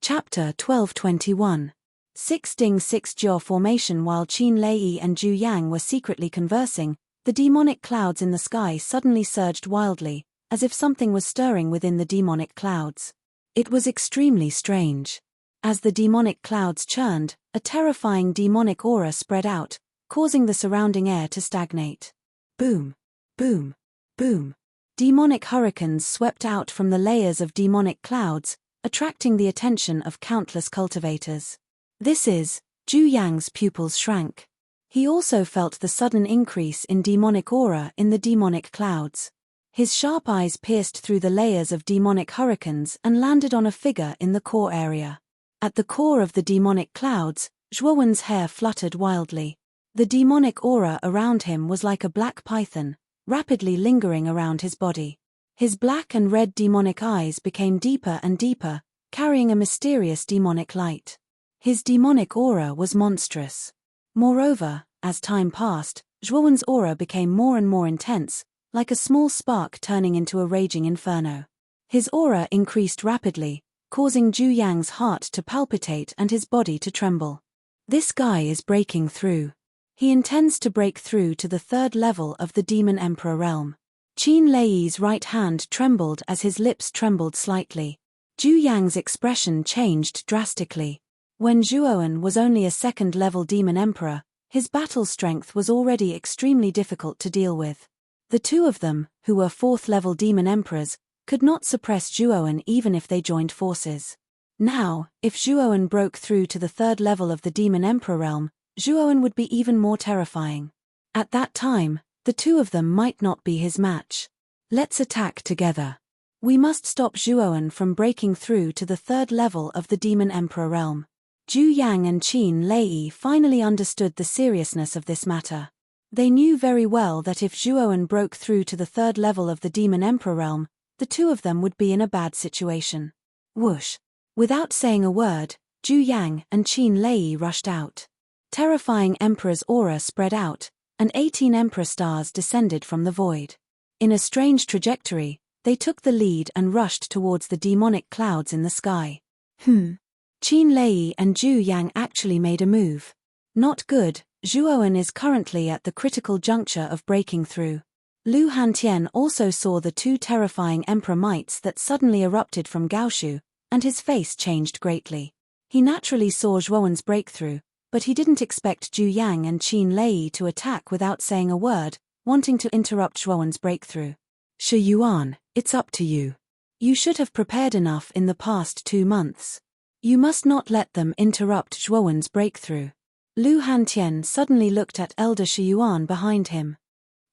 Chapter 1221. 6 Ding 6 Jiao formation. While Qin Lei and Zhu Yang were secretly conversing, the demonic clouds in the sky suddenly surged wildly, as if something was stirring within the demonic clouds. It was extremely strange. As the demonic clouds churned, a terrifying demonic aura spread out, causing the surrounding air to stagnate. Boom, boom, boom. Demonic hurricanes swept out from the layers of demonic clouds, attracting the attention of countless cultivators. Zhu Yang's pupils shrank. He also felt the sudden increase in demonic aura in the demonic clouds. His sharp eyes pierced through the layers of demonic hurricanes and landed on a figure in the core area. At the core of the demonic clouds, Zhuowen's hair fluttered wildly. The demonic aura around him was like a black python, rapidly lingering around his body. His black and red demonic eyes became deeper and deeper, carrying a mysterious demonic light. His demonic aura was monstrous. Moreover, as time passed, Zhuowen's aura became more and more intense, like a small spark turning into a raging inferno. His aura increased rapidly, causing Zhu Yang's heart to palpitate and his body to tremble. This guy is breaking through. He intends to break through to the third level of the Demon Emperor realm. Qin Lei's right hand trembled as his lips trembled slightly. Zhu Yang's expression changed drastically. When Zhuowen was only a second-level Demon Emperor, his battle strength was already extremely difficult to deal with. The two of them, who were fourth-level Demon Emperors, could not suppress Zhuowen even if they joined forces. Now, if Zhuowen broke through to the third level of the Demon Emperor realm, Zhuowen would be even more terrifying. At that time, the two of them might not be his match. Let's attack together. We must stop Zhuowen from breaking through to the third level of the Demon Emperor realm. Zhu Yang and Qin Lei finally understood the seriousness of this matter. They knew very well that if Zhuowen broke through to the third level of the Demon Emperor realm, the two of them would be in a bad situation. Whoosh! Without saying a word, Zhu Yang and Qin Lei rushed out. Terrifying Emperor's aura spread out, and 18 Emperor stars descended from the void. In a strange trajectory, they took the lead and rushed towards the demonic clouds in the sky. Qin Lei and Zhu Yang actually made a move. Not good. Zhuowen is currently at the critical juncture of breaking through. Lu Hantian also saw the two terrifying Emperor mites that suddenly erupted from Gaoshu, and his face changed greatly. He naturally saw Zhuowen's breakthrough, but he didn't expect Zhu Yang and Qin Lei to attack without saying a word, wanting to interrupt Zhuowen's breakthrough. Shi Yuan, it's up to you. You should have prepared enough in the past 2 months. You must not let them interrupt Zhuowen's breakthrough. Lu Hantian suddenly looked at Elder Shi Yuan behind him.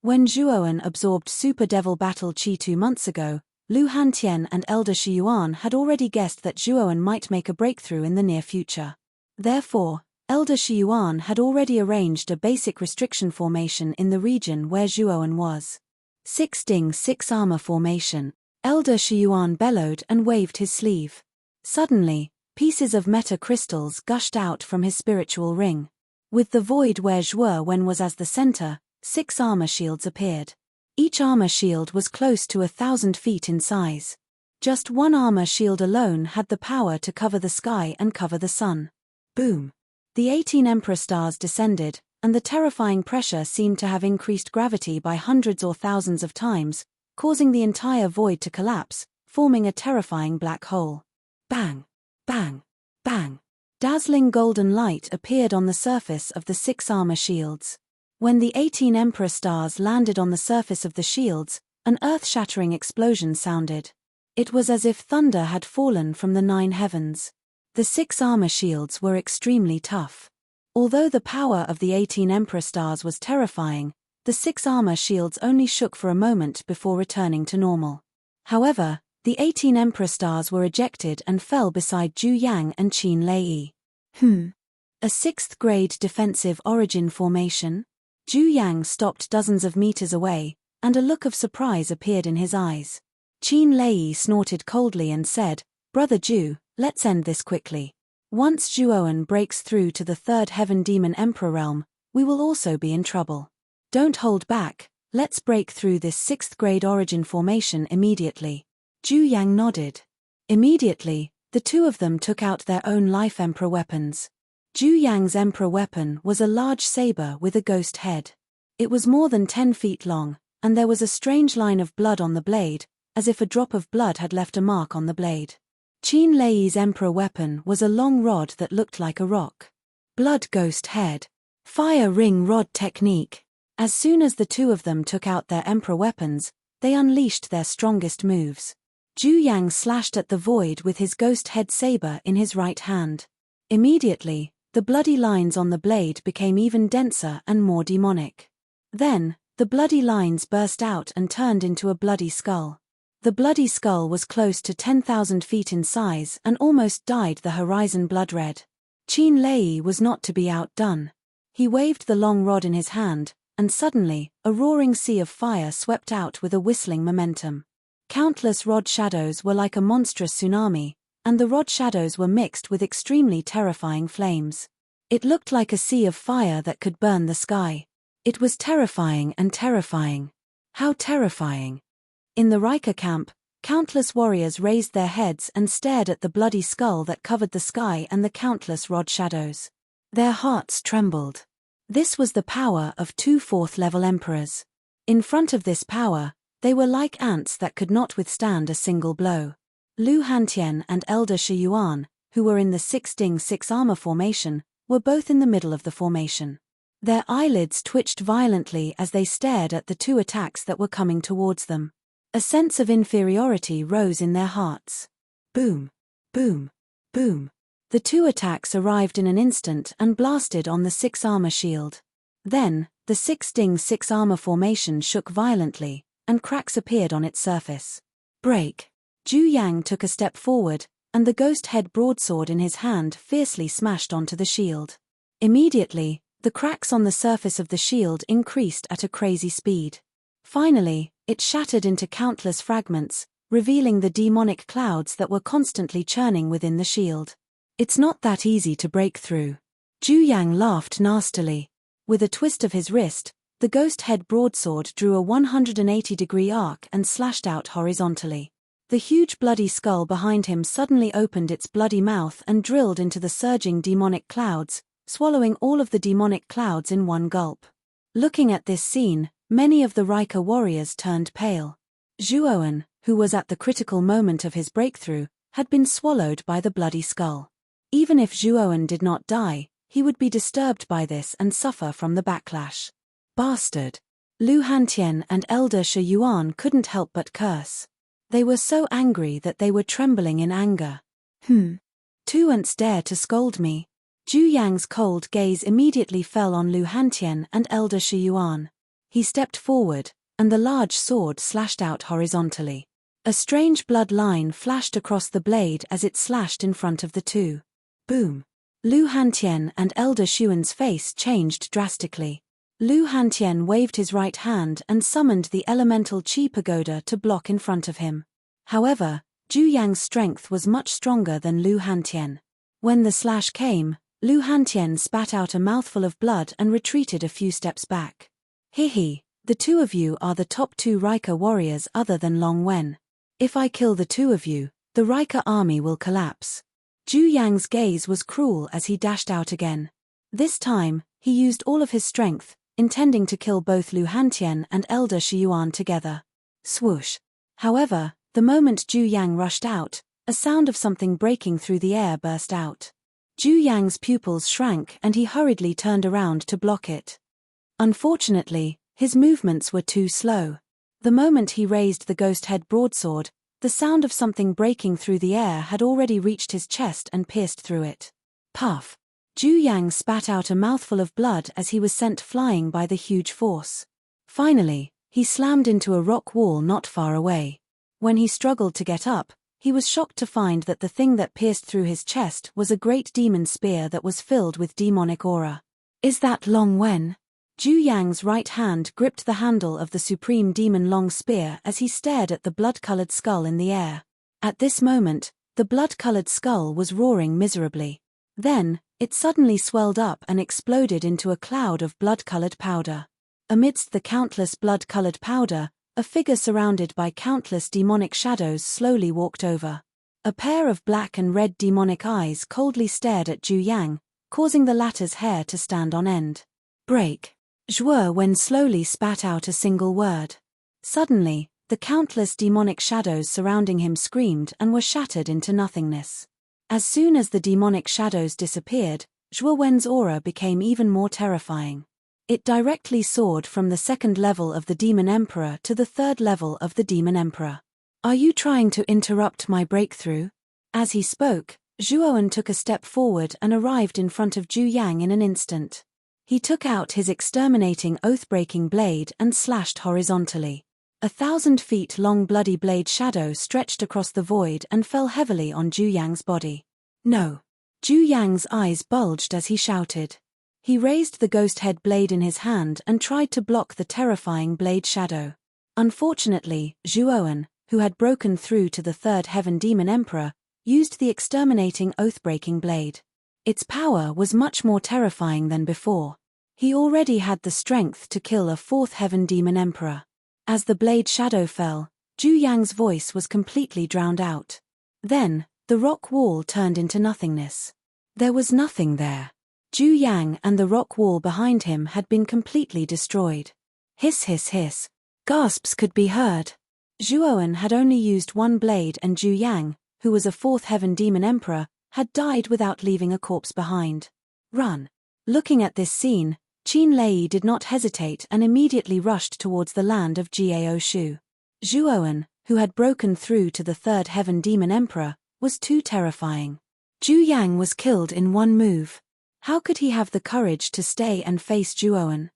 When Zhuowen absorbed Super Devil Battle Qi 2 months ago, Lu Hantian and Elder Shi Yuan had already guessed that Zhuowen might make a breakthrough in the near future. Therefore, Elder Shi Yuan had already arranged a basic restriction formation in the region where Zhuowen was. 6 Ding 6 Armor Formation. Elder Shi Yuan bellowed and waved his sleeve. Suddenly, pieces of meta crystals gushed out from his spiritual ring. With the void where Zhuowen was as the center, 6 armor shields appeared. Each armor shield was close to 1,000 feet in size. Just one armor shield alone had the power to cover the sky and cover the sun. Boom! The 18 Emperor stars descended, and the terrifying pressure seemed to have increased gravity by hundreds or thousands of times, causing the entire void to collapse, forming a terrifying black hole. Bang! Bang! Bang! Dazzling golden light appeared on the surface of the 6 armor shields. When the 18 Emperor stars landed on the surface of the shields, an earth-shattering explosion sounded. It was as if thunder had fallen from the 9 heavens. The 6 armor shields were extremely tough. Although the power of the 18 Emperor stars was terrifying, the 6 armor shields only shook for a moment before returning to normal. However, the 18 Emperor stars were ejected and fell beside Zhu Yang and Qin Lei. A 6th grade defensive origin formation? Zhu Yang stopped dozens of meters away, and a look of surprise appeared in his eyes. Qin Lei snorted coldly and said, "Brother Zhu, let's end this quickly. Once Zhuowen breaks through to the 3rd Heaven Demon Emperor realm, we will also be in trouble. Don't hold back, let's break through this 6th grade origin formation immediately." Zhu Yang nodded. Immediately, the two of them took out their own life emperor weapons. Zhu Yang's emperor weapon was a large saber with a ghost head. It was more than 10 feet long, and there was a strange line of blood on the blade, as if a drop of blood had left a mark on the blade. Qin Lei's emperor weapon was a long rod that looked like a rock. Blood ghost head. Fire ring rod technique. As soon as the two of them took out their emperor weapons, they unleashed their strongest moves. Zhu Yang slashed at the void with his ghost head saber in his right hand. Immediately, the bloody lines on the blade became even denser and more demonic. Then, the bloody lines burst out and turned into a bloody skull. The bloody skull was close to 10,000 feet in size and almost dyed the horizon blood red. Qin Lei was not to be outdone. He waved the long rod in his hand, and suddenly, a roaring sea of fire swept out with a whistling momentum. Countless rod shadows were like a monstrous tsunami, and the rod shadows were mixed with extremely terrifying flames. It looked like a sea of fire that could burn the sky. It was terrifying and terrifying. How terrifying! In the Riker camp, countless warriors raised their heads and stared at the bloody skull that covered the sky and the countless rod shadows. Their hearts trembled. This was the power of 2 4th-level emperors. In front of this power, they were like ants that could not withstand a single blow. Lu Hantian and Elder Shi Yuan, who were in the 6-6 armor formation, were both in the middle of the formation. Their eyelids twitched violently as they stared at the two attacks that were coming towards them. A sense of inferiority rose in their hearts. Boom, boom, boom. The two attacks arrived in an instant and blasted on the 6 armor shield. Then, the 6-6 armor formation shook violently, and cracks appeared on its surface. Break. Zhu Yang took a step forward, and the ghost head broadsword in his hand fiercely smashed onto the shield. Immediately, the cracks on the surface of the shield increased at a crazy speed. Finally, it shattered into countless fragments, revealing the demonic clouds that were constantly churning within the shield. It's not that easy to break through. Zhu Yang laughed nastily. With a twist of his wrist, the ghost head broadsword drew a 180-degree arc and slashed out horizontally. The huge bloody skull behind him suddenly opened its bloody mouth and drilled into the surging demonic clouds, swallowing all of the demonic clouds in one gulp. Looking at this scene, many of the Riker warriors turned pale. Zhuoan, who was at the critical moment of his breakthrough, had been swallowed by the bloody skull. Even if Zhuoan did not die, he would be disturbed by this and suffer from the backlash. Bastard! Lu Hantian and Elder Shi Yuan couldn't help but curse. They were so angry that they were trembling in anger. Two ants dare to scold me. Zhu Yang's cold gaze immediately fell on Lu Hantian and Elder Shi Yuan. He stepped forward, and the large sword slashed out horizontally. A strange blood line flashed across the blade as it slashed in front of the two. Boom! Lu Hantian and Elder Shi Yuan's face changed drastically. Lu Hantian waved his right hand and summoned the elemental Qi pagoda to block in front of him. However, Zhu Yang's strength was much stronger than Lu Hantian. When the slash came, Lu Hantian spat out a mouthful of blood and retreated a few steps back. Hihi, the two of you are the top 2 Riker warriors other than Long Wen. If I kill the two of you, the Riker army will collapse. Zhu Yang's gaze was cruel as he dashed out again. This time, he used all of his strength, intending to kill both Lu Hantian and Elder Shi Yuan together. Swoosh. However, the moment Zhu Yang rushed out, a sound of something breaking through the air burst out. Zhu Yang's pupils shrank and he hurriedly turned around to block it. Unfortunately, his movements were too slow. The moment he raised the ghost head broadsword, the sound of something breaking through the air had already reached his chest and pierced through it. Puff! Zhu Yang spat out a mouthful of blood as he was sent flying by the huge force. Finally, he slammed into a rock wall not far away. When he struggled to get up, he was shocked to find that the thing that pierced through his chest was a great demon spear that was filled with demonic aura. Is that Long Wen? Zhu Yang's right hand gripped the handle of the supreme demon long spear as he stared at the blood-colored skull in the air. At this moment, the blood-colored skull was roaring miserably. Then, it suddenly swelled up and exploded into a cloud of blood-colored powder. Amidst the countless blood-colored powder, a figure surrounded by countless demonic shadows slowly walked over. A pair of black and red demonic eyes coldly stared at Zhu Yang, causing the latter's hair to stand on end. Break. Zhuo Wen slowly spat out a single word. Suddenly, the countless demonic shadows surrounding him screamed and were shattered into nothingness. As soon as the demonic shadows disappeared, Zhuo Wen's aura became even more terrifying. It directly soared from the second level of the Demon Emperor to the third level of the Demon Emperor. Are you trying to interrupt my breakthrough? As he spoke, Zhuo took a step forward and arrived in front of Zhu Yang in an instant. He took out his exterminating oath-breaking blade and slashed horizontally. 1,000 feet long bloody blade shadow stretched across the void and fell heavily on Zhu Yang's body. No! Zhu Yang's eyes bulged as he shouted. He raised the ghost head blade in his hand and tried to block the terrifying blade shadow. Unfortunately, Zhuo, who had broken through to the third heaven Demon Emperor, used the exterminating oath-breaking blade. Its power was much more terrifying than before. He already had the strength to kill a fourth heaven Demon Emperor. As the blade shadow fell, Zhu Yang's voice was completely drowned out. Then, the rock wall turned into nothingness. There was nothing there. Zhu Yang and the rock wall behind him had been completely destroyed. Hiss hiss hiss. Gasps could be heard. Zhuo had only used one blade and Zhu Yang, who was a fourth heaven Demon Emperor, had died without leaving a corpse behind. Run. Looking at this scene, Qin Lei did not hesitate and immediately rushed towards the land of Jiao Shu. Zhuo, who had broken through to the third heaven Demon Emperor, was too terrifying. Zhu Yang was killed in one move. How could he have the courage to stay and face Zhuo?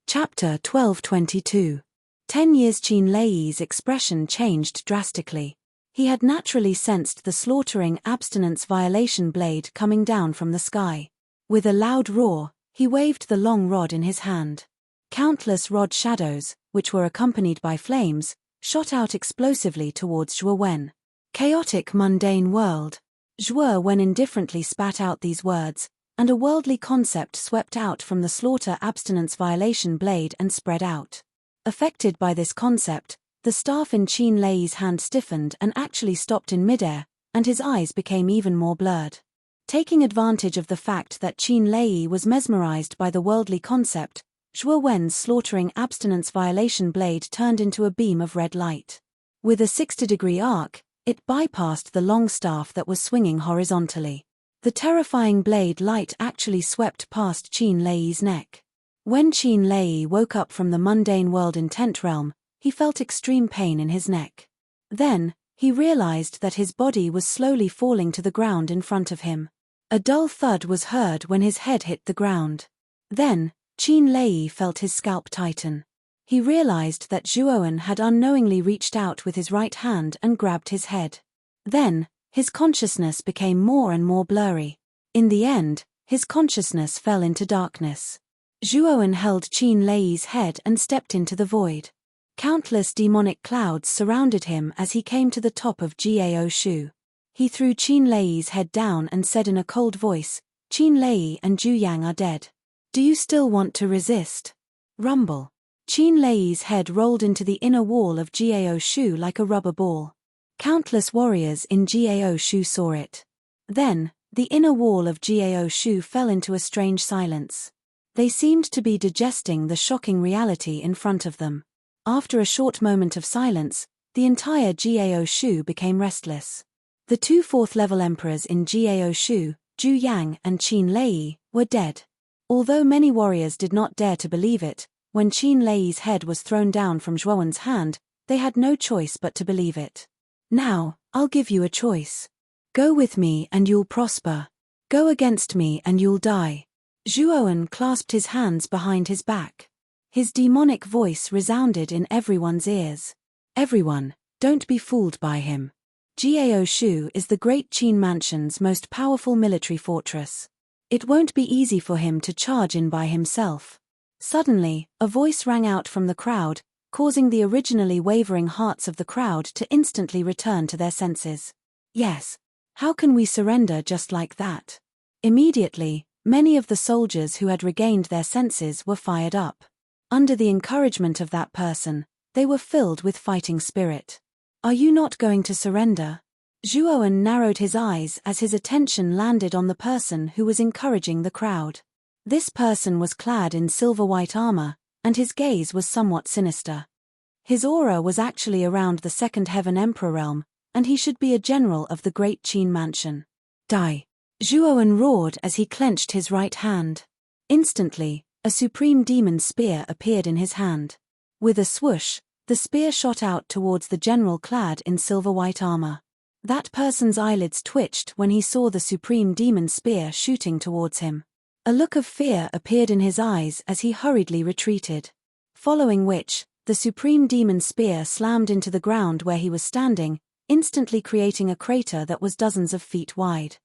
Chapter 1222. 10 years. Qin Lei's expression changed drastically. He had naturally sensed the slaughtering abstinence violation blade coming down from the sky. With a loud roar, he waved the long rod in his hand. Countless rod shadows, which were accompanied by flames, shot out explosively towards Zhuo Wen. Chaotic mundane world. Zhuo Wen indifferently spat out these words, and a worldly concept swept out from the slaughter abstinence violation blade and spread out. Affected by this concept, the staff in Qin Lei's hand stiffened and actually stopped in midair, and his eyes became even more blurred. Taking advantage of the fact that Qin Lei was mesmerized by the worldly concept, Zhuo Wen's slaughtering abstinence violation blade turned into a beam of red light. With a 60-degree arc, it bypassed the long staff that was swinging horizontally. The terrifying blade light actually swept past Qin Lei's neck. When Qin Lei woke up from the mundane world intent realm, he felt extreme pain in his neck. Then, he realized that his body was slowly falling to the ground in front of him. A dull thud was heard when his head hit the ground. Then, Qin Lei felt his scalp tighten. He realized that Zhuo had unknowingly reached out with his right hand and grabbed his head. Then, his consciousness became more and more blurry. In the end, his consciousness fell into darkness. Zhuo held Qin Lei's head and stepped into the void. Countless demonic clouds surrounded him as he came to the top of Jiao Shu. He threw Qin Lei's head down and said in a cold voice, "Qin Lei and Zhu Yang are dead. Do you still want to resist?" Rumble. Qin Lei's head rolled into the inner wall of Jiao Shu like a rubber ball. Countless warriors in Jiao Shu saw it. Then, the inner wall of Jiao Shu fell into a strange silence. They seemed to be digesting the shocking reality in front of them. After a short moment of silence, the entire Jiao Shu became restless. The two fourth-level emperors in Jiao Shu, Zhu Yang and Qin Lei, were dead. Although many warriors did not dare to believe it, when Qin Lei's head was thrown down from Zhuowen's hand, they had no choice but to believe it. Now, I'll give you a choice. Go with me and you'll prosper. Go against me and you'll die. Zhuo clasped his hands behind his back. His demonic voice resounded in everyone's ears. Everyone, don't be fooled by him. Jiao Shu is the great Qin mansion's most powerful military fortress. It won't be easy for him to charge in by himself. Suddenly, a voice rang out from the crowd, causing the originally wavering hearts of the crowd to instantly return to their senses. Yes. How can we surrender just like that? Immediately, many of the soldiers who had regained their senses were fired up. Under the encouragement of that person, they were filled with fighting spirit. Are you not going to surrender? Zhuowen narrowed his eyes as his attention landed on the person who was encouraging the crowd. This person was clad in silver-white armor, and his gaze was somewhat sinister. His aura was actually around the Second Heaven Emperor realm, and he should be a general of the Great Qin Mansion. Die! Zhuowen roared as he clenched his right hand. Instantly, a supreme demon spear appeared in his hand. With a swoosh, the spear shot out towards the general clad in silver-white armor. That person's eyelids twitched when he saw the supreme demon spear shooting towards him. A look of fear appeared in his eyes as he hurriedly retreated. Following which, the supreme demon spear slammed into the ground where he was standing, instantly creating a crater that was dozens of feet wide.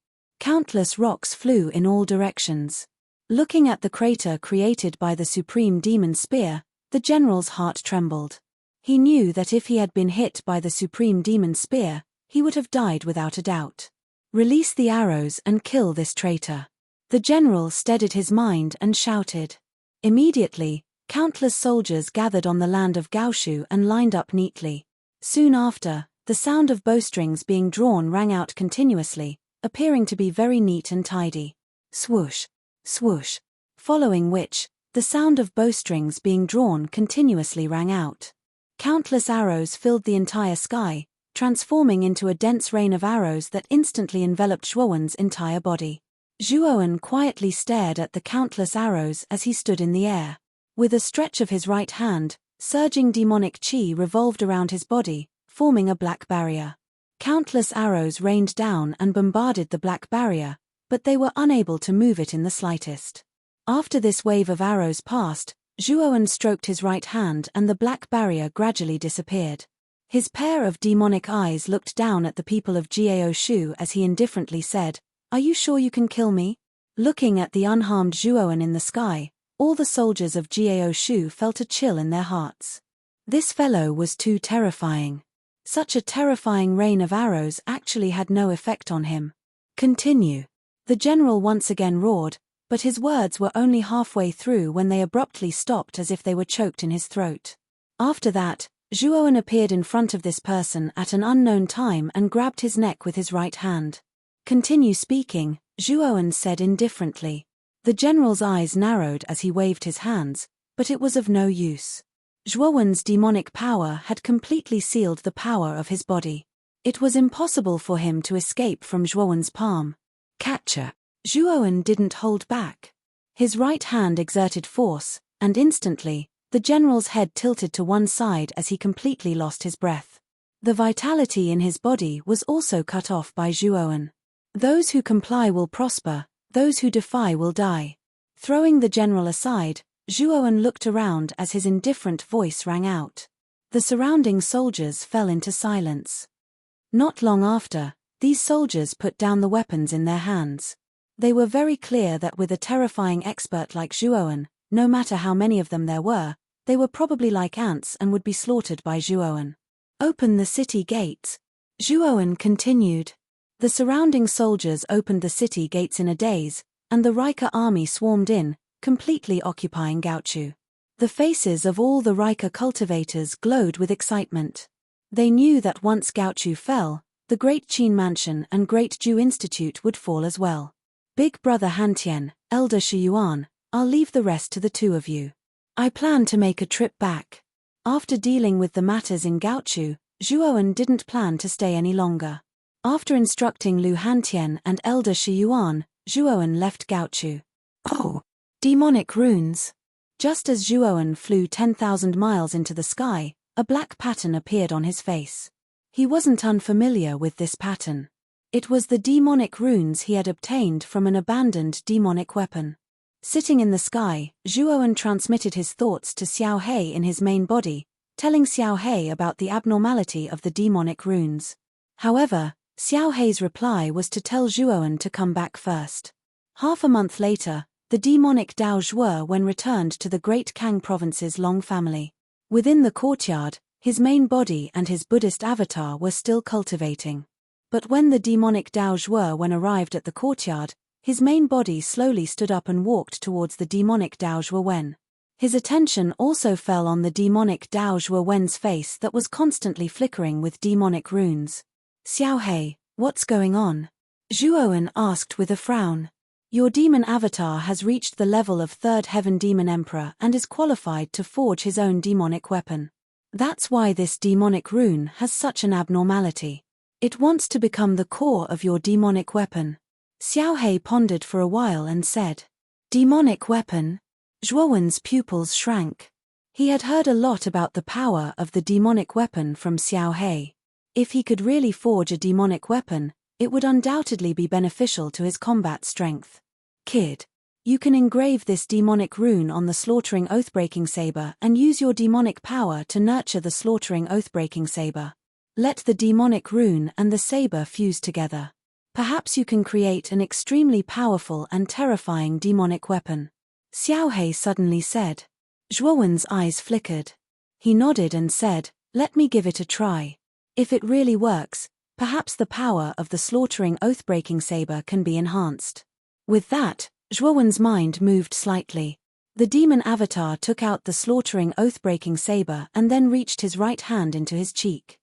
Countless rocks flew in all directions. Looking at the crater created by the supreme demon spear, the general's heart trembled. He knew that if he had been hit by the supreme demon spear, he would have died without a doubt. Release the arrows and kill this traitor. The general steadied his mind and shouted. Immediately, countless soldiers gathered on the land of Gaoshu and lined up neatly. Soon after, the sound of bowstrings being drawn rang out continuously, appearing to be very neat and tidy. Swoosh, swoosh. Following which, the sound of bowstrings being drawn continuously rang out. Countless arrows filled the entire sky, transforming into a dense rain of arrows that instantly enveloped Zhuowen's entire body. Zhuowen quietly stared at the countless arrows as he stood in the air. With a stretch of his right hand, surging demonic qi revolved around his body, forming a black barrier. Countless arrows rained down and bombarded the black barrier, but they were unable to move it in the slightest. After this wave of arrows passed, Zhuowen stroked his right hand and the black barrier gradually disappeared. His pair of demonic eyes looked down at the people of Gaoshu as he indifferently said, "Are you sure you can kill me?" Looking at the unharmed Zhuowen in the sky, all the soldiers of Gaoshu felt a chill in their hearts. This fellow was too terrifying. Such a terrifying rain of arrows actually had no effect on him. Continue. The general once again roared, but his words were only halfway through when they abruptly stopped as if they were choked in his throat. After that, Zhuowen appeared in front of this person at an unknown time and grabbed his neck with his right hand. Continue speaking, Zhuowen said indifferently. The general's eyes narrowed as he waved his hands, but it was of no use. Zhuowen's demonic power had completely sealed the power of his body. It was impossible for him to escape from Zhuowen's palm. Catcher. Zhuowen didn't hold back. His right hand exerted force, and instantly, the general's head tilted to one side as he completely lost his breath. The vitality in his body was also cut off by Zhuowen. Those who comply will prosper, those who defy will die. Throwing the general aside, Zhuowen looked around as his indifferent voice rang out. The surrounding soldiers fell into silence. Not long after, these soldiers put down the weapons in their hands. They were very clear that with a terrifying expert like Zhuowen, no matter how many of them there were, they were probably like ants and would be slaughtered by Zhuowen. Open the city gates. Zhuowen continued. The surrounding soldiers opened the city gates in a daze, and the Rika army swarmed in, completely occupying Gaochu. The faces of all the Rika cultivators glowed with excitement. They knew that once Gaochu fell, the Great Qin Mansion and Great Ju Institute would fall as well. Big brother Hantian, elder Shiyuan, I'll leave the rest to the two of you. I plan to make a trip back. After dealing with the matters in Gaochu, Zhuowen didn't plan to stay any longer. After instructing Lu Hantian and elder Shiyuan, Zhuowen left Gaochu. Oh! Demonic runes. Just as Zhuowen flew 10,000 miles into the sky, a black pattern appeared on his face. He wasn't unfamiliar with this pattern. It was the demonic runes he had obtained from an abandoned demonic weapon. Sitting in the sky, Zhuowen transmitted his thoughts to Xiao He in his main body, telling Xiao He about the abnormality of the demonic runes. However, Xiao He's reply was to tell Zhuowen to come back first. Half a month later, the demonic Dao Zhuo returned to the Great Kang Province's Long family. Within the courtyard, his main body and his Buddhist avatar were still cultivating. But when the demonic Dao Zhuo arrived at the courtyard, his main body slowly stood up and walked towards the demonic Dao Zhuo. His attention also fell on the demonic Dao Zhuowen's face that was constantly flickering with demonic runes. Xiaohei, what's going on? Zhuowen asked with a frown. Your demon avatar has reached the level of third heaven demon emperor and is qualified to forge his own demonic weapon. That's why this demonic rune has such an abnormality. It wants to become the core of your demonic weapon. Xiaohei pondered for a while and said, Demonic weapon? Zhuowen's pupils shrank. He had heard a lot about the power of the demonic weapon from Xiaohei. If he could really forge a demonic weapon, it would undoubtedly be beneficial to his combat strength. Kid, you can engrave this demonic rune on the slaughtering oathbreaking saber and use your demonic power to nurture the slaughtering oathbreaking saber. Let the demonic rune and the saber fuse together. Perhaps you can create an extremely powerful and terrifying demonic weapon. Xiaohei suddenly said. Zhuowen's eyes flickered. He nodded and said, let me give it a try. If it really works, perhaps the power of the slaughtering oathbreaking saber can be enhanced. With that, Zhuowen's mind moved slightly. The demon avatar took out the slaughtering oathbreaking saber and then reached his right hand into his cheek.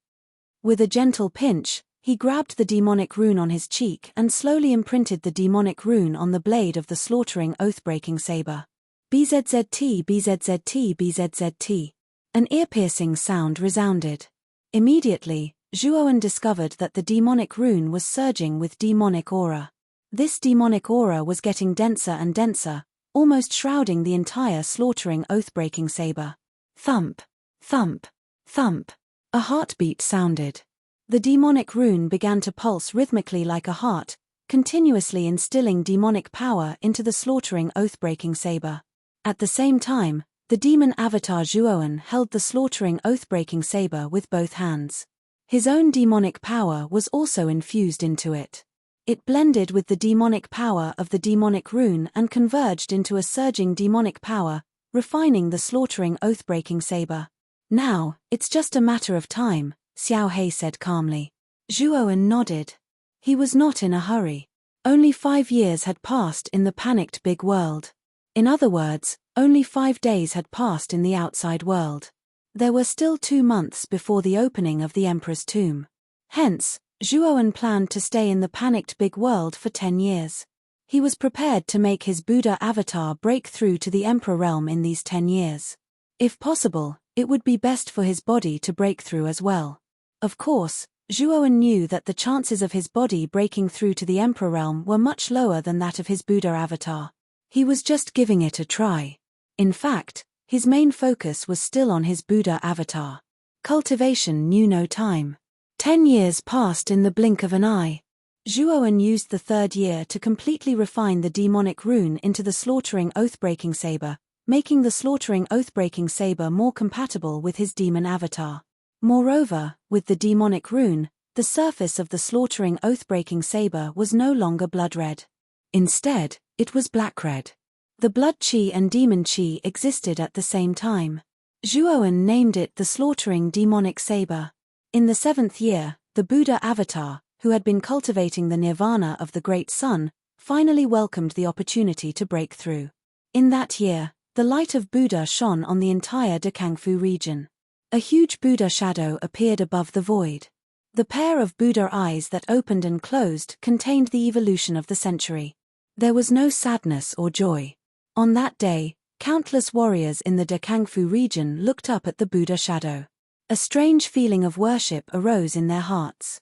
With a gentle pinch, he grabbed the demonic rune on his cheek and slowly imprinted the demonic rune on the blade of the slaughtering oathbreaking saber. BZZT BZZT BZZT. An ear-piercing sound resounded. Immediately, Zhuowen discovered that the demonic rune was surging with demonic aura. This demonic aura was getting denser and denser, almost shrouding the entire slaughtering oathbreaking saber. Thump, thump, thump. A heartbeat sounded. The demonic rune began to pulse rhythmically like a heart, continuously instilling demonic power into the slaughtering oathbreaking saber. At the same time, the demon avatar Zhuowen held the slaughtering oathbreaking saber with both hands. His own demonic power was also infused into it. It blended with the demonic power of the demonic rune and converged into a surging demonic power, refining the slaughtering oathbreaking saber. Now, it's just a matter of time, Xiaohei said calmly. Zhuowen nodded. He was not in a hurry. Only 5 years had passed in the panicked big world. In other words, only 5 days had passed in the outside world. There were still 2 months before the opening of the Emperor's tomb. Hence, Zhuowen planned to stay in the panicked big world for 10 years. He was prepared to make his Buddha avatar break through to the Emperor realm in these 10 years. If possible, it would be best for his body to break through as well. Of course, Zhuowen knew that the chances of his body breaking through to the Emperor realm were much lower than that of his Buddha avatar. He was just giving it a try. In fact, his main focus was still on his Buddha avatar. Cultivation knew no time. 10 years passed in the blink of an eye. Zhuowen used the 3rd year to completely refine the demonic rune into the slaughtering oathbreaking saber, making the slaughtering oathbreaking saber more compatible with his demon avatar. Moreover, with the demonic rune, the surface of the slaughtering oathbreaking saber was no longer blood red. Instead, it was black red. The blood chi and demon chi existed at the same time. Zhuowen named it the slaughtering demonic saber. In the 7th year, the Buddha avatar, who had been cultivating the nirvana of the Great Sun, finally welcomed the opportunity to break through. In that year, the light of Buddha shone on the entire Dekangfu region. A huge Buddha shadow appeared above the void. The pair of Buddha eyes that opened and closed contained the evolution of the century. There was no sadness or joy. On that day, countless warriors in the Dekangfu region looked up at the Buddha shadow. A strange feeling of worship arose in their hearts.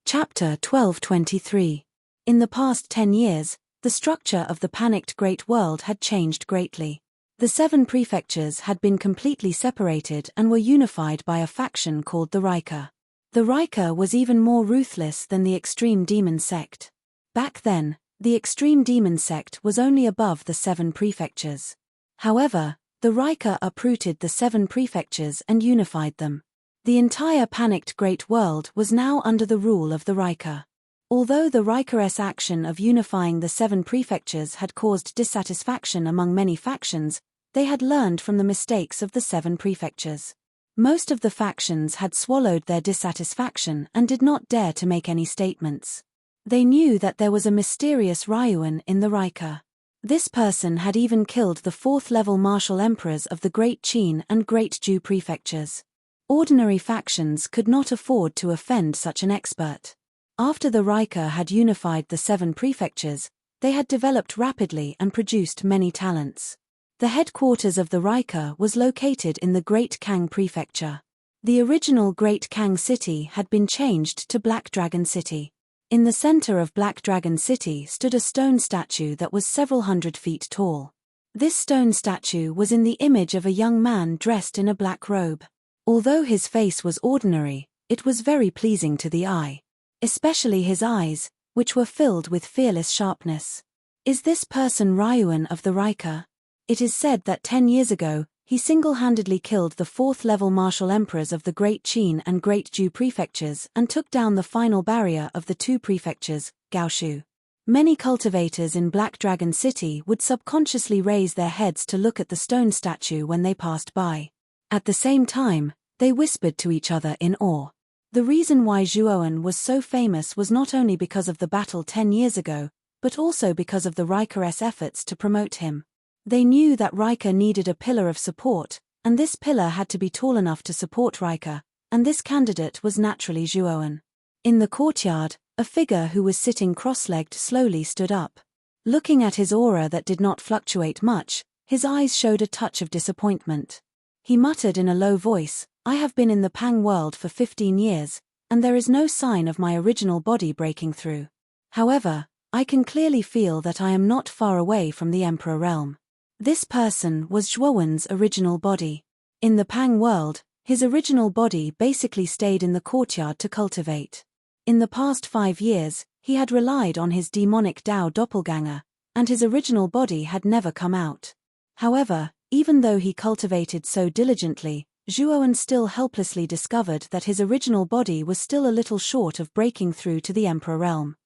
Chapter 1223. In the past 10 years, the structure of the panicked Great World had changed greatly. The 7 prefectures had been completely separated and were unified by a faction called the Rika. The Rika was even more ruthless than the extreme demon sect. Back then, the extreme demon sect was only above the 7 prefectures. However, the Rika uprooted the 7 prefectures and unified them. The entire panicked Great World was now under the rule of the Rika. Although the Rika's action of unifying the 7 prefectures had caused dissatisfaction among many factions, they had learned from the mistakes of the 7 prefectures. Most of the factions had swallowed their dissatisfaction and did not dare to make any statements. They knew that there was a mysterious Ryuan in the Rika. This person had even killed the 4th-level martial emperors of the Great Qin and Great Ju prefectures. Ordinary factions could not afford to offend such an expert. After the Riker had unified the 7 prefectures, they had developed rapidly and produced many talents. The headquarters of the Riker was located in the Great Kang Prefecture. The original Great Kang City had been changed to Black Dragon City. In the center of Black Dragon City stood a stone statue that was several hundred feet tall. This stone statue was in the image of a young man dressed in a black robe. Although his face was ordinary, it was very pleasing to the eye. Especially his eyes, which were filled with fearless sharpness. Is this person Ryuan of the Riker? It is said that 10 years ago, he single-handedly killed the 4th-level martial emperors of the Great Qin and Great Ju prefectures and took down the final barrier of the 2 prefectures, Gaoshu. Many cultivators in Black Dragon City would subconsciously raise their heads to look at the stone statue when they passed by. At the same time, they whispered to each other in awe. The reason why Zhuoan was so famous was not only because of the battle 10 years ago, but also because of the Riker's efforts to promote him. They knew that Riker needed a pillar of support, and this pillar had to be tall enough to support Riker, and this candidate was naturally Zhuoan. In the courtyard, a figure who was sitting cross-legged slowly stood up. Looking at his aura that did not fluctuate much, his eyes showed a touch of disappointment. He muttered in a low voice, "I have been in the Pang world for 15 years, and there is no sign of my original body breaking through. However, I can clearly feel that I am not far away from the Emperor realm." This person was Zhuoan's original body. In the Pang world, his original body basically stayed in the courtyard to cultivate. In the past 5 years, he had relied on his demonic Dao doppelganger, and his original body had never come out. However, even though he cultivated so diligently, Zhuoan still helplessly discovered that his original body was still a little short of breaking through to the Emperor realm.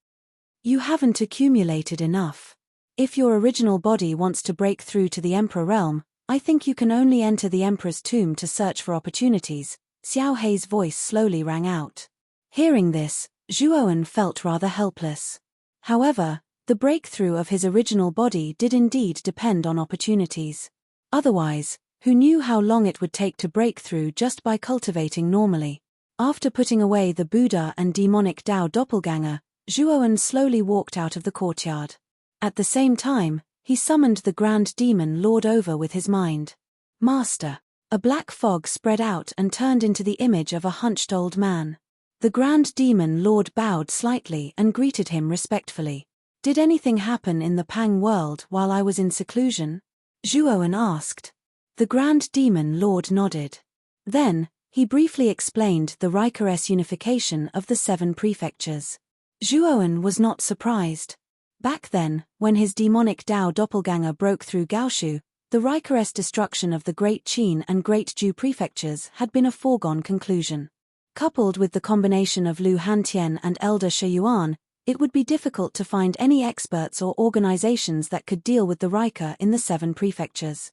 You haven't accumulated enough. If your original body wants to break through to the Emperor realm, I think you can only enter the Emperor's tomb to search for opportunities. Xiao Hei's voice slowly rang out. Hearing this, Zhuoan felt rather helpless. However, the breakthrough of his original body did indeed depend on opportunities. Otherwise, who knew how long it would take to break through just by cultivating normally? After putting away the Buddha and demonic Dao doppelganger, Zhuoan slowly walked out of the courtyard. At the same time, he summoned the Grand Demon Lord over with his mind. Master. A black fog spread out and turned into the image of a hunched old man. The Grand Demon Lord bowed slightly and greeted him respectfully. Did anything happen in the Pang world while I was in seclusion? Zhuoan asked. The Grand Demon Lord nodded. Then, he briefly explained the Riker's unification of the 7 prefectures. Zhuoan was not surprised. Back then, when his demonic Dao doppelganger broke through Gaoshu, the Riker's destruction of the Great Qin and Great Ju prefectures had been a foregone conclusion. Coupled with the combination of Lu Hantian and Elder Shi Yuan, it would be difficult to find any experts or organizations that could deal with the Riker in the 7 prefectures.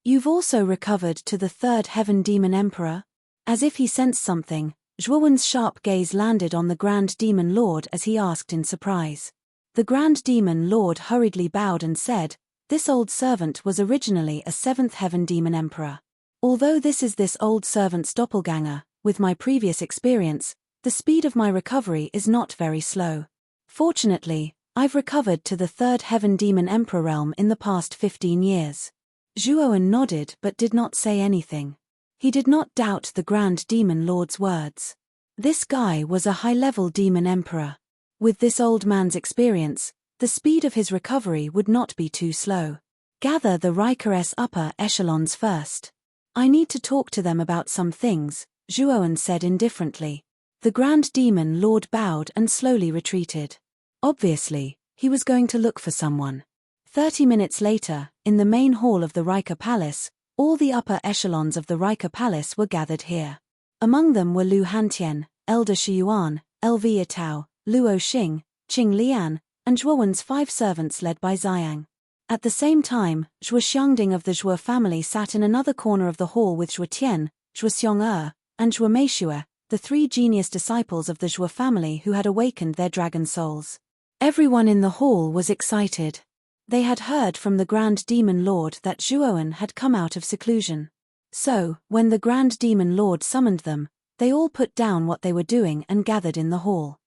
You've also recovered to the 3rd Heaven Demon Emperor? As if he sensed something, Zhuoan's sharp gaze landed on the Grand Demon Lord as he asked in surprise. The Grand Demon Lord hurriedly bowed and said, "This old servant was originally a 7th Heaven Demon Emperor. Although this is this old servant's doppelganger, with my previous experience, the speed of my recovery is not very slow. Fortunately, I've recovered to the 3rd Heaven Demon Emperor realm in the past 15 years. Zhuoan nodded but did not say anything. He did not doubt the Grand Demon Lord's words. This guy was a high-level demon emperor. With this old man's experience, the speed of his recovery would not be too slow. Gather the Riker's upper echelons first. I need to talk to them about some things, Zhuoan said indifferently. The Grand Demon Lord bowed and slowly retreated. Obviously, he was going to look for someone. 30 minutes later, in the main hall of the Riker Palace, all the upper echelons of the Riker Palace were gathered here. Among them were Lu Hantian, Elder Shi Yuan, LV Yatao, Luo Xing, Qing Lian, and Zhuoan's 5 servants led by Xiang. At the same time, Zhuo Xiongding of the Zhuo family sat in another corner of the hall with Zhuo Tian, Zhuo Xiong and Zhuo Meishue, the 3 genius disciples of the Zhuo family who had awakened their dragon souls. Everyone in the hall was excited. They had heard from the Grand Demon Lord that Zhuowen had come out of seclusion. So, when the Grand Demon Lord summoned them, they all put down what they were doing and gathered in the hall.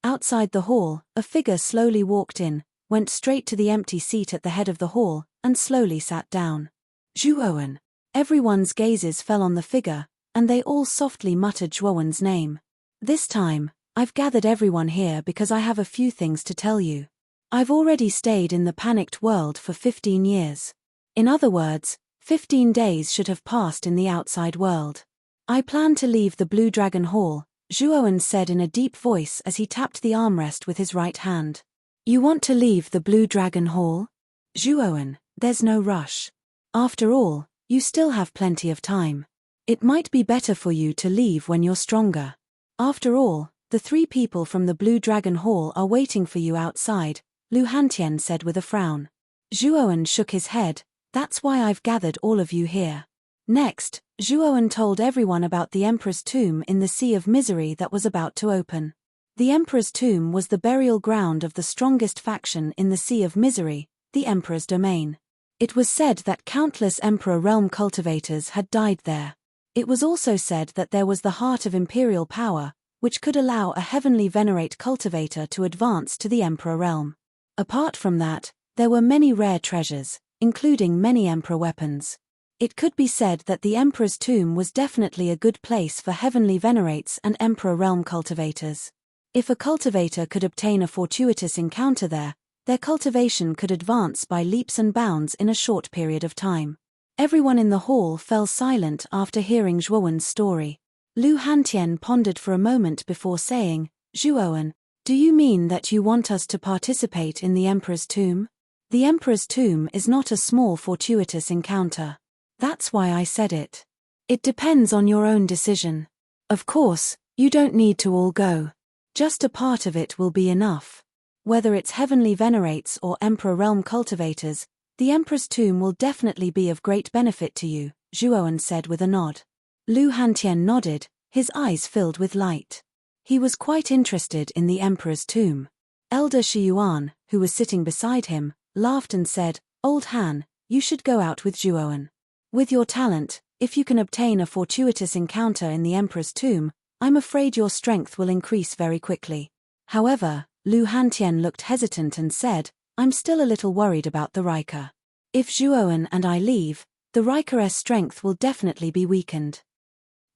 Outside the hall, a figure slowly walked in, went straight to the empty seat at the head of the hall, and slowly sat down. Zhuowen. Everyone's gazes fell on the figure, and they all softly muttered Zhuowen's name. This time, I've gathered everyone here because I have a few things to tell you. I've already stayed in the panicked world for 15 years. In other words, 15 days should have passed in the outside world. I plan to leave the Blue Dragon Hall, Zhuowen said in a deep voice as he tapped the armrest with his right hand. You want to leave the Blue Dragon Hall? Zhuowen, there's no rush. After all, you still have plenty of time. It might be better for you to leave when you're stronger. After all, the 3 people from the Blue Dragon Hall are waiting for you outside, Lu Hantian said with a frown. Zhuowen shook his head. That's why I've gathered all of you here. Next, Zhuowen told everyone about the Emperor's tomb in the Sea of Misery that was about to open. The Emperor's tomb was the burial ground of the strongest faction in the Sea of Misery, the Emperor's domain. It was said that countless Emperor realm cultivators had died there. It was also said that there was the heart of imperial power, which could allow a heavenly venerate cultivator to advance to the Emperor realm. Apart from that, there were many rare treasures, including many Emperor weapons. It could be said that the Emperor's tomb was definitely a good place for heavenly venerates and Emperor realm cultivators. If a cultivator could obtain a fortuitous encounter there, their cultivation could advance by leaps and bounds in a short period of time. Everyone in the hall fell silent after hearing Zhuowen's story. Lu Hantian pondered for a moment before saying, Zhuowen, do you mean that you want us to participate in the Emperor's tomb? The Emperor's tomb is not a small fortuitous encounter. That's why I said it. It depends on your own decision. Of course, you don't need to all go. Just a part of it will be enough. Whether it's heavenly venerates or Emperor realm cultivators, the Emperor's tomb will definitely be of great benefit to you, Zhuowen said with a nod. Lu Hantian nodded, his eyes filled with light. He was quite interested in the Emperor's tomb. Elder Shiyuan, who was sitting beside him, laughed and said, Old Han, you should go out with Zhuowen. With your talent, if you can obtain a fortuitous encounter in the Emperor's tomb, I'm afraid your strength will increase very quickly. However, Lu Hantian looked hesitant and said, I'm still a little worried about the Riker. If Zhuowen and I leave, the Riker's strength will definitely be weakened.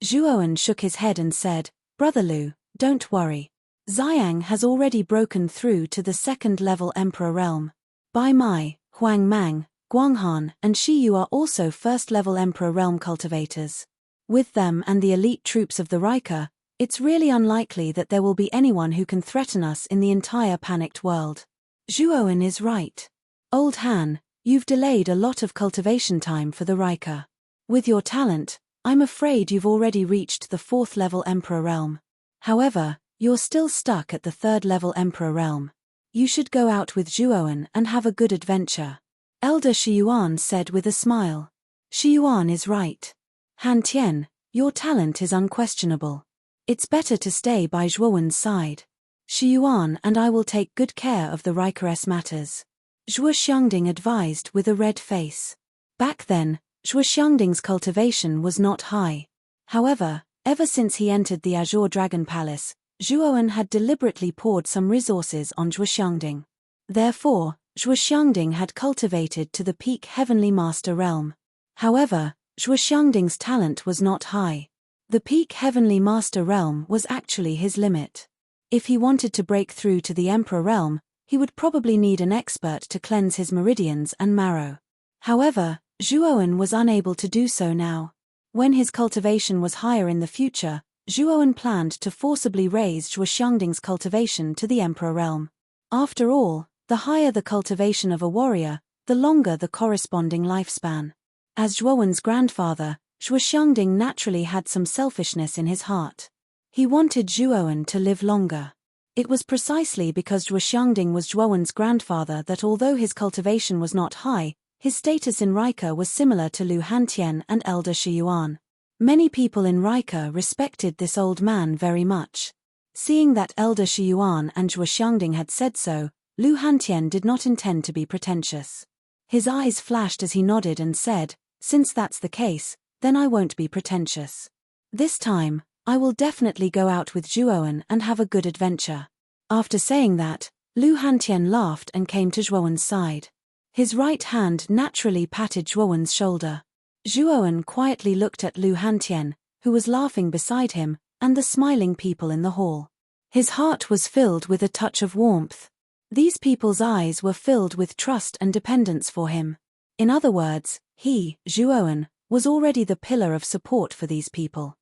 Zhuowen shook his head and said, Brother Lu, don't worry. Xiang has already broken through to the 2nd level Emperor realm. Bai Mai, Huang Mang, Guanghan and Shiyu are also 1st level Emperor realm cultivators. With them and the elite troops of the Riker, it's really unlikely that there will be anyone who can threaten us in the entire panicked world. Zhuowen is right. Old Han, you've delayed a lot of cultivation time for the Riker. With your talent, I'm afraid you've already reached the 4th level Emperor realm. However, you're still stuck at the 3rd level Emperor realm. You should go out with Zhuowen and have a good adventure. Elder Shiyuan said with a smile. Shiyuan is right. Han Tian, your talent is unquestionable. It's better to stay by Zhuowen's side. Shiyuan and I will take good care of the Riker's matters. Zhuo Xiangding advised with a red face. Back then, Zhuo Xiangding's cultivation was not high. However, ever since he entered the Azure Dragon Palace, Zhuowen had deliberately poured some resources on Zhuo Xiangding. Therefore, Zhuo Xiangding had cultivated to the peak Heavenly Master realm. However, Zhuo Xiangding's talent was not high. The peak Heavenly Master realm was actually his limit. If he wanted to break through to the Emperor realm, he would probably need an expert to cleanse his meridians and marrow. However, Zhuowen was unable to do so now. When his cultivation was higher in the future, Zhuowen planned to forcibly raise Zhuo Xiangding's cultivation to the Emperor realm. After all, the higher the cultivation of a warrior, the longer the corresponding lifespan. As Zhuowen's grandfather, Zhuo Xiangding naturally had some selfishness in his heart. He wanted Zhuowen to live longer. It was precisely because Zhuo Xiangding was Zhuowen's grandfather that although his cultivation was not high, his status in Riker was similar to Lu Hantian and Elder Shiyuan. Many people in Riker respected this old man very much. Seeing that Elder Shiyuan and Zhuo Xiangding had said so, Lu Hantian did not intend to be pretentious. His eyes flashed as he nodded and said, "Since that's the case, then I won't be pretentious. This time, I will definitely go out with Zhuowen and have a good adventure." After saying that, Lu Hantian laughed and came to Zhuowen's side. His right hand naturally patted Zhuowen's shoulder. Zhuowen quietly looked at Lu Hantian, who was laughing beside him, and the smiling people in the hall. His heart was filled with a touch of warmth. These people's eyes were filled with trust and dependence for him. In other words, he, Zhuowen, was already the pillar of support for these people.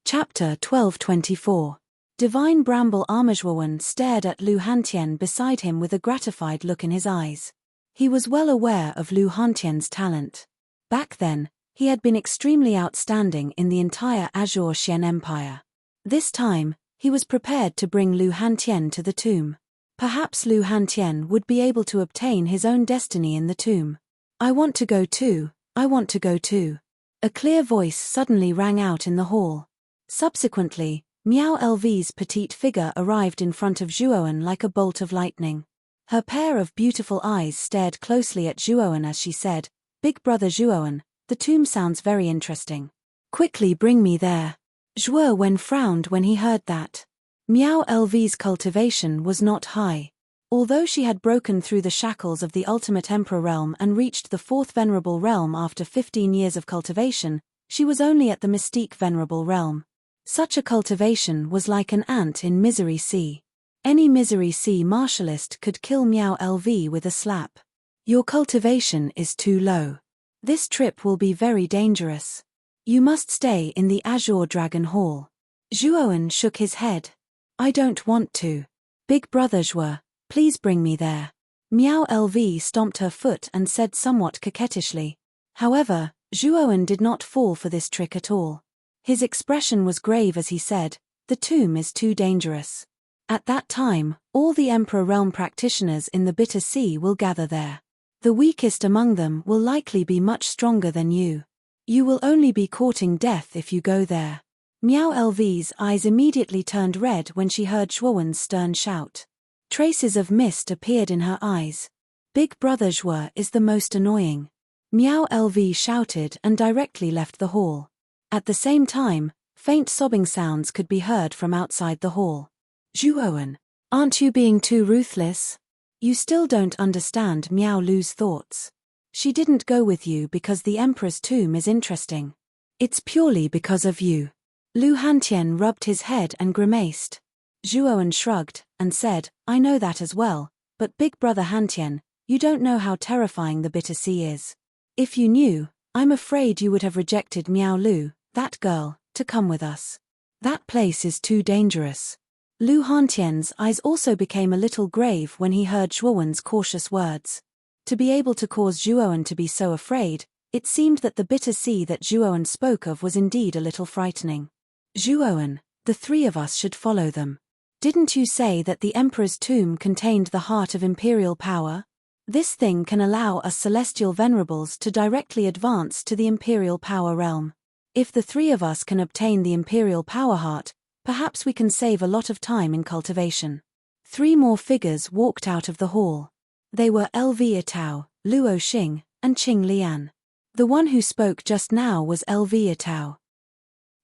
Chapter 1224. Divine Bramble Zhuowen stared at Lu Hantian beside him with a gratified look in his eyes. He was well aware of Lu Hantian's talent. Back then, he had been extremely outstanding in the entire Azure Xian Empire. This time, he was prepared to bring Lu Hantian to the tomb. Perhaps Lu Hantian would be able to obtain his own destiny in the tomb. "I want to go too, I want to go too." A clear voice suddenly rang out in the hall. Subsequently, Miao Lv's petite figure arrived in front of Zhuowen like a bolt of lightning. Her pair of beautiful eyes stared closely at Zhuowen as she said, "Big brother Zhuowen, the tomb sounds very interesting. Quickly bring me there." Zhuowen frowned when he heard that. Miao Lv's cultivation was not high. Although she had broken through the shackles of the Ultimate Emperor realm and reached the 4th Venerable realm after 15 years of cultivation, she was only at the Mystique Venerable realm. Such a cultivation was like an ant in Misery Sea. Any Misery Sea martialist could kill Miao Lv with a slap. "Your cultivation is too low. This trip will be very dangerous. You must stay in the Azure Dragon Hall." Zhuowen shook his head. "I don't want to. Big brother Zhuo, please bring me there." Miao Lv stomped her foot and said somewhat coquettishly. However, Zhuowen did not fall for this trick at all. His expression was grave as he said, "The tomb is too dangerous. At that time, all the Emperor Realm practitioners in the Bitter Sea will gather there. The weakest among them will likely be much stronger than you. You will only be courting death if you go there." Miao Lv's eyes immediately turned red when she heard Zhuowen's stern shout. Traces of mist appeared in her eyes. "Big brother Zhuo is the most annoying." Miao Lv shouted and directly left the hall. At the same time, faint sobbing sounds could be heard from outside the hall. "Zhuowen, aren't you being too ruthless? You still don't understand Miao Lu's thoughts. She didn't go with you because the Emperor's tomb is interesting. It's purely because of you." Lu Hantian rubbed his head and grimaced. Zhuowen shrugged and said, "I know that as well, but Big Brother Hantian, you don't know how terrifying the Bitter Sea is. If you knew, I'm afraid you would have rejected Miao Lu, that girl, to come with us. That place is too dangerous." Lu Hantian's eyes also became a little grave when he heard Zhuowen's cautious words. To be able to cause Zhuowen to be so afraid, it seemed that the Bitter Sea that Zhuowen spoke of was indeed a little frightening. "Zhuowen, the 3 of us should follow them. Didn't you say that the Emperor's tomb contained the heart of imperial power? This thing can allow us celestial venerables to directly advance to the imperial power realm. If the 3 of us can obtain the imperial power heart, perhaps we can save a lot of time in cultivation." 3 more figures walked out of the hall. They were Lv Atao, Luo Xing, and Qing Lian. The one who spoke just now was Lv Atao.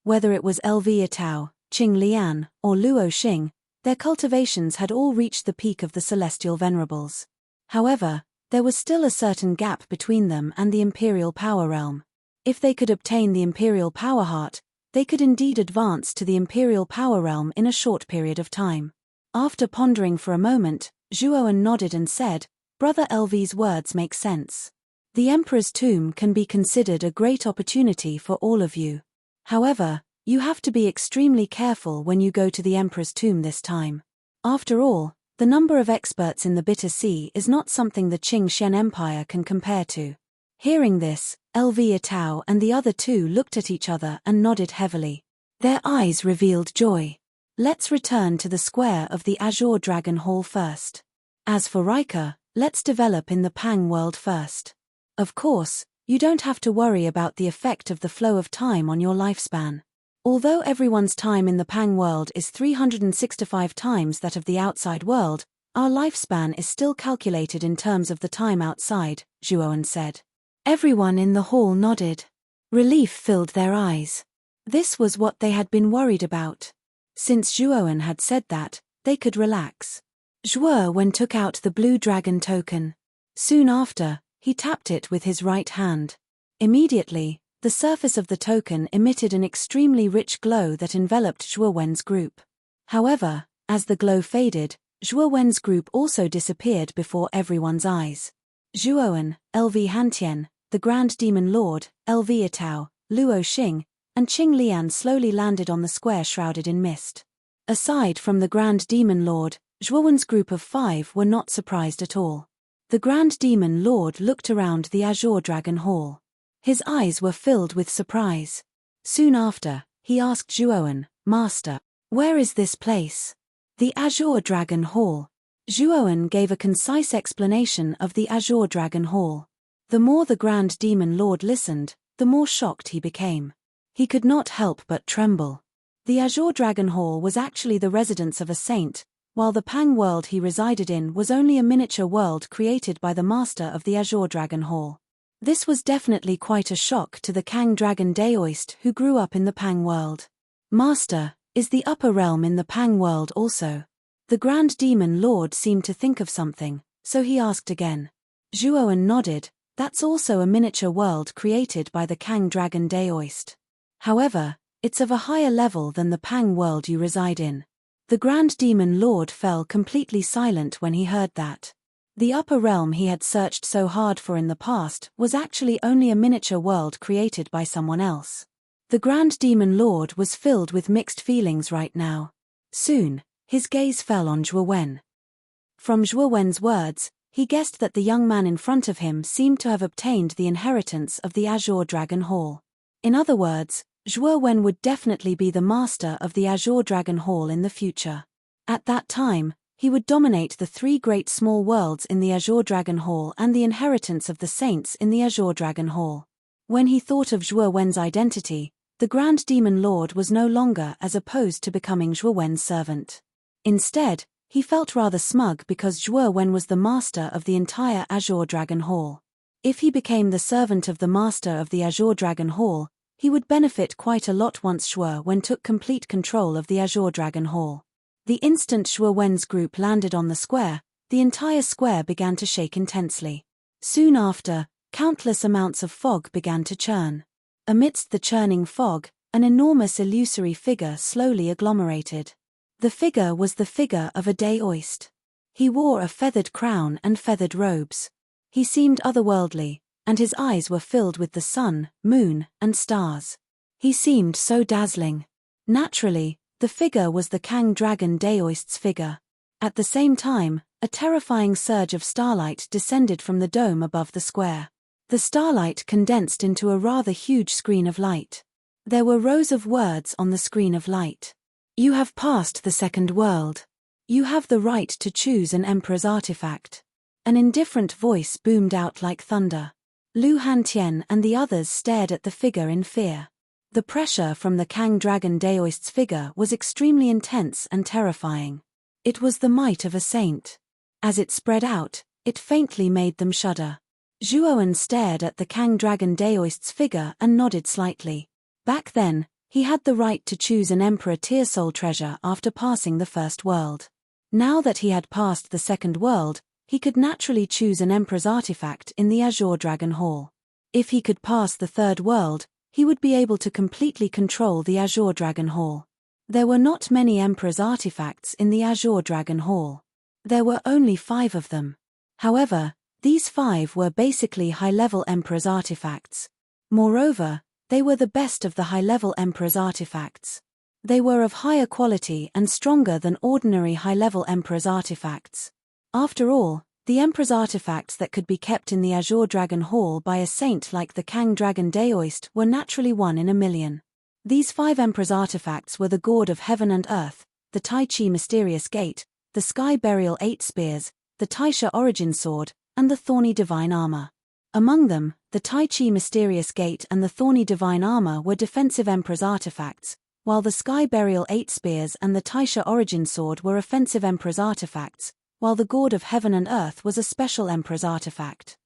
Whether it was Lv Atao, Qing Lian, or Luo Xing, their cultivations had all reached the peak of the celestial venerables. However, there was still a certain gap between them and the imperial power realm. If they could obtain the imperial power heart, they could indeed advance to the imperial power realm in a short period of time. After pondering for a moment, Zhuowen nodded and said, "Brother Lv's words make sense. The Emperor's tomb can be considered a great opportunity for all of you. However, you have to be extremely careful when you go to the Emperor's tomb this time. After all, the number of experts in the Bitter Sea is not something the Qing Xian Empire can compare to." Hearing this, Lv Atao and the other 2 looked at each other and nodded heavily. Their eyes revealed joy. "Let's return to the square of the Azure Dragon Hall first. As for Rika, let's develop in the Pang world first. Of course, you don't have to worry about the effect of the flow of time on your lifespan. Although everyone's time in the Pang world is 365 times that of the outside world, Our lifespan is still calculated in terms of the time outside, Zhuowen said. Everyone in the hall nodded. Relief filled their eyes. This was what they had been worried about. Since Zhuowen had said that, they could relax. Zhuowen took out the blue dragon token. Soon after, he tapped it with his right hand. Immediately, the surface of the token emitted an extremely rich glow that enveloped Zhuowen's group. However, as the glow faded, Zhuowen's group also disappeared before everyone's eyes. Zhuowen, LV Hantian, the Grand Demon Lord, LV Itao, Luo Xing, and Qing Lian slowly landed on the square shrouded in mist. Aside from the Grand Demon Lord, Zhuowen's group of 5 were not surprised at all. The Grand Demon Lord looked around the Azure Dragon Hall. His eyes were filled with surprise. Soon after, he asked Zhuowen, Master, where is this place? The Azure Dragon Hall. Zhuowen gave a concise explanation of the Azure Dragon Hall. The more the Grand Demon Lord listened, the more shocked he became. He could not help but tremble. The Azure Dragon Hall was actually the residence of a saint, while the Pang world he resided in was only a miniature world created by the master of the Azure Dragon Hall. This was definitely quite a shock to the Kang Dragon Daoist who grew up in the Pang world. Master, is the upper realm in the Pang world also? The Grand Demon Lord seemed to think of something, so he asked again. Zhuowen nodded, that's also a miniature world created by the Kang Dragon Daoist. However, it's of a higher level than the Pang world you reside in. The Grand Demon Lord fell completely silent when he heard that. The upper realm he had searched so hard for in the past was actually only a miniature world created by someone else. The Grand Demon Lord was filled with mixed feelings right now. Soon, his gaze fell on Zhuowen. From Zhuowen's words, he guessed that the young man in front of him seemed to have obtained the inheritance of the Azure Dragon Hall. In other words, Zhuowen would definitely be the master of the Azure Dragon Hall in the future. At that time, he would dominate the 3 great small worlds in the Azure Dragon Hall and the inheritance of the saints in the Azure Dragon Hall. When he thought of Zhuowen's identity, the Grand Demon Lord was no longer as opposed to becoming Zhuowen's servant. Instead, he felt rather smug because Zhuowen was the master of the entire Azure Dragon Hall. If he became the servant of the master of the Azure Dragon Hall, he would benefit quite a lot once Zhuowen took complete control of the Azure Dragon Hall. The instant Zhuowen's group landed on the square, the entire square began to shake intensely. Soon after, countless amounts of fog began to churn. Amidst the churning fog, an enormous illusory figure slowly agglomerated. The figure was the figure of a Daoist. He wore a feathered crown and feathered robes. He seemed otherworldly, and his eyes were filled with the sun, moon, and stars. He seemed so dazzling. Naturally, the figure was the Kang Dragon Daoist's figure. At the same time, a terrifying surge of starlight descended from the dome above the square. The starlight condensed into a rather huge screen of light. There were rows of words on the screen of light. You have passed the second world. You have the right to choose an emperor's artifact. An indifferent voice boomed out like thunder. Lu Hantian and the others stared at the figure in fear. The pressure from the Kang Dragon Daoist's figure was extremely intense and terrifying. It was the might of a saint. As it spread out, it faintly made them shudder. Zhuowen stared at the Kang Dragon Daoist's figure and nodded slightly. Back then, he had the right to choose an Emperor Tier Soul treasure after passing the first world. Now that he had passed the second world, he could naturally choose an Emperor's artifact in the Azure Dragon Hall. If he could pass the third world, he would be able to completely control the Azure Dragon Hall. There were not many Emperor's artifacts in the Azure Dragon Hall. There were only 5 of them. However, these 5 were basically high-level Emperor's artifacts. Moreover, they were the best of the high-level Emperor's artifacts. They were of higher quality and stronger than ordinary high-level Emperor's artifacts. After all, the Emperor's artifacts that could be kept in the Azure Dragon Hall by a saint like the Kang Dragon Daoist were naturally 1 in a million. These 5 Emperor's artifacts were the Gourd of Heaven and Earth, the Tai Chi Mysterious Gate, the Sky Burial 8 Spears, the Taisha Origin Sword, and the Thorny Divine Armor. Among them, the Tai Chi Mysterious Gate and the Thorny Divine Armor were defensive Emperor's artifacts, while the Sky Burial 8 Spears and the Taisha Origin Sword were offensive Emperor's artifacts, while the gourd of heaven and earth was a special emperor's artifact.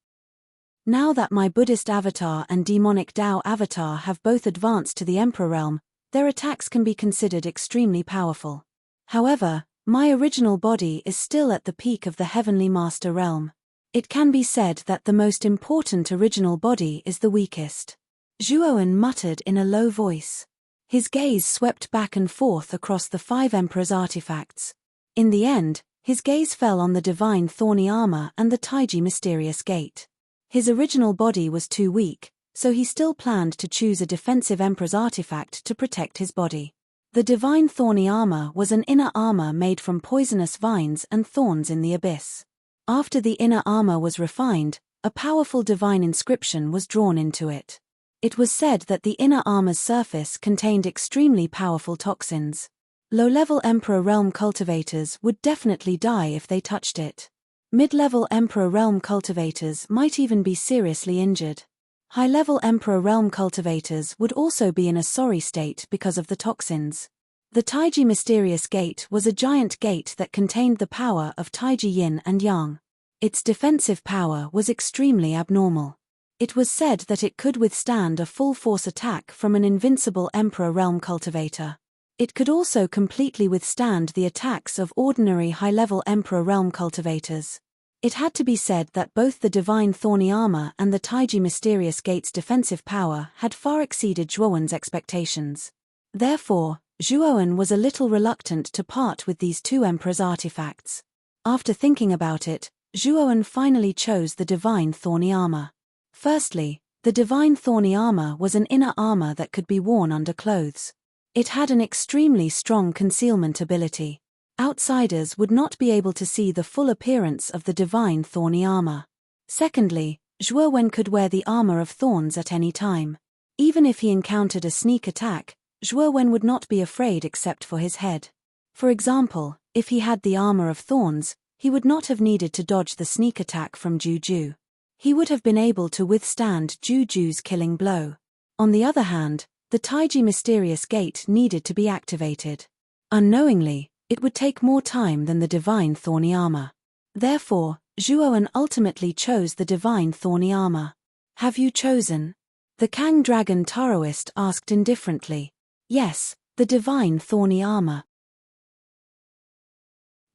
Now that my Buddhist avatar and demonic Tao avatar have both advanced to the emperor realm, their attacks can be considered extremely powerful. However, my original body is still at the peak of the heavenly master realm. It can be said that the most important original body is the weakest. Zhuowen muttered in a low voice. His gaze swept back and forth across the 5 emperor's artifacts. In the end, his gaze fell on the divine thorny armor and the Taiji mysterious gate. His original body was too weak, so he still planned to choose a defensive emperor's artifact to protect his body. The divine thorny armor was an inner armor made from poisonous vines and thorns in the abyss. After the inner armor was refined, a powerful divine inscription was drawn into it. It was said that the inner armor's surface contained extremely powerful toxins. Low-level Emperor Realm cultivators would definitely die if they touched it. Mid-level Emperor Realm cultivators might even be seriously injured. High-level Emperor Realm cultivators would also be in a sorry state because of the toxins. The Taiji Mysterious Gate was a giant gate that contained the power of Taiji Yin and Yang. Its defensive power was extremely abnormal. It was said that it could withstand a full-force attack from an invincible Emperor Realm cultivator. It could also completely withstand the attacks of ordinary high-level Emperor Realm cultivators. It had to be said that both the divine thorny armor and the Taiji Mysterious Gate's defensive power had far exceeded Zhuowen's expectations. Therefore, Zhuowen was a little reluctant to part with these 2 emperor's artifacts. After thinking about it, Zhuowen finally chose the divine thorny armor. Firstly, the divine thorny armor was an inner armor that could be worn under clothes. It had an extremely strong concealment ability. Outsiders would not be able to see the full appearance of the divine thorny armor. Secondly, Zhuowen could wear the armor of thorns at any time. Even if he encountered a sneak attack, Zhuowen would not be afraid except for his head. For example, if he had the armor of thorns, he would not have needed to dodge the sneak attack from Juju. He would have been able to withstand Juju's killing blow. On the other hand, the Taiji Mysterious Gate needed to be activated. Unknowingly, it would take more time than the divine thorny armor. Therefore, Zhuowen ultimately chose the divine thorny armor. Have you chosen? The Kang Dragon Taoist asked indifferently. Yes, the divine thorny armor.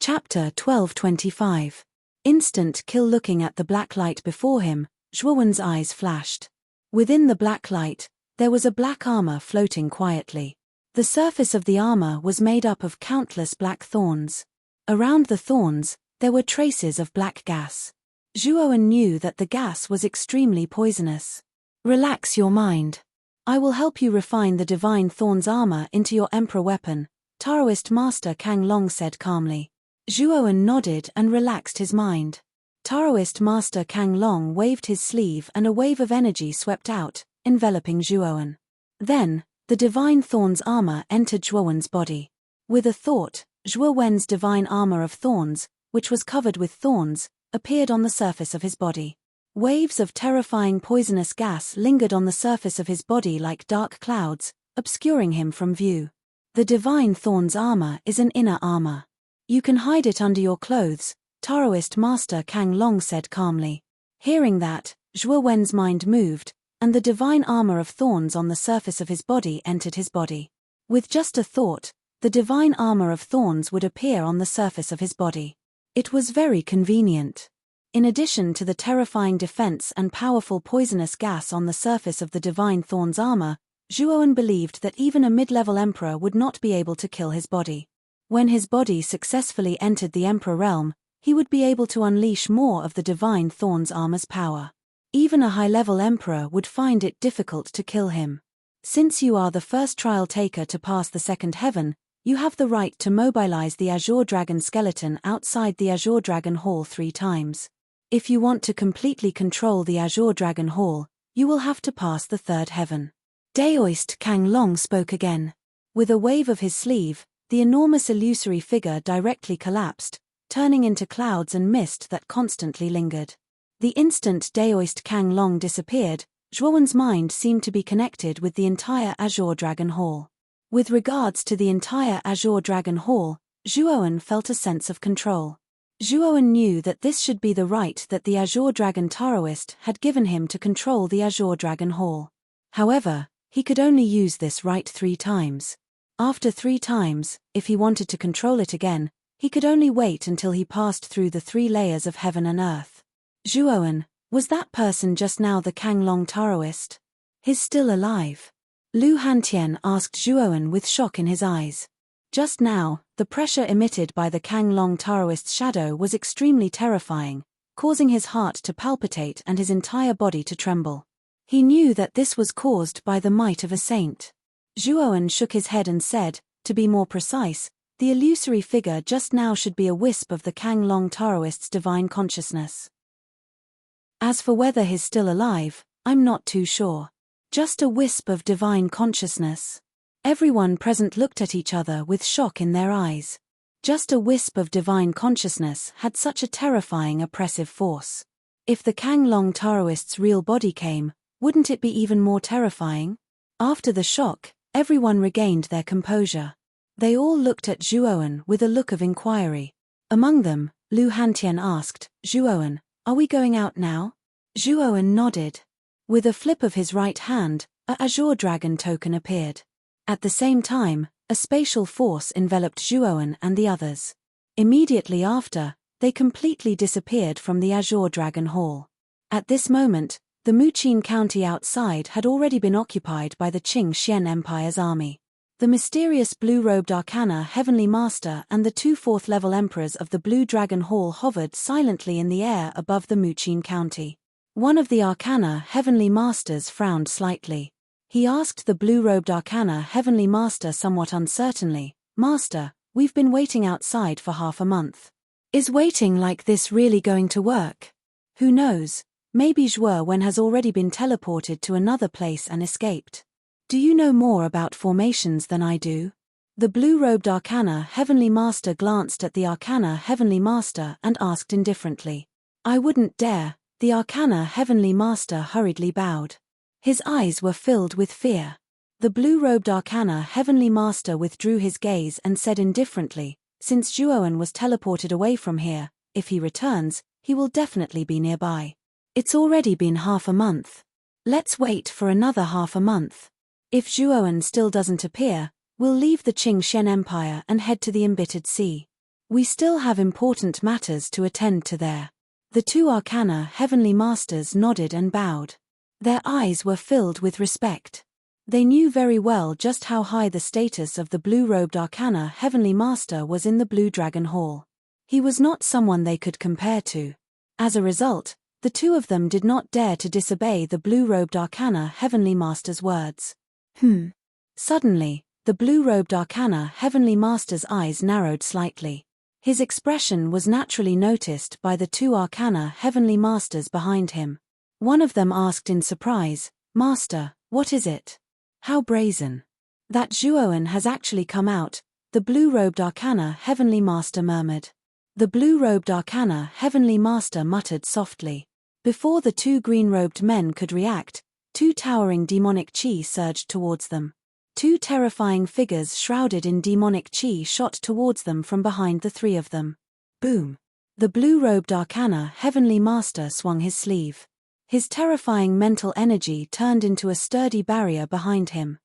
Chapter 1225. Instant kill. Looking at the black light before him, Zhuowen's eyes flashed. Within the black light, there was a black armor floating quietly. The surface of the armor was made up of countless black thorns. Around the thorns, there were traces of black gas. Zhuowen knew that the gas was extremely poisonous. Relax your mind. I will help you refine the divine thorns armor into your emperor weapon, Taoist Master Kang Long said calmly. Zhuowen nodded and relaxed his mind. Taoist Master Kang Long waved his sleeve and a wave of energy swept out, enveloping Zhuowen. Then, the divine thorns armor entered Zhuowen's body. With a thought, Zhuowen's divine armor of thorns, which was covered with thorns, appeared on the surface of his body. Waves of terrifying poisonous gas lingered on the surface of his body like dark clouds, obscuring him from view. The divine thorns armor is an inner armor. You can hide it under your clothes, Taoist Master Kang Long said calmly. Hearing that, Zhuowen's mind moved, and the divine armor of thorns on the surface of his body entered his body. With just a thought, the divine armor of thorns would appear on the surface of his body. It was very convenient. In addition to the terrifying defense and powerful poisonous gas on the surface of the divine thorns armor, Zhuowen believed that even a mid-level emperor would not be able to kill his body. When his body successfully entered the emperor realm, he would be able to unleash more of the divine thorns armor's power. Even a high-level emperor would find it difficult to kill him. Since you are the first trial taker to pass the second heaven, you have the right to mobilize the Azure Dragon skeleton outside the Azure Dragon Hall 3 times. If you want to completely control the Azure Dragon Hall, you will have to pass the third heaven. Taoist Kang Long spoke again. With a wave of his sleeve, the enormous illusory figure directly collapsed, turning into clouds and mist that constantly lingered. The instant Taoist Kang Long disappeared, Zhuowen's mind seemed to be connected with the entire Azure Dragon Hall. With regards to the entire Azure Dragon Hall, Zhuowen felt a sense of control. Zhuowen knew that this should be the right that the Azure Dragon Taoist had given him to control the Azure Dragon Hall. However, he could only use this right 3 times. After 3 times, if he wanted to control it again, he could only wait until he passed through the 3 layers of heaven and earth. Zhuowen, was that person just now the Kanglong Taoist? He's still alive? Lu Hantian asked Zhuowen with shock in his eyes. Just now, the pressure emitted by the Kanglong Taoist's shadow was extremely terrifying, causing his heart to palpitate and his entire body to tremble. He knew that this was caused by the might of a saint. Zhuowen shook his head and said, to be more precise, the illusory figure just now should be a wisp of the Kanglong Taoist's divine consciousness. As for whether he's still alive, I'm not too sure. Just a wisp of divine consciousness. Everyone present looked at each other with shock in their eyes. Just a wisp of divine consciousness had such a terrifying oppressive force. If the Kanglong Taoist's real body came, wouldn't it be even more terrifying? After the shock, everyone regained their composure. They all looked at Zhuowen with a look of inquiry. Among them, Lu Hantian asked, Zhuowen, are we going out now? Zhuowen nodded. With a flip of his right hand, a Azure Dragon token appeared. At the same time, a spatial force enveloped Zhuowen and the others. Immediately after, they completely disappeared from the Azure Dragon Hall. At this moment, the Muqin County outside had already been occupied by the Qing Xian Empire's army. The mysterious blue-robed Arcana Heavenly Master and the 2 4th-level Emperors of the Blue Dragon Hall hovered silently in the air above the Muqin County. One of the Arcana Heavenly Masters frowned slightly. He asked the blue-robed Arcana Heavenly Master somewhat uncertainly, Master, we've been waiting outside for half a month. Is waiting like this really going to work? Who knows, maybe Zhuowen has already been teleported to another place and escaped. Do you know more about formations than I do? The blue-robed Arcana Heavenly Master glanced at the Arcana Heavenly Master and asked indifferently. I wouldn't dare, the Arcana Heavenly Master hurriedly bowed. His eyes were filled with fear. The blue-robed Arcana Heavenly Master withdrew his gaze and said indifferently, since Zhuowen was teleported away from here, if he returns, he will definitely be nearby. It's already been half a month. Let's wait for another half a month. If Zhuowen still doesn't appear, we'll leave the Qing Xian Empire and head to the Embittered Sea. We still have important matters to attend to there. The 2 Arcana Heavenly Masters nodded and bowed. Their eyes were filled with respect. They knew very well just how high the status of the blue-robed Arcana Heavenly Master was in the Blue Dragon Hall. He was not someone they could compare to. As a result, the 2 of them did not dare to disobey the blue-robed Arcana Heavenly Master's words. Suddenly, the blue-robed Arcana Heavenly Master's eyes narrowed slightly. His expression was naturally noticed by the 2 Arcana Heavenly Masters behind him. One of them asked in surprise, Master, what is it? How brazen. That Zhuowen has actually come out, the blue-robed Arcana Heavenly Master murmured. The blue-robed Arcana Heavenly Master muttered softly. Before the 2 green-robed men could react, 2 towering demonic chi surged towards them. 2 terrifying figures shrouded in demonic chi shot towards them from behind the 3 of them. Boom. The blue-robed Arcana Heavenly Master swung his sleeve. His terrifying mental energy turned into a sturdy barrier behind him.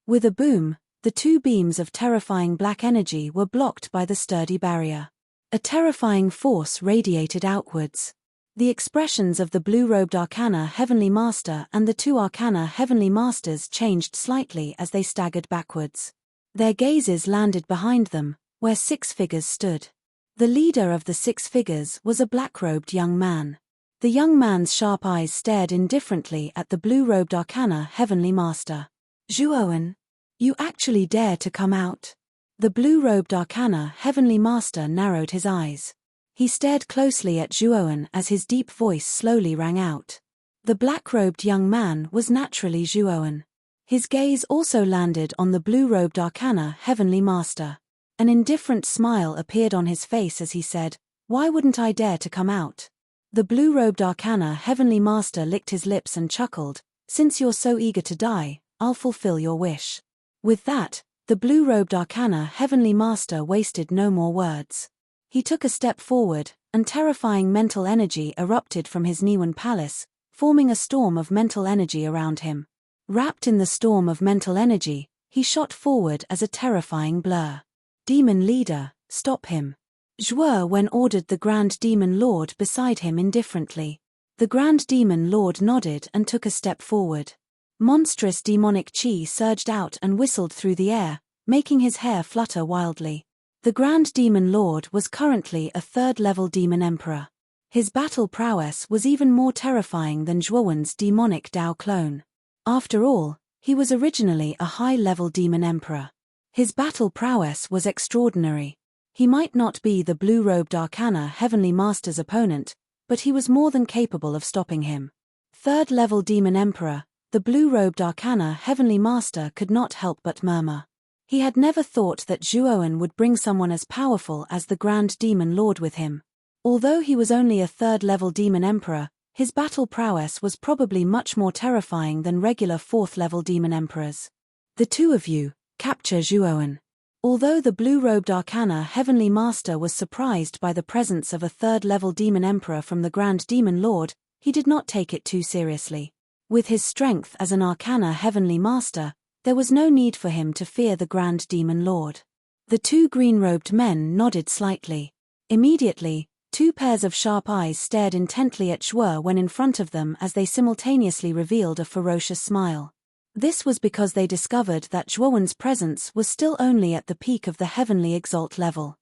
With a boom, the 2 beams of terrifying black energy were blocked by the sturdy barrier. A terrifying force radiated outwards. The expressions of the blue-robed Arcana Heavenly Master and the 2 Arcana Heavenly Masters changed slightly as they staggered backwards. Their gazes landed behind them, where 6 figures stood. The leader of the 6 figures was a black-robed young man. The young man's sharp eyes stared indifferently at the blue-robed Arcana Heavenly Master. Zhuowen, you actually dare to come out? The blue-robed Arcana Heavenly Master narrowed his eyes. He stared closely at Zhuowen as his deep voice slowly rang out. The black-robed young man was naturally Zhuowen. His gaze also landed on the blue-robed Arcana Heavenly Master. An indifferent smile appeared on his face as he said, Why wouldn't I dare to come out? The blue-robed Arcana Heavenly Master licked his lips and chuckled, Since you're so eager to die, I'll fulfill your wish. With that, the blue-robed Arcana Heavenly Master wasted no more words. He took a step forward, and terrifying mental energy erupted from his Niwen palace, forming a storm of mental energy around him. Wrapped in the storm of mental energy, he shot forward as a terrifying blur. Demon leader, stop him. Zhuo Wen ordered the Grand Demon Lord beside him indifferently. The Grand Demon Lord nodded and took a step forward. Monstrous demonic chi surged out and whistled through the air, making his hair flutter wildly. The Grand Demon Lord was currently a third-level demon emperor. His battle prowess was even more terrifying than Zhuo Wen's demonic Dao clone. After all, he was originally a high-level demon emperor. His battle prowess was extraordinary. He might not be the blue-robed Arcana Heavenly Master's opponent, but he was more than capable of stopping him. Third-level demon emperor, the blue-robed Arcana Heavenly Master could not help but murmur. He had never thought that Zhuo Wen would bring someone as powerful as the Grand Demon Lord with him. Although he was only a third-level demon emperor, his battle prowess was probably much more terrifying than regular fourth-level demon emperors. The two of you, capture Zhuo Wen. Although the blue-robed Arcana Heavenly Master was surprised by the presence of a third-level demon emperor from the Grand Demon Lord, he did not take it too seriously. With his strength as an Arcana Heavenly Master, there was no need for him to fear the Grand Demon Lord. The two green-robed men nodded slightly. Immediately, two pairs of sharp eyes stared intently at Zhuo Wen in front of them as they simultaneously revealed a ferocious smile. This was because they discovered that Zhuo Wen's presence was still only at the peak of the heavenly exalt level.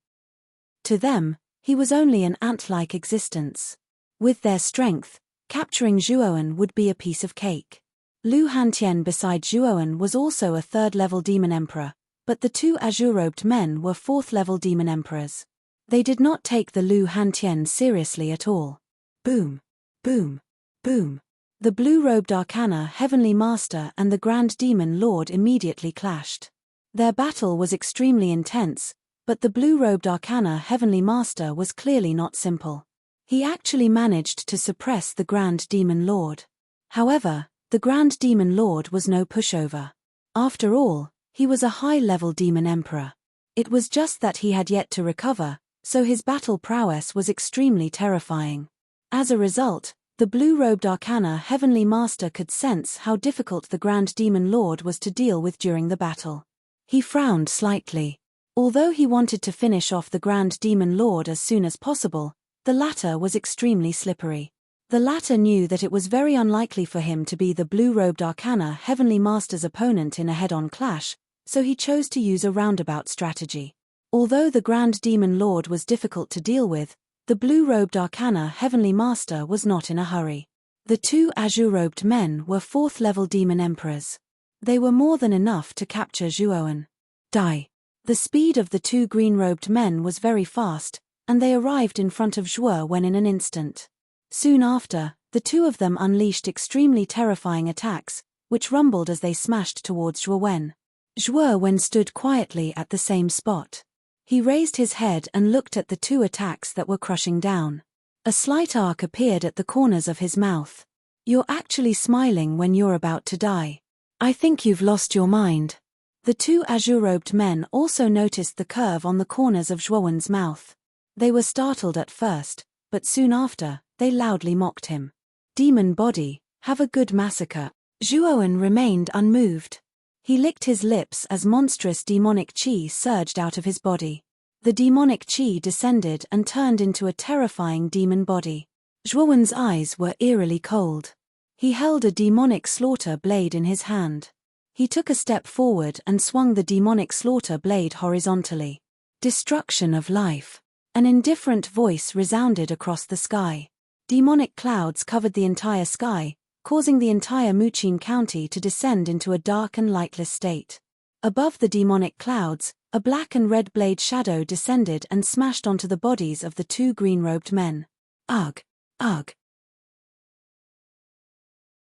To them, he was only an ant-like existence. With their strength, capturing Zhuo Wen would be a piece of cake. Lu Hantian beside Zhuo Wen was also a third-level demon emperor, but the two azure-robed men were fourth-level demon emperors. They did not take the Lu Hantian seriously at all. Boom, boom, boom. The blue-robed Arcana Heavenly Master and the Grand Demon Lord immediately clashed. Their battle was extremely intense, but the blue-robed Arcana Heavenly Master was clearly not simple. He actually managed to suppress the Grand Demon Lord. However, the Grand Demon Lord was no pushover. After all, he was a high-level demon emperor. It was just that he had yet to recover, so his battle prowess was extremely terrifying. As a result, the blue-robed Arcana Heavenly Master could sense how difficult the Grand Demon Lord was to deal with during the battle. He frowned slightly. Although he wanted to finish off the Grand Demon Lord as soon as possible, the latter was extremely slippery. The latter knew that it was very unlikely for him to be the blue-robed Arcana Heavenly Master's opponent in a head-on clash, so he chose to use a roundabout strategy. Although the Grand Demon Lord was difficult to deal with, the blue-robed Arcana Heavenly Master was not in a hurry. The two azure-robed men were fourth-level demon emperors. They were more than enough to capture Zhuo Wen. Die. The speed of the two green-robed men was very fast, and they arrived in front of Zhuo Wen in an instant. Soon after, the two of them unleashed extremely terrifying attacks, which rumbled as they smashed towards Zhuo Wen. Zhuo Wen stood quietly at the same spot. He raised his head and looked at the two attacks that were crushing down. A slight arc appeared at the corners of his mouth. You're actually smiling when you're about to die. I think you've lost your mind. The two azure-robed men also noticed the curve on the corners of Zhuo Wen's mouth. They were startled at first, but soon after, they loudly mocked him. Demon body, have a good massacre. Zhuo Wen remained unmoved. He licked his lips as monstrous demonic chi surged out of his body. The demonic chi descended and turned into a terrifying demon body. Zhuo Wen's eyes were eerily cold. He held a demonic slaughter blade in his hand. He took a step forward and swung the demonic slaughter blade horizontally. Destruction of life. An indifferent voice resounded across the sky. Demonic clouds covered the entire sky, causing the entire Muqin County to descend into a dark and lightless state. Above the demonic clouds, a black and red blade shadow descended and smashed onto the bodies of the two green-robed men. Ugh! Ugh!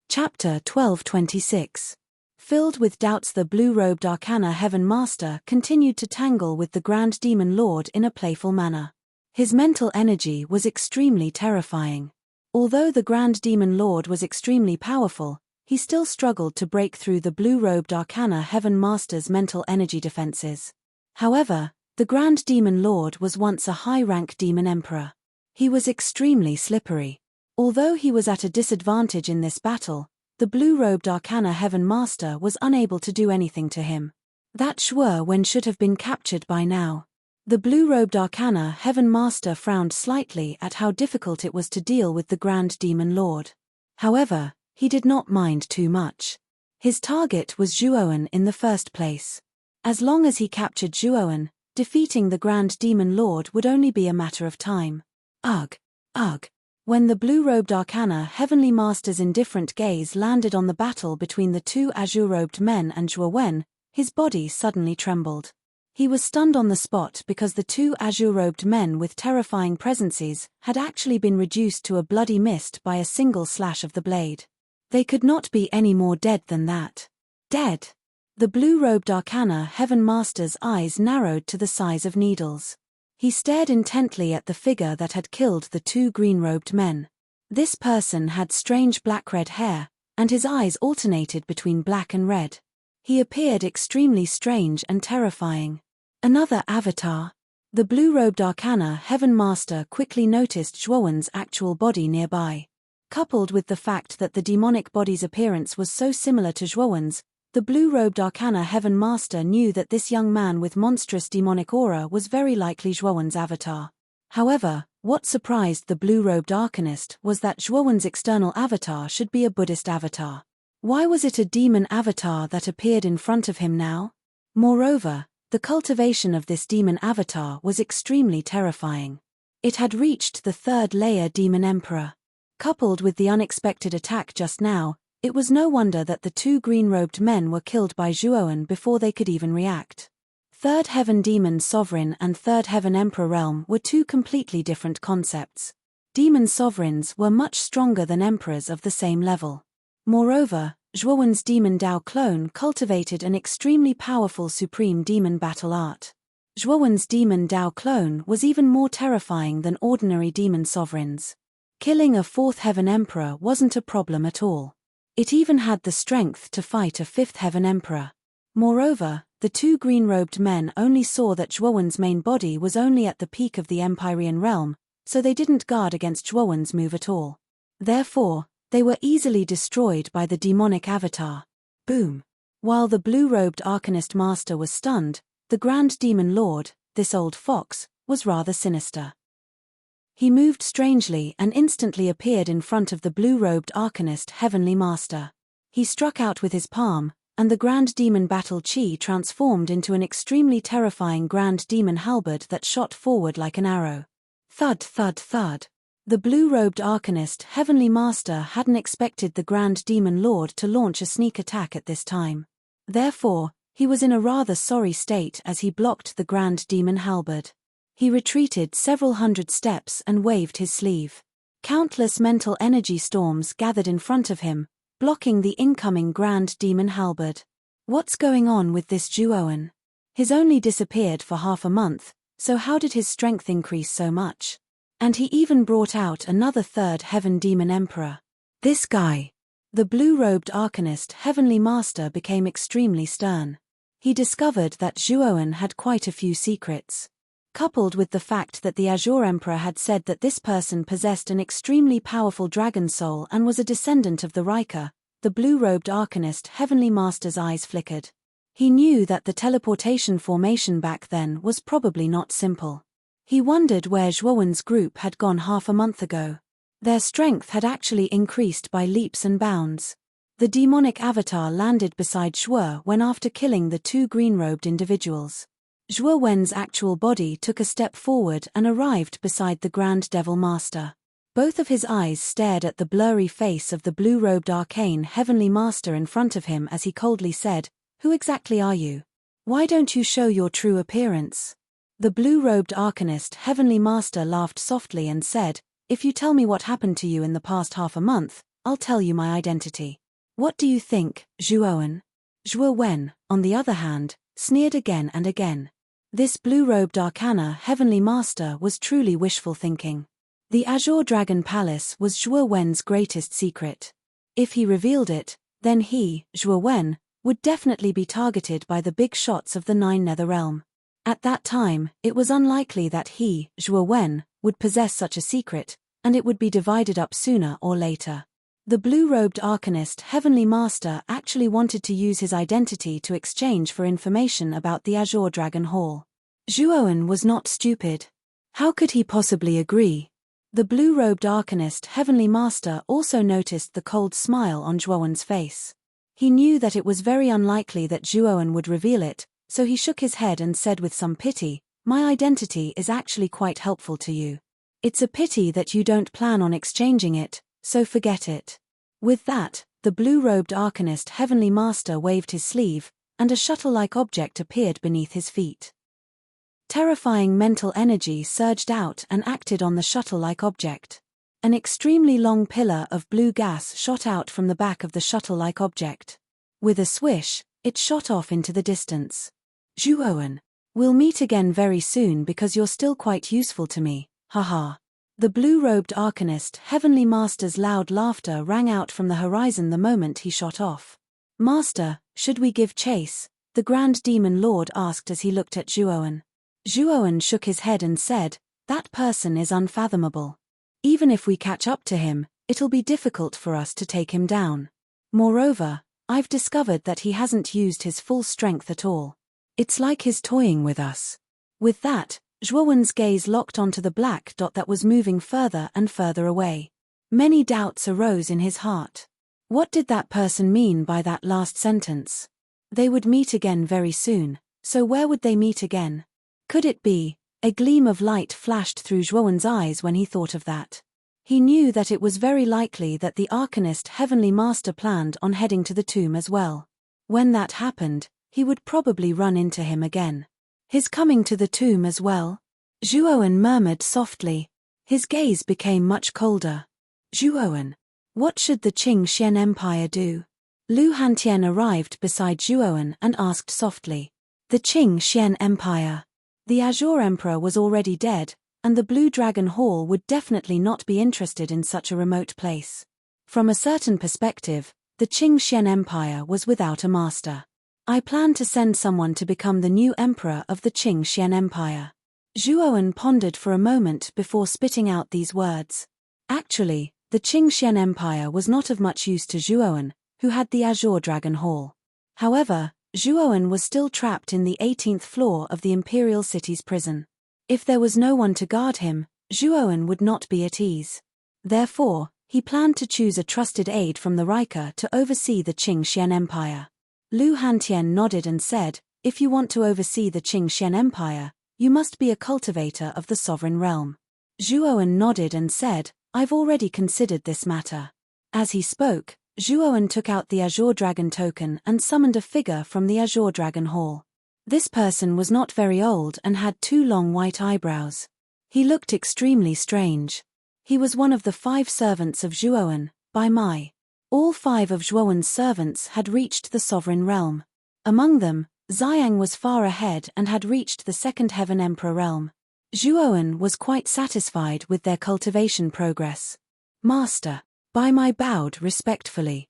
Chapter 12:26. Filled with doubts, the blue-robed Arcana Heaven Master continued to tangle with the Grand Demon Lord in a playful manner. His mental energy was extremely terrifying. Although the Grand Demon Lord was extremely powerful, he still struggled to break through the blue-robed Arcana Heaven Master's mental energy defenses. However, The Grand Demon Lord was once a high-rank demon emperor. He was extremely slippery. Although he was at a disadvantage in this battle, the blue-robed Arcana Heaven Master was unable to do anything to him. That Zhuo Wen should have been captured by now. The blue-robed Arcana Heaven Master frowned slightly at how difficult it was to deal with the Grand Demon Lord. However, he did not mind too much. His target was Zhuo Wen in the first place. As long as he captured Zhuo Wen, defeating the Grand Demon Lord would only be a matter of time. Ugh! Ugh! When the blue-robed Arcana Heavenly Master's indifferent gaze landed on the battle between the two azure-robed men and Zhuo Wen, his body suddenly trembled. He was stunned on the spot because the two azure-robed men with terrifying presences had actually been reduced to a bloody mist by a single slash of the blade. They could not be any more dead than that. Dead! The blue-robed Arcana Heaven Master's eyes narrowed to the size of needles. He stared intently at the figure that had killed the two green-robed men. This person had strange black-red hair, and his eyes alternated between black and red. He appeared extremely strange and terrifying. Another avatar. The blue-robed Arcana Heaven Master quickly noticed Zhuo Wen's actual body nearby. Coupled with the fact that the demonic body's appearance was so similar to Zhuo Wen's, the blue-robed Arcana Heaven Master knew that this young man with monstrous demonic aura was very likely Zhuo Wen's avatar. However, what surprised the blue-robed Arcanist was that Zhuo Wen's external avatar should be a Buddhist avatar. Why was it a demon avatar that appeared in front of him now? Moreover, the cultivation of this demon avatar was extremely terrifying. It had reached the third-layer Demon Emperor. Coupled with the unexpected attack just now, it was no wonder that the two green-robed men were killed by Zhuo Wen before they could even react. Third Heaven Demon Sovereign and Third Heaven Emperor Realm were two completely different concepts. Demon Sovereigns were much stronger than emperors of the same level. Moreover, Zhuo Wen's Demon Dao clone cultivated an extremely powerful supreme demon battle art. Zhuo Wen's Demon Dao clone was even more terrifying than ordinary demon sovereigns. Killing a fourth Heaven Emperor wasn't a problem at all. It even had the strength to fight a fifth Heaven Emperor. Moreover, the two green-robed men only saw that Zhuo Wen's main body was only at the peak of the Empyrean realm, so they didn't guard against Zhuo Wen's move at all. Therefore, they were easily destroyed by the demonic avatar. Boom! While the blue-robed Arcanist Master was stunned, the Grand Demon Lord, this old fox, was rather sinister. He moved strangely and instantly appeared in front of the blue-robed Arcanist Heavenly Master. He struck out with his palm, and the Grand Demon Battle Chi transformed into an extremely terrifying Grand Demon Halberd that shot forward like an arrow. Thud, thud, thud. The blue-robed Arcanist Heavenly Master hadn't expected the Grand Demon Lord to launch a sneak attack at this time. Therefore, he was in a rather sorry state as he blocked the Grand Demon Halberd. He retreated several hundred steps and waved his sleeve. Countless mental energy storms gathered in front of him, blocking the incoming Grand Demon Halberd. What's going on with this Zhuo Wen? He's only disappeared for half a month, so how did his strength increase so much? And he even brought out another third Heaven Demon Emperor. This guy. The blue-robed Arcanist Heavenly Master became extremely stern. He discovered that Zhuo Wen had quite a few secrets. Coupled with the fact that the Azure Emperor had said that this person possessed an extremely powerful dragon soul and was a descendant of the Riker, the blue-robed Arcanist Heavenly Master's eyes flickered. He knew that the teleportation formation back then was probably not simple. He wondered where Zhuo Wen's group had gone half a month ago. Their strength had actually increased by leaps and bounds. The demonic avatar landed beside Zhuo Wen after killing the two green-robed individuals. Zhuo Wen's actual body took a step forward and arrived beside the Grand Devil Master. Both of his eyes stared at the blurry face of the blue-robed arcane Heavenly Master in front of him as he coldly said, "Who exactly are you? Why don't you show your true appearance?" The blue-robed Arcanist Heavenly Master laughed softly and said, "If you tell me what happened to you in the past half a month, I'll tell you my identity. What do you think, Zhuo Wen?" Zhuo Wen, on the other hand, sneered again and again. This blue-robed Arcana Heavenly Master was truly wishful thinking. The Azure Dragon Palace was Zhuo Wen's greatest secret. If he revealed it, then he, Zhuo Wen, would definitely be targeted by the big shots of the Nine Nether Realm. At that time, it was unlikely that he, Zhuo Wen, would possess such a secret, and it would be divided up sooner or later. The blue-robed Arcanist Heavenly Master actually wanted to use his identity to exchange for information about the Azure Dragon Hall. Zhuowen was not stupid. How could he possibly agree? The blue-robed Arcanist Heavenly Master also noticed the cold smile on Zhuowen's face. He knew that it was very unlikely that Zhuowen would reveal it, so he shook his head and said with some pity, "My identity is actually quite helpful to you. It's a pity that you don't plan on exchanging it, so forget it." With that, the blue-robed Arcanist Heavenly Master waved his sleeve, and a shuttle-like object appeared beneath his feet. Terrifying mental energy surged out and acted on the shuttle-like object. An extremely long pillar of blue gas shot out from the back of the shuttle-like object. With a swish, it shot off into the distance. "Zhuowen, we'll meet again very soon because you're still quite useful to me, haha." The blue-robed Arcanist Heavenly Master's loud laughter rang out from the horizon the moment he shot off. "Master, should we give chase?" the Grand Demon Lord asked as he looked at Zhuowen. Zhuowen shook his head and said, "That person is unfathomable. Even if we catch up to him, it'll be difficult for us to take him down. Moreover, I've discovered that he hasn't used his full strength at all. It's like he's toying with us." With that, Zhuowen's gaze locked onto the black dot that was moving further and further away. Many doubts arose in his heart. What did that person mean by that last sentence? They would meet again very soon, so where would they meet again? Could it be? A gleam of light flashed through Zhuowen's eyes when he thought of that. He knew that it was very likely that the Arcanist Heavenly Master planned on heading to the tomb as well. When that happened, he would probably run into him again. His coming to the tomb as well? Zhuowen murmured softly. His gaze became much colder. "Zhuowen, what should the Qing Xian Empire do?" Lu Hantian arrived beside Zhuowen and asked softly. The Qing Xian Empire. The Azure Emperor was already dead, and the Blue Dragon Hall would definitely not be interested in such a remote place. From a certain perspective, the Qing Xian Empire was without a master. "I plan to send someone to become the new emperor of the Qing Xian Empire." Zhuowen pondered for a moment before spitting out these words. Actually, the Qing Xian Empire was not of much use to Zhuowen, who had the Azure Dragon Hall. However, Zhuowen was still trapped in the 18th floor of the Imperial City's prison. If there was no one to guard him, Zhuowen would not be at ease. Therefore, he planned to choose a trusted aide from the Riker to oversee the Qing Xian Empire. Lu Hantian nodded and said, "If you want to oversee the Qing Xian Empire, you must be a cultivator of the sovereign realm." Zhuowen nodded and said, "I've already considered this matter." As he spoke, Zhuowen took out the Azure Dragon token and summoned a figure from the Azure Dragon Hall. This person was not very old and had 2 long white eyebrows. He looked extremely strange. He was one of the 5 servants of Zhuowen, Bai Mai. All 5 of Zhuowen's servants had reached the sovereign realm. Among them, Xiang was far ahead and had reached the Second Heaven Emperor realm. Zhuowen was quite satisfied with their cultivation progress. "Master." Bai Mai bowed respectfully.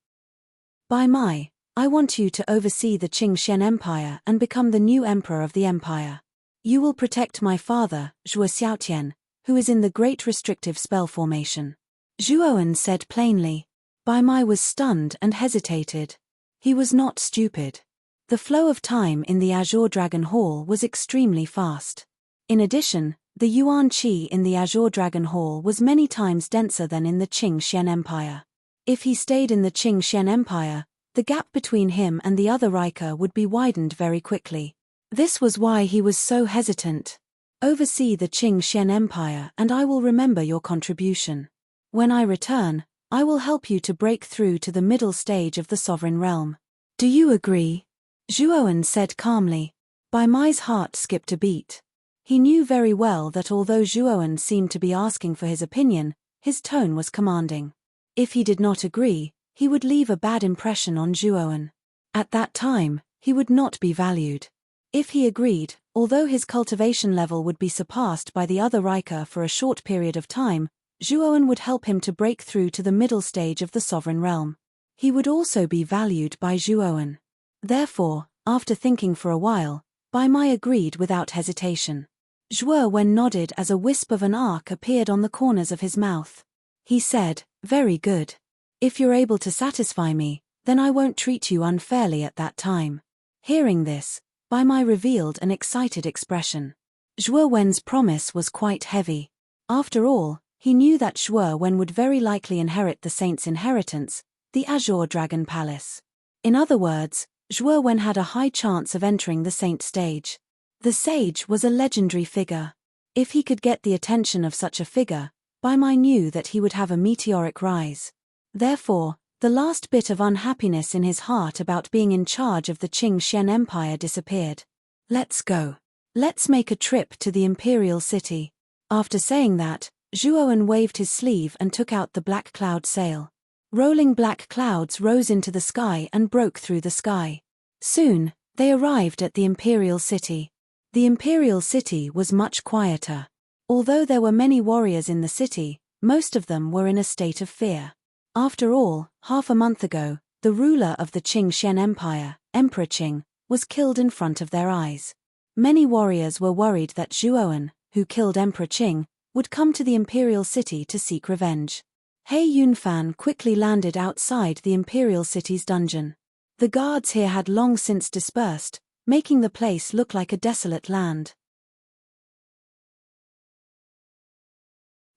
"Bai Mai, I want you to oversee the Qing Xian Empire and become the new emperor of the empire. You will protect my father, Zhuo Xiaotian, who is in the Great Restrictive Spell Formation." Zhuowen said plainly. Bai Mai was stunned and hesitated. He was not stupid. The flow of time in the Azure Dragon Hall was extremely fast. In addition, the Yuan Qi in the Azure Dragon Hall was many times denser than in the Qing Xian Empire. If he stayed in the Qing Xian Empire, the gap between him and the other Riker would be widened very quickly. This was why he was so hesitant. "Oversee the Qing Xian Empire and I will remember your contribution. When I return, I will help you to break through to the middle stage of the sovereign realm. Do you agree?" Zhuowen said calmly. Bai Mai's heart skipped a beat. He knew very well that although Zhuowen seemed to be asking for his opinion, his tone was commanding. If he did not agree, he would leave a bad impression on Zhuowen. At that time, he would not be valued. If he agreed, although his cultivation level would be surpassed by the other Riker for a short period of time, Zhuowen would help him to break through to the middle stage of the sovereign realm. He would also be valued by Zhuowen. Therefore, after thinking for a while, Bai Mai agreed without hesitation. Zhuo Wen nodded as a wisp of an arc appeared on the corners of his mouth. He said, "Very good. If you're able to satisfy me, then I won't treat you unfairly at that time." Hearing this, Bai Mai revealed an excited expression. Zhuo Wen's promise was quite heavy. After all, he knew that Zhuo Wen would very likely inherit the saint's inheritance, the Azure Dragon Palace. In other words, Zhuo Wen had a high chance of entering the saint stage. The sage was a legendary figure. If he could get the attention of such a figure, Bai Mai knew that he would have a meteoric rise. Therefore, the last bit of unhappiness in his heart about being in charge of the Qing Xian Empire disappeared. "Let's go. Let's make a trip to the Imperial City." After saying that, Zhuowen waved his sleeve and took out the black cloud sail. Rolling black clouds rose into the sky and broke through the sky. Soon, they arrived at the Imperial City. The Imperial City was much quieter. Although there were many warriors in the city, most of them were in a state of fear. After all, half a month ago, the ruler of the Qing Xian Empire, Emperor Qing, was killed in front of their eyes. Many warriors were worried that Zhuowen, who killed Emperor Qing, would come to the Imperial City to seek revenge. He Yunfan quickly landed outside the Imperial City's dungeon. The guards here had long since dispersed, making the place look like a desolate land.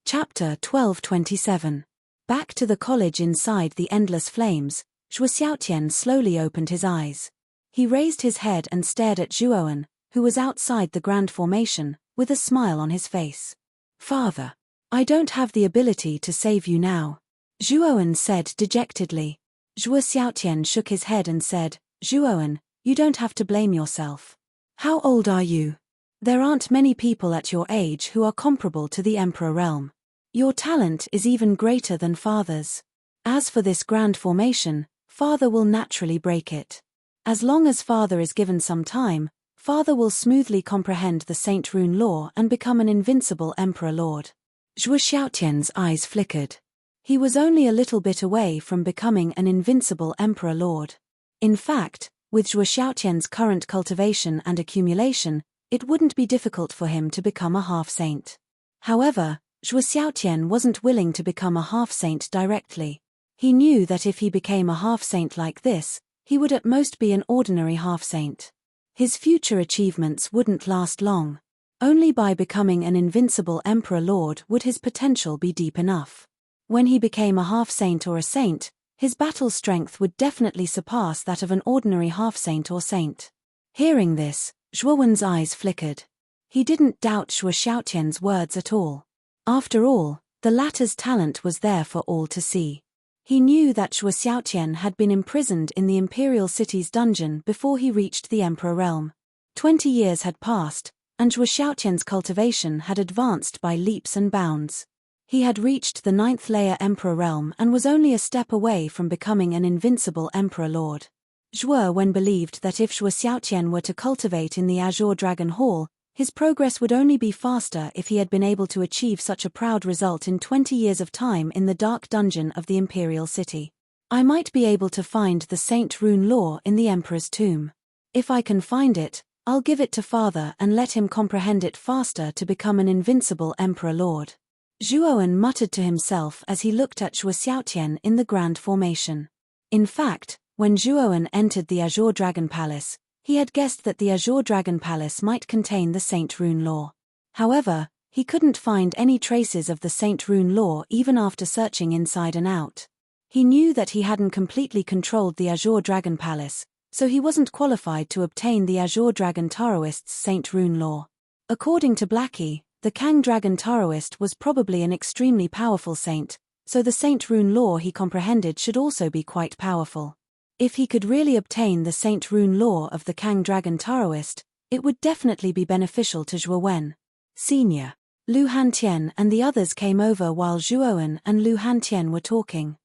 Chapter 1227. Back to the college inside the endless flames, Zhuo Xiaotian slowly opened his eyes. He raised his head and stared at Zhuowen, who was outside the grand formation, with a smile on his face. "Father, I don't have the ability to save you now," Zhuowen said dejectedly. Zhuo Xiaotian shook his head and said, "Zhuowen, you don't have to blame yourself. How old are you? There aren't many people at your age who are comparable to the Emperor realm. Your talent is even greater than Father's. As for this grand formation, Father will naturally break it. As long as Father is given some time, Father will smoothly comprehend the Saint Rune law and become an invincible Emperor Lord." Zhuo Xiaotian's eyes flickered. He was only a little bit away from becoming an invincible Emperor Lord. In fact, with Zhuo Xiaotian's current cultivation and accumulation, it wouldn't be difficult for him to become a half-saint. However, Zhuo Xiaotian wasn't willing to become a half-saint directly. He knew that if he became a half-saint like this, he would at most be an ordinary half-saint. His future achievements wouldn't last long. Only by becoming an invincible Emperor Lord would his potential be deep enough. When he became a half-saint or a saint, his battle strength would definitely surpass that of an ordinary half-saint or saint. Hearing this, Zhuowen's eyes flickered. He didn't doubt Zhuo Xiaotian's words at all. After all, the latter's talent was there for all to see. He knew that Zhuo Xiaotian had been imprisoned in the Imperial City's dungeon before he reached the Emperor realm. 20 years had passed, and Zhuo Xiaotian's cultivation had advanced by leaps and bounds. He had reached the 9th layer Emperor realm and was only a step away from becoming an invincible Emperor Lord. Zhuo Wen believed that if Zhuo Xiaotian were to cultivate in the Azure Dragon Hall, his progress would only be faster if he had been able to achieve such a proud result in 20 years of time in the dark dungeon of the Imperial City. "I might be able to find the Saint Rune law in the Emperor's tomb. If I can find it, I'll give it to Father and let him comprehend it faster to become an invincible Emperor Lord." Zhuowen muttered to himself as he looked at Zhuo Xiaotian in the grand formation. In fact, when Zhuowen entered the Azure Dragon Palace, he had guessed that the Azure Dragon Palace might contain the Saint Rune law. However, he couldn't find any traces of the Saint Rune law even after searching inside and out. He knew that he hadn't completely controlled the Azure Dragon Palace, so he wasn't qualified to obtain the Azure Dragon Taoist's Saint Rune law. According to Blackie, the Kang Dragon Taoist was probably an extremely powerful saint, so the Saint Rune law he comprehended should also be quite powerful. If he could really obtain the Saint Rune law of the Kang Dragon Taoist, it would definitely be beneficial to Zhuo Wen. Senior, Lu Hantian and the others came over while Zhuowen and Lu Hantian were talking.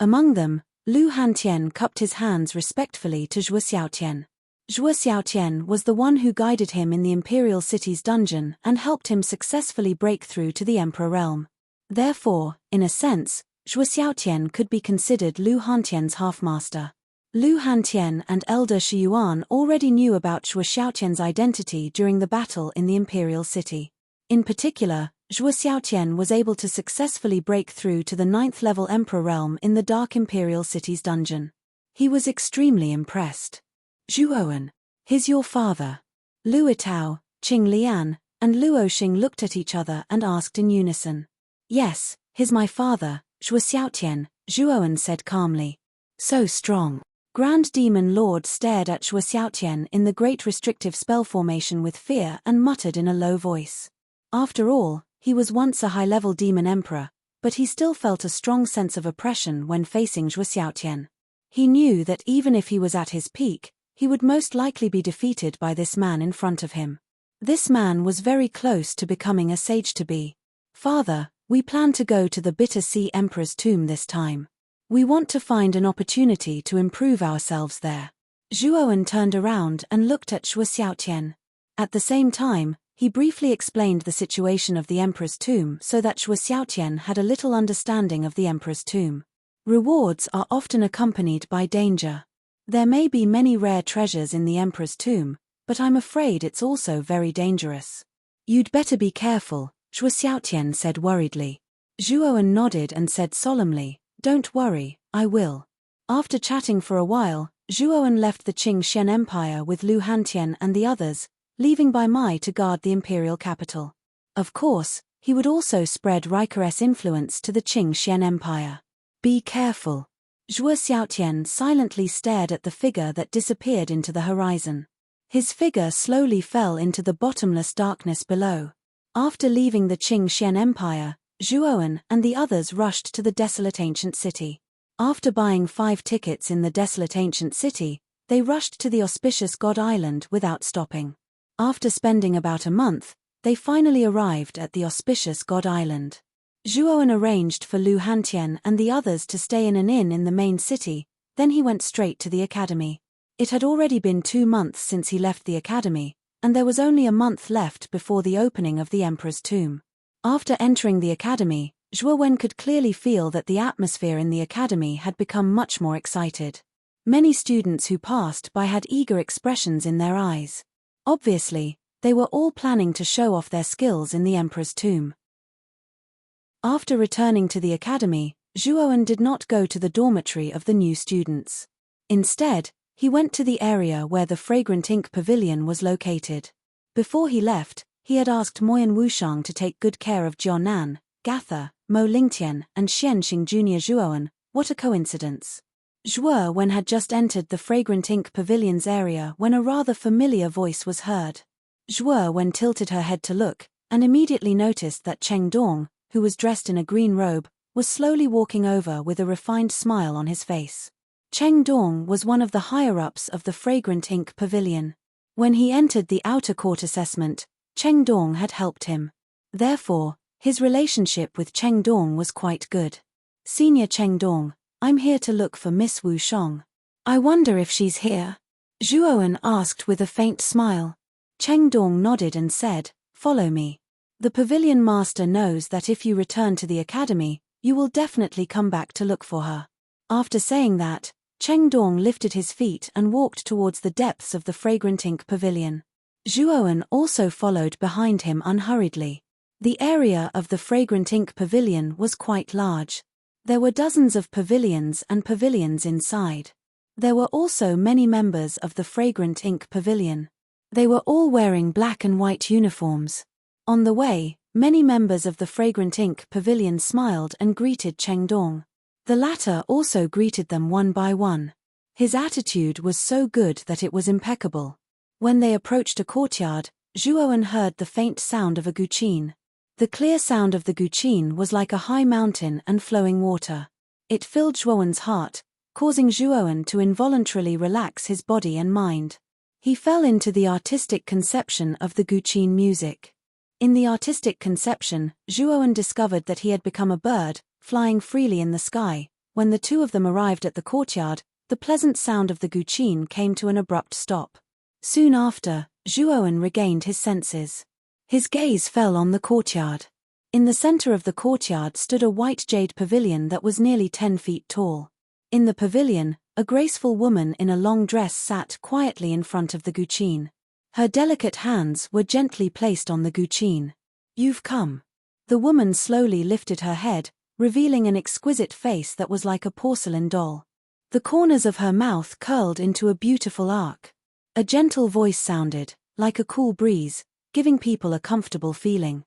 Among them, Lu Hantian cupped his hands respectfully to Zhuo Xiaotian. Zhuo Xiaotian was the one who guided him in the Imperial City's dungeon and helped him successfully break through to the Emperor realm. Therefore, in a sense, Zhuo Xiaotian could be considered Lu Hantian's half-master. Lu Hantian and Elder Shiyuan already knew about Zhuo Xiaotian's identity during the battle in the imperial city. In particular, Zhuo Xiaotian was able to successfully break through to the 9th level Emperor realm in the Dark Imperial City's dungeon. He was extremely impressed. Zhuowen, he's your father. Lu Itao, Qing Lian, and Luo Xing looked at each other and asked in unison. Yes, he's my father, Zhuo Xiaotian, Zhuowen said calmly. So strong. Grand Demon Lord stared at Zhuo Xiaotian in the great restrictive spell formation with fear and muttered in a low voice. After all, he was once a high-level demon emperor, but he still felt a strong sense of oppression when facing Zhuo Xiaotian. He knew that even if he was at his peak, he would most likely be defeated by this man in front of him. This man was very close to becoming a sage-to-be. Father, we plan to go to the Bitter Sea Emperor's tomb this time. We want to find an opportunity to improve ourselves there. Zhuowen turned around and looked at Zhuo Xiaotian. At the same time, he briefly explained the situation of the Emperor's tomb so that Zhuo Xiaotian had a little understanding of the Emperor's tomb. Rewards are often accompanied by danger. There may be many rare treasures in the Emperor's tomb, but I'm afraid it's also very dangerous. You'd better be careful, Zhuo Xiaotian said worriedly. Zhuowen nodded and said solemnly, Don't worry, I will. After chatting for a while, Zhuowen left the Qing Xian Empire with Lu Hantian and the others, leaving Bai Mai to guard the imperial capital. Of course, he would also spread Riker's influence to the Qing Xian Empire. Be careful. Zhuo Xiaotian silently stared at the figure that disappeared into the horizon. His figure slowly fell into the bottomless darkness below. After leaving the Qing Xian Empire, Zhuowen and the others rushed to the desolate ancient city. After buying 5 tickets in the desolate ancient city, they rushed to the auspicious God Island without stopping. After spending about a month, they finally arrived at the auspicious God Island. Zhuowen arranged for Lu Hantian and the others to stay in an inn in the main city, then he went straight to the academy. It had already been 2 months since he left the academy, and there was only a month left before the opening of the Emperor's tomb. After entering the academy, Zhuowen could clearly feel that the atmosphere in the academy had become much more excited. Many students who passed by had eager expressions in their eyes. Obviously, they were all planning to show off their skills in the Emperor's tomb. After returning to the academy, Zhuowen did not go to the dormitory of the new students. Instead, he went to the area where the Fragrant Ink Pavilion was located. Before he left, he had asked Moyan Wushang to take good care of Jianan, Gatha, Mo Lingtian, and Xianxing Jr. Zhuowen. What a coincidence. Zhuowen had just entered the Fragrant Ink Pavilion's area when a rather familiar voice was heard. Zhuowen tilted her head to look, and immediately noticed that Cheng Dong, who was dressed in a green robe, was slowly walking over with a refined smile on his face. Cheng Dong was one of the higher-ups of the Fragrant Ink Pavilion. When he entered the outer court assessment, Cheng Dong had helped him. Therefore, his relationship with Cheng Dong was quite good. Senior Cheng Dong, I'm here to look for Miss Wu Shang. I wonder if she's here? Zhuowen asked with a faint smile. Cheng Dong nodded and said, Follow me. The pavilion master knows that if you return to the academy, you will definitely come back to look for her. After saying that, Cheng Dong lifted his feet and walked towards the depths of the Fragrant Ink Pavilion. Zhuowen also followed behind him unhurriedly. The area of the Fragrant Ink Pavilion was quite large. There were dozens of pavilions and pavilions inside. There were also many members of the Fragrant Ink Pavilion. They were all wearing black and white uniforms. On the way, many members of the Fragrant Ink Pavilion smiled and greeted Cheng Dong. The latter also greeted them one by one. His attitude was so good that it was impeccable. When they approached a courtyard, Zhuowen heard the faint sound of a guqin. The clear sound of the guqin was like a high mountain and flowing water. It filled Zhuowen's heart, causing Zhuowen to involuntarily relax his body and mind. He fell into the artistic conception of the guqin music. In the artistic conception, Zhuowen discovered that he had become a bird, flying freely in the sky. When the two of them arrived at the courtyard, the pleasant sound of the guqin came to an abrupt stop. Soon after, Zhuowen regained his senses. His gaze fell on the courtyard. In the center of the courtyard stood a white jade pavilion that was nearly 10 feet tall. In the pavilion, A graceful woman in a long dress sat quietly in front of the guqin. Her delicate hands were gently placed on the guqin. "You've come." The woman slowly lifted her head, revealing an exquisite face that was like a porcelain doll. The corners of her mouth curled into a beautiful arc. A gentle voice sounded, like a cool breeze, giving people a comfortable feeling.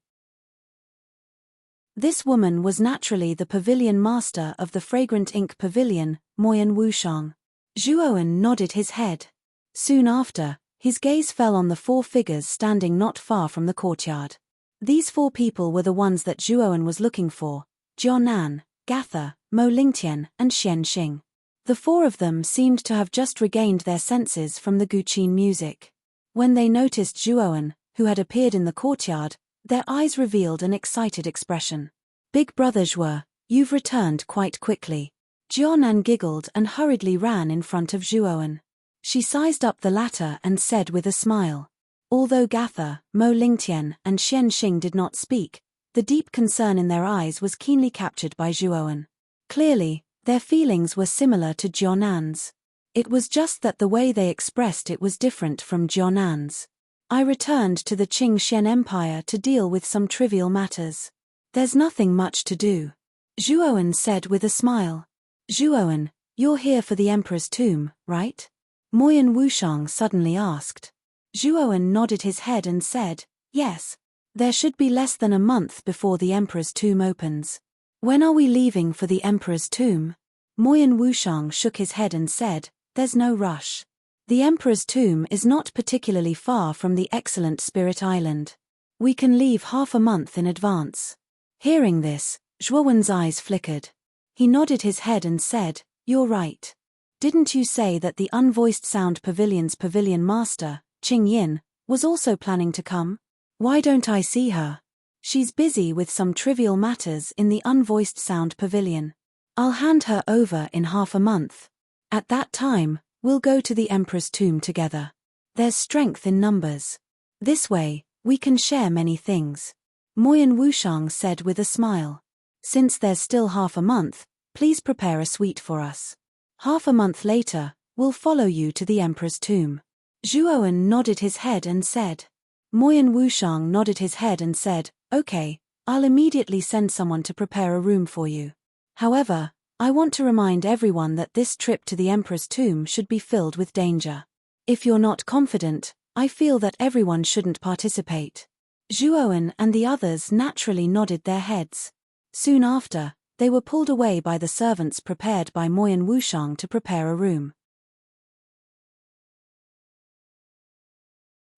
This woman was naturally the pavilion master of the fragrant ink pavilion, Moyan Wushang. Zhuowen nodded his head. Soon after, his gaze fell on the 4 figures standing not far from the courtyard. These 4 people were the ones that Zhuowen was looking for: Jianan, Gatha, Mo Lingtian, and Xian Xing. The 4 of them seemed to have just regained their senses from the guqin music. When they noticed Zhuowen, who had appeared in the courtyard, their eyes revealed an excited expression. "Big brother Zhuo, you've returned quite quickly." Jianan giggled and hurriedly ran in front of Zhuowen. She sized up the latter and said with a smile. Although Gatha, Mo Lingtian, and Xian Xing did not speak, the deep concern in their eyes was keenly captured by Zhuowen. Clearly, their feelings were similar to Jianan's. It was just that the way they expressed it was different from Jianan's. "I returned to the Qing Xian Empire to deal with some trivial matters. There's nothing much to do," Zhuowen said with a smile. "Zhuowen, you're here for the Emperor's tomb, right?" Moyan Wushang suddenly asked. Zhuowen nodded his head and said, "Yes. There should be less than a month before the Emperor's tomb opens." "When are we leaving for the Emperor's tomb?" Moyan Wushang shook his head and said, "There's no rush. The Emperor's tomb is not particularly far from the excellent Spirit Island. We can leave half a month in advance." Hearing this, Zhuowen's eyes flickered. He nodded his head and said, "You're right. Didn't you say that the Unvoiced Sound Pavilion's pavilion master, Qing Yin, was also planning to come? Why don't I see her? She's busy with some trivial matters in the Unvoiced Sound Pavilion. I'll hand her over in half a month. At that time, we'll go to the Emperor's tomb together. There's strength in numbers. This way, we can share many things." Moyan Wushang said with a smile. "Since there's still half a month, please prepare a suite for us. Half a month later, we'll follow you to the Emperor's tomb." Zhuowen nodded his head and said. Moyan Wushang nodded his head and said, "Okay, I'll immediately send someone to prepare a room for you. However, I want to remind everyone that this trip to the Emperor's tomb should be filled with danger. If you're not confident, I feel that everyone shouldn't participate." Zhuowen and the others naturally nodded their heads. Soon after, they were pulled away by the servants prepared by Moyan Wushang to prepare a room.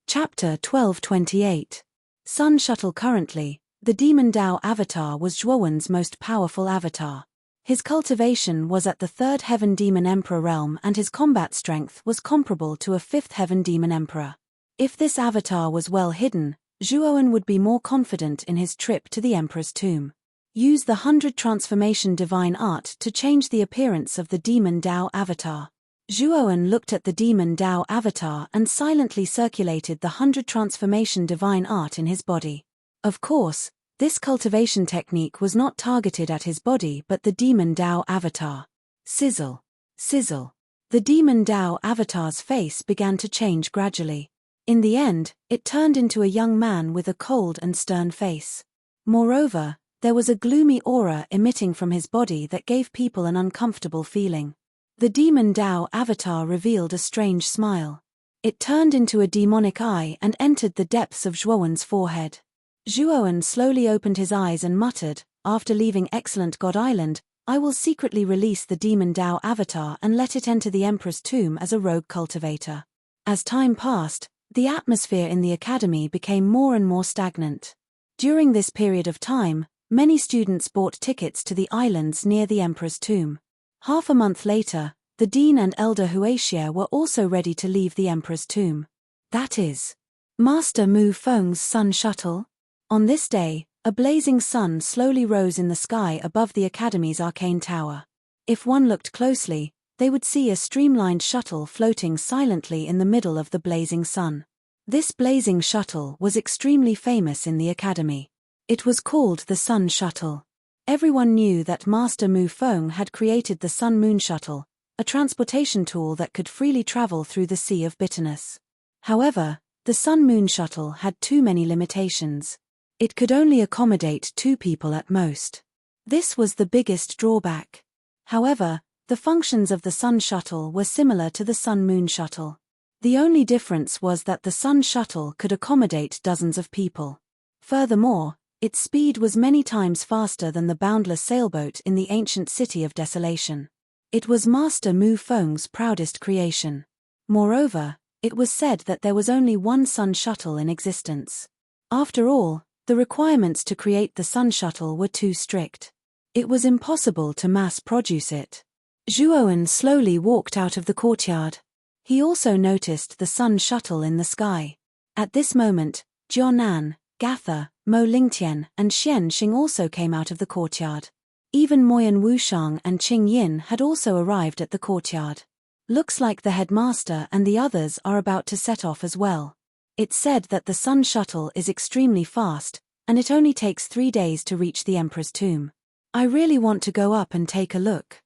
Chapter 1228. Sun Shuttle. Currently, the Demon Dao avatar was Zhuowen's most powerful avatar. His cultivation was at the 3rd Heaven Demon Emperor realm and his combat strength was comparable to a 5th Heaven Demon Emperor. If this avatar was well hidden, Zhuowen would be more confident in his trip to the Emperor's tomb. Use the 100 Transformation Divine Art to change the appearance of the Demon Dao avatar. Zhuowen looked at the Demon Dao avatar and silently circulated the 100 Transformation Divine Art in his body. Of course, this cultivation technique was not targeted at his body but the Demon Dao avatar. Sizzle. Sizzle. The Demon Dao avatar's face began to change gradually. In the end, it turned into a young man with a cold and stern face. Moreover, there was a gloomy aura emitting from his body that gave people an uncomfortable feeling. The Demon Dao avatar revealed a strange smile. It turned into a demonic eye and entered the depths of Zhuowen's forehead. Zhuowen slowly opened his eyes and muttered, "After leaving Excellent God Island, I will secretly release the Demon Dao avatar and let it enter the Emperor's tomb as a rogue cultivator." As time passed, the atmosphere in the academy became more and more stagnant. During this period of time, many students bought tickets to the islands near the Emperor's tomb. Half a month later, the Dean and Elder Huaxia were also ready to leave the Emperor's tomb. That is, Master Mu Feng's Sun Shuttle. On this day, a blazing sun slowly rose in the sky above the Academy's arcane tower. If one looked closely, they would see a streamlined shuttle floating silently in the middle of the blazing sun. This blazing shuttle was extremely famous in the Academy. It was called the Sun Shuttle. Everyone knew that Master Mu Feng had created the Sun Moon Shuttle, a transportation tool that could freely travel through the sea of bitterness. However, the Sun-Moon shuttle had too many limitations. It could only accommodate 2 people at most. This was the biggest drawback. However, the functions of the Sun shuttle were similar to the Sun-Moon shuttle. The only difference was that the Sun shuttle could accommodate dozens of people. Furthermore, its speed was many times faster than the boundless sailboat in the ancient city of desolation. It was Master Mu Feng's proudest creation. Moreover, it was said that there was only one Sun shuttle in existence. After all, the requirements to create the Sun shuttle were too strict. It was impossible to mass-produce it. Zhuowen slowly walked out of the courtyard. He also noticed the Sun shuttle in the sky. At this moment, Jianan, Gatha, Mo Lingtian and Xian Xing also came out of the courtyard. Even Moyan Wushang and Qing Yin had also arrived at the courtyard. Looks like the headmaster and the others are about to set off as well. It's said that the Sun shuttle is extremely fast, and it only takes 3 days to reach the Emperor's tomb. I really want to go up and take a look.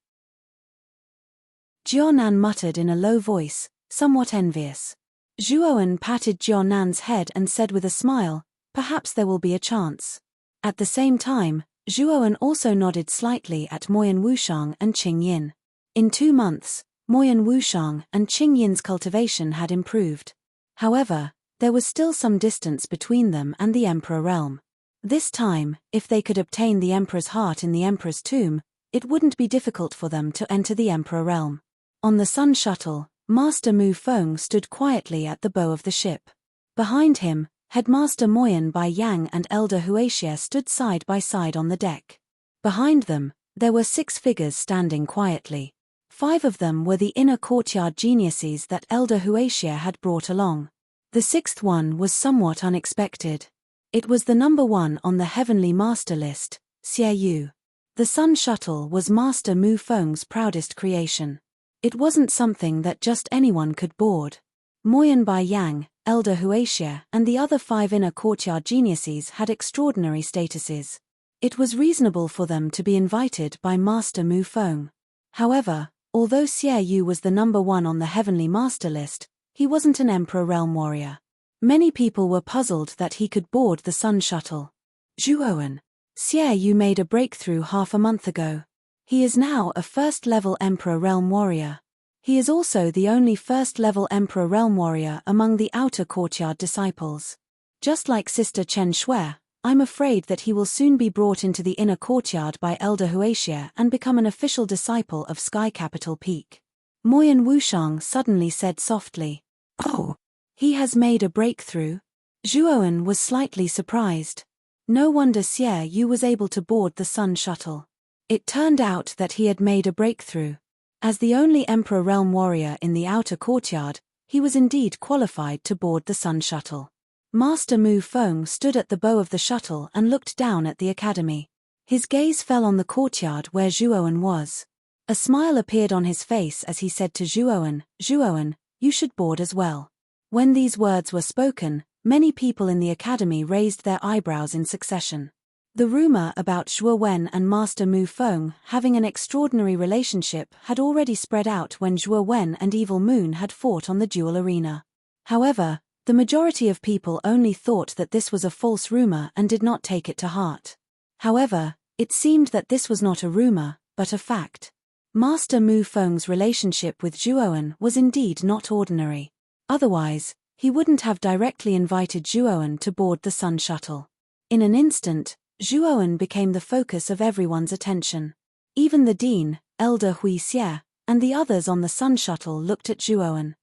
Jianan muttered in a low voice, somewhat envious. Zhuowen patted Jianan's head and said with a smile, perhaps there will be a chance. At the same time, Zhuowen also nodded slightly at Moyan Wushang and Qing Yin. In 2 months, Moyan Wushang and Qing Yin's cultivation had improved. However, there was still some distance between them and the Emperor realm. This time, if they could obtain the Emperor's heart in the Emperor's tomb, it wouldn't be difficult for them to enter the Emperor realm. On the Sun shuttle, Master Mu Feng stood quietly at the bow of the ship. Behind him, Headmaster Moyan Bai Yang and Elder Huaxia stood side by side on the deck. Behind them, there were 6 figures standing quietly. 5 of them were the inner courtyard geniuses that Elder Huaxia had brought along. The 6th one was somewhat unexpected. It was the number 1 on the Heavenly Master list, Xie Yu. The Sun shuttle was Master Mu Feng's proudest creation. It wasn't something that just anyone could board. Moyan Bai Yang, Elder Huaxia and the other 5 inner courtyard geniuses had extraordinary statuses. It was reasonable for them to be invited by Master Mu Feng. However, although Xie Yu was the number 1 on the Heavenly Master list, he wasn't an Emperor Realm warrior. Many people were puzzled that he could board the Sun shuttle. Zhuowen. Xie Yu made a breakthrough half a month ago. He is now a first-level Emperor Realm warrior. He is also the only first-level Emperor Realm warrior among the outer courtyard disciples. Just like Sister Chen Shui, I'm afraid that he will soon be brought into the inner courtyard by Elder Huaxia and become an official disciple of Sky Capital Peak. Moyan Wushang suddenly said softly, "Oh, he has made a breakthrough?" Zhuowen was slightly surprised. No wonder Xie Yu was able to board the Sun shuttle. It turned out that he had made a breakthrough. As the only Emperor Realm warrior in the outer courtyard, he was indeed qualified to board the Sun shuttle. Master Mu Feng stood at the bow of the shuttle and looked down at the academy. His gaze fell on the courtyard where Zhuowen was. A smile appeared on his face as he said to Zhuowen, "Zhuowen, you should board as well." When these words were spoken, many people in the academy raised their eyebrows in succession. The rumor about Zhuowen and Master Mu Feng having an extraordinary relationship had already spread out when Zhuowen and Evil Moon had fought on the duel arena. However, the majority of people only thought that this was a false rumor and did not take it to heart. However, it seemed that this was not a rumor, but a fact. Master Mu Feng's relationship with Zhuowen was indeed not ordinary. Otherwise, he wouldn't have directly invited Zhuowen to board the Sun shuttle. In an instant, Zhuowen became the focus of everyone's attention. Even the dean, Elder Huaxia, and the others on the Sun shuttle looked at Zhuowen.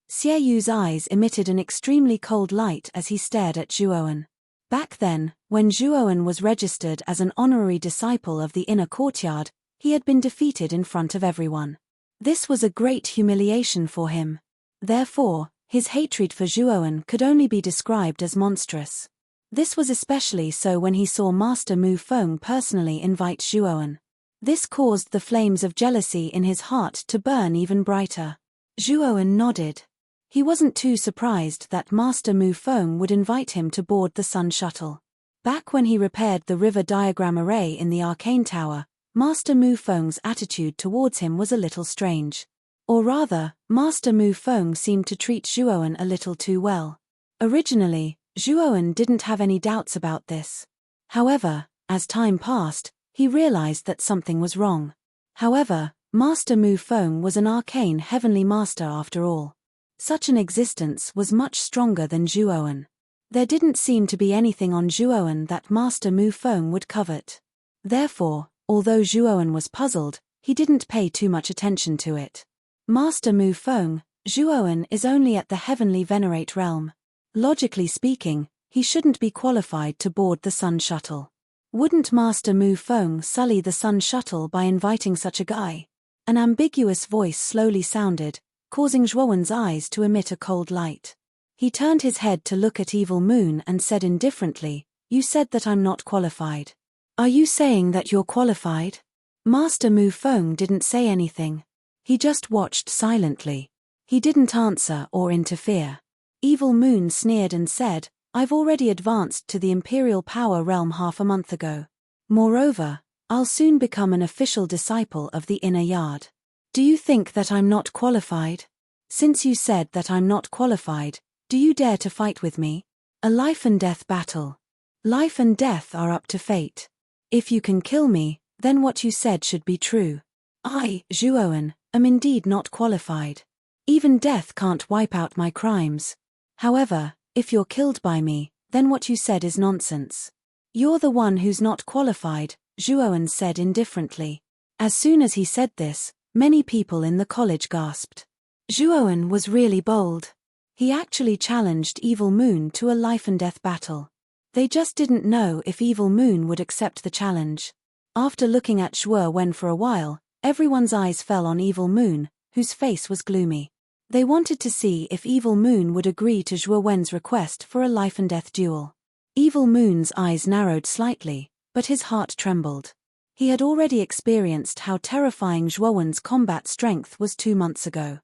Xie Yu's eyes emitted an extremely cold light as he stared at Zhuowen. Back then, when Zhuowen was registered as an honorary disciple of the inner courtyard, he had been defeated in front of everyone. This was a great humiliation for him. Therefore, his hatred for Zhuowen could only be described as monstrous. This was especially so when he saw Master Mu Feng personally invite Zhuowen. This caused the flames of jealousy in his heart to burn even brighter. Zhuowen nodded. He wasn't too surprised that Master Mu Feng would invite him to board the Sun shuttle. Back when he repaired the river diagram array in the Arcane Tower, Master Mu Feng's attitude towards him was a little strange. Or rather, Master Mu Feng seemed to treat Zhuowen a little too well. Originally, Zhuowen didn't have any doubts about this. However, as time passed, he realized that something was wrong. However, Master Mu Feng was an arcane heavenly master after all. Such an existence was much stronger than Zhuowen. There didn't seem to be anything on Zhuowen that Master Mu Feng would covet. Therefore, although Zhuowen was puzzled, he didn't pay too much attention to it. Master Mu Feng, Zhuowen is only at the heavenly venerate realm. Logically speaking, he shouldn't be qualified to board the Sun Shuttle. Wouldn't Master Mu Feng sully the Sun Shuttle by inviting such a guy? An ambiguous voice slowly sounded, causing Zhuowen's eyes to emit a cold light. He turned his head to look at Evil Moon and said indifferently, "You said that I'm not qualified. Are you saying that you're qualified?" Master Mu Feng didn't say anything. He just watched silently. He didn't answer or interfere. Evil Moon sneered and said, "I've already advanced to the Imperial Power Realm half a month ago. Moreover, I'll soon become an official disciple of the Inner Yard. Do you think that I'm not qualified? Since you said that I'm not qualified, do you dare to fight with me? A life and death battle. Life and death are up to fate. If you can kill me, then what you said should be true. I, Zhuowen, am indeed not qualified. Even death can't wipe out my crimes. However, if you're killed by me, then what you said is nonsense. You're the one who's not qualified," Zhuowen said indifferently. As soon as he said this, many people in the college gasped. Zhuowen was really bold. He actually challenged Evil Moon to a life and death battle. They just didn't know if Evil Moon would accept the challenge. After looking at Zhuowen for a while, everyone's eyes fell on Evil Moon, whose face was gloomy. They wanted to see if Evil Moon would agree to Zhuowen's request for a life and death duel. Evil Moon's eyes narrowed slightly, but his heart trembled. He had already experienced how terrifying Zhuowen's combat strength was 2 months ago.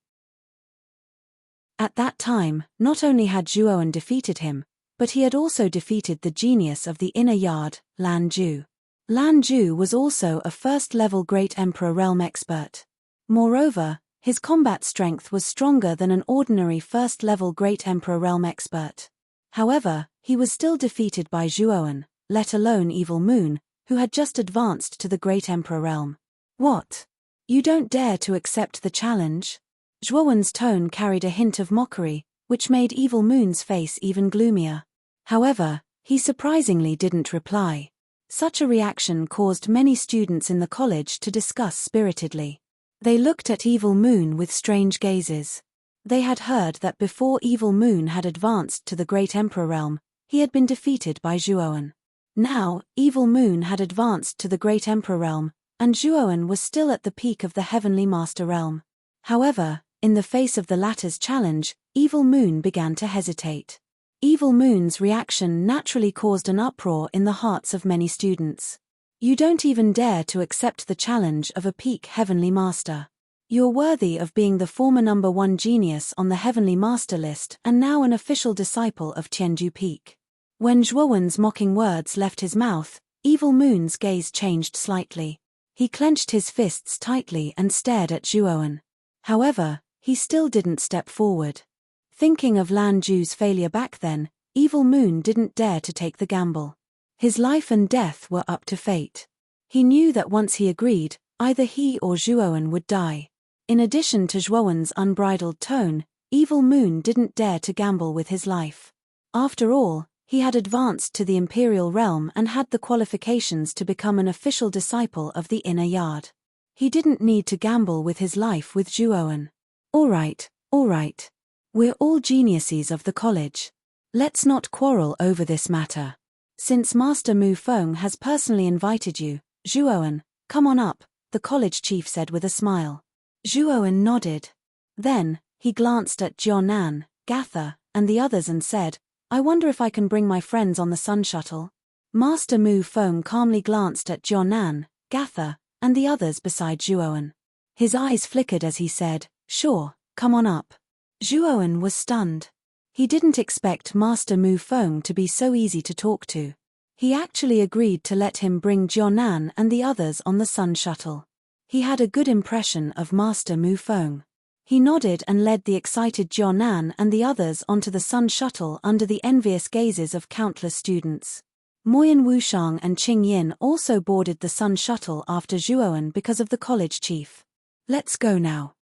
At that time, not only had Zhuowen defeated him, but he had also defeated the genius of the Inner Yard, Lan Ju. Lan Ju was also a first-level Great Emperor Realm expert. Moreover, his combat strength was stronger than an ordinary first-level Great Emperor Realm expert. However, he was still defeated by Zhuowen, let alone Evil Moon, who had just advanced to the Great Emperor Realm. "What? You don't dare to accept the challenge?" Zhuowen's tone carried a hint of mockery, which made Evil Moon's face even gloomier. However, he surprisingly didn't reply. Such a reaction caused many students in the college to discuss spiritedly. They looked at Evil Moon with strange gazes. They had heard that before Evil Moon had advanced to the Great Emperor Realm, he had been defeated by Zhuowen. Now, Evil Moon had advanced to the Great Emperor Realm, and Zhuowen was still at the peak of the Heavenly Master Realm. However, in the face of the latter's challenge, Evil Moon began to hesitate. Evil Moon's reaction naturally caused an uproar in the hearts of many students. "You don't even dare to accept the challenge of a peak Heavenly Master. You're worthy of being the former #1 genius on the Heavenly Master list and now an official disciple of Tianju Peak." When Zhuowen's mocking words left his mouth, Evil Moon's gaze changed slightly. He clenched his fists tightly and stared at Zhuowen. However, he still didn't step forward. Thinking of Lan Ju's failure back then, Evil Moon didn't dare to take the gamble. His life and death were up to fate. He knew that once he agreed, either he or Zhuowen would die. In addition to Zhuowen's unbridled tone, Evil Moon didn't dare to gamble with his life. After all, he had advanced to the Imperial Realm and had the qualifications to become an official disciple of the Inner Yard. He didn't need to gamble with his life with Zhuowen. All right. We're all geniuses of the college. Let's not quarrel over this matter. Since Master Mu Feng has personally invited you, Zhuowen, come on up, the college chief said with a smile. Zhuowen nodded. Then, he glanced at Jianan, Gatha, and the others and said, "I wonder if I can bring my friends on the Sun Shuttle." Master Mu Feng calmly glanced at Jianan, Gatha, and the others beside Zhuowen. His eyes flickered as he said, "Sure, come on up." Zhuowen was stunned. He didn't expect Master Mu Feng to be so easy to talk to. He actually agreed to let him bring Jianan and the others on the Sun Shuttle. He had a good impression of Master Mu Feng. He nodded and led the excited Jianan and the others onto the Sun Shuttle under the envious gazes of countless students. Moyan Wushang and Qing Yin also boarded the Sun Shuttle after Zhuoan because of the college chief. Let's go now.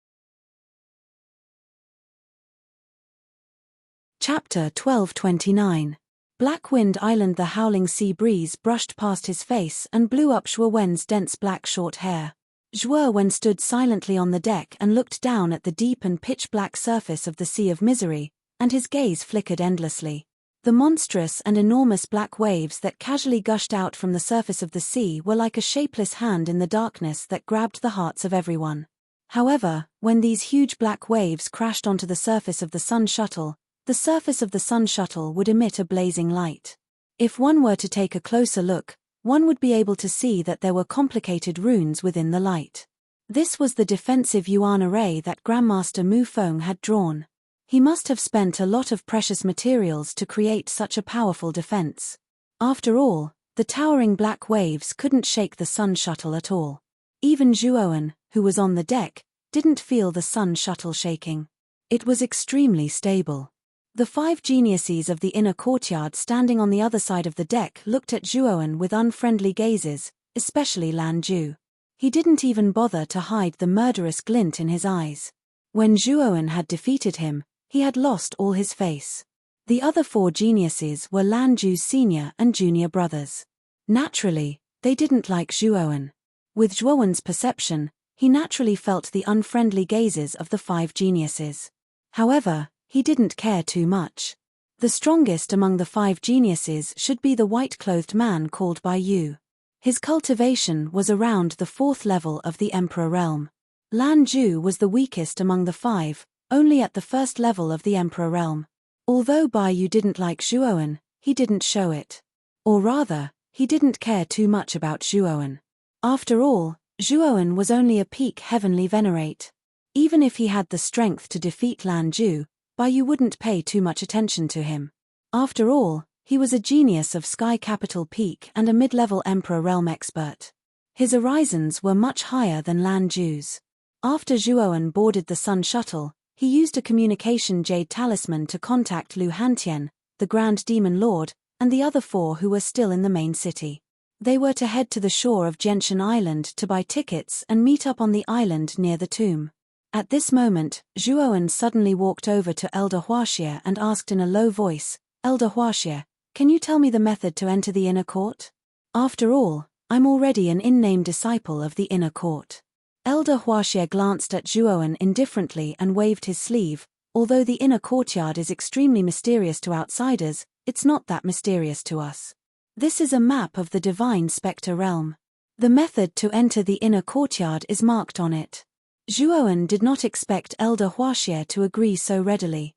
Chapter 1229. Black Wind Island. The howling sea breeze brushed past his face and blew up Zhuowen's dense black short hair. Zhuowen stood silently on the deck and looked down at the deep and pitch-black surface of the Sea of Misery, and his gaze flickered endlessly. The monstrous and enormous black waves that casually gushed out from the surface of the sea were like a shapeless hand in the darkness that grabbed the hearts of everyone. However, when these huge black waves crashed onto the surface of the Sun Shuttle, the surface of the Sun Shuttle would emit a blazing light. If one were to take a closer look, one would be able to see that there were complicated runes within the light. This was the defensive Yuan array that Grandmaster Mu Feng had drawn. He must have spent a lot of precious materials to create such a powerful defense. After all, the towering black waves couldn't shake the Sun Shuttle at all. Even Zhuoan, who was on the deck, didn't feel the Sun Shuttle shaking. It was extremely stable. The 5 geniuses of the inner courtyard standing on the other side of the deck looked at Zhuoan with unfriendly gazes, especially Lan Ju. He didn't even bother to hide the murderous glint in his eyes. When Zhuoan had defeated him, he had lost all his face. The other 4 geniuses were Lan Ju's senior and junior brothers. Naturally, they didn't like Zhuoan. With Zhuoan's perception, he naturally felt the unfriendly gazes of the 5 geniuses. However, he didn't care too much. The strongest among the 5 geniuses should be the white-clothed man called Bai Yu. His cultivation was around the 4th level of the Emperor Realm. Lan Ju was the weakest among the 5, only at the 1st level of the Emperor Realm. Although Bai Yu didn't like Zhuoan, he didn't show it. Or rather, he didn't care too much about Zhuoan. After all, Zhuoan was only a peak heavenly venerate. Even if he had the strength to defeat Lan Ju, Bai Yu wouldn't pay too much attention to him. After all, he was a genius of Sky Capital Peak and a mid-level Emperor Realm expert. His horizons were much higher than Lan Ju's. After Zhuoan boarded the Sun Shuttle, he used a communication jade talisman to contact Lu Hantian, the Grand Demon Lord, and the other 4 who were still in the main city. They were to head to the shore of Gentian Island to buy tickets and meet up on the island near the tomb. At this moment, Zhuoan suddenly walked over to Elder Huaxie and asked in a low voice, "Elder Huaxie, can you tell me the method to enter the inner court? After all, I'm already an in-name disciple of the inner court." Elder Huaxie glanced at Zhuoan indifferently and waved his sleeve. Although the inner courtyard is extremely mysterious to outsiders, it's not that mysterious to us. This is a map of the divine spectre realm. The method to enter the inner courtyard is marked on it. Zhuoan did not expect Elder Huaxie to agree so readily.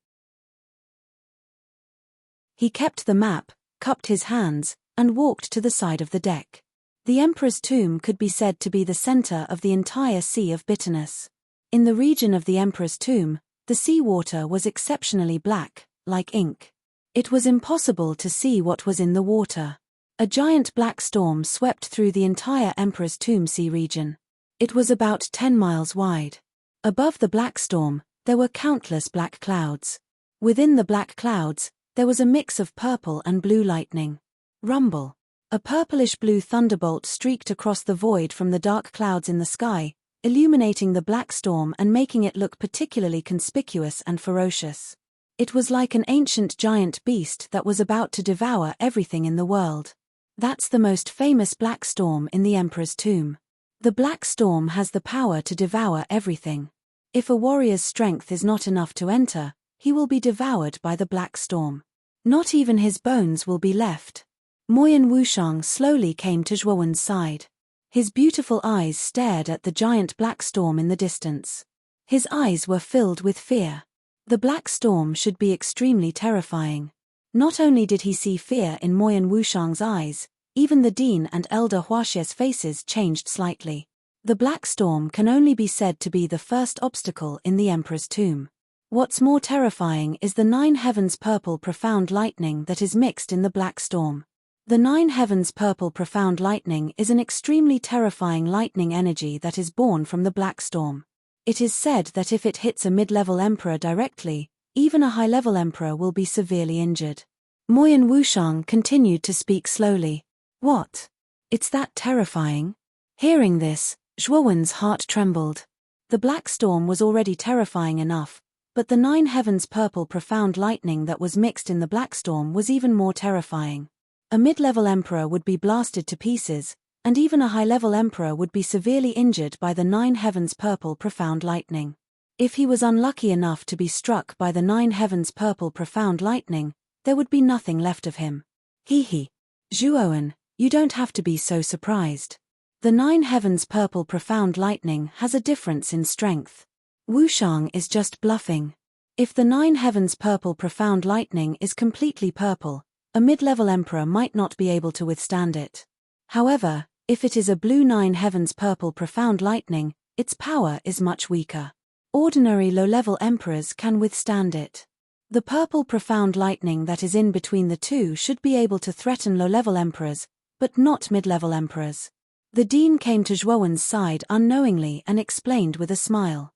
He kept the map, cupped his hands, and walked to the side of the deck. The Emperor's tomb could be said to be the center of the entire Sea of Bitterness. In the region of the Emperor's tomb, the sea water was exceptionally black, like ink. It was impossible to see what was in the water. A giant black storm swept through the entire Emperor's tomb sea region. It was about 10 miles wide. Above the black storm, there were countless black clouds. Within the black clouds, there was a mix of purple and blue lightning. Rumble. A purplish-blue thunderbolt streaked across the void from the dark clouds in the sky, illuminating the black storm and making it look particularly conspicuous and ferocious. It was like an ancient giant beast that was about to devour everything in the world. That's the most famous black storm in the Emperor's tomb. The black storm has the power to devour everything. If a warrior's strength is not enough to enter, he will be devoured by the black storm. Not even his bones will be left. Moyan Wushang slowly came to Zhuowen's side. His beautiful eyes stared at the giant black storm in the distance. His eyes were filled with fear. The black storm should be extremely terrifying. Not only did he see fear in Moyan Wushang's eyes, even the Dean and Elder Huaxie's faces changed slightly. The black storm can only be said to be the first obstacle in the Emperor's tomb. What's more terrifying is the 9 heavens purple profound lightning that is mixed in the black storm. The nine heavens purple profound lightning is an extremely terrifying lightning energy that is born from the black storm. It is said that if it hits a mid-level emperor directly, even a high-level emperor will be severely injured. Moyan Wushang continued to speak slowly. What? It's that terrifying? Hearing this, Zhuowen's heart trembled. The black storm was already terrifying enough, but the nine heavens purple profound lightning that was mixed in the black storm was even more terrifying. A mid-level emperor would be blasted to pieces, and even a high-level emperor would be severely injured by the nine heavens purple profound lightning. If he was unlucky enough to be struck by the nine heavens purple profound lightning, there would be nothing left of him. Hee. Zhuowen, you don't have to be so surprised. The nine heavens purple profound lightning has a difference in strength. Wushang is just bluffing. If the nine heavens purple profound lightning is completely purple, a mid-level emperor might not be able to withstand it. However, if it is a blue nine heavens purple profound lightning, its power is much weaker. Ordinary low-level emperors can withstand it. The purple profound lightning that is in between the two should be able to threaten low-level emperors, but not mid-level emperors. The dean came to Zhuowen's side unknowingly and explained with a smile.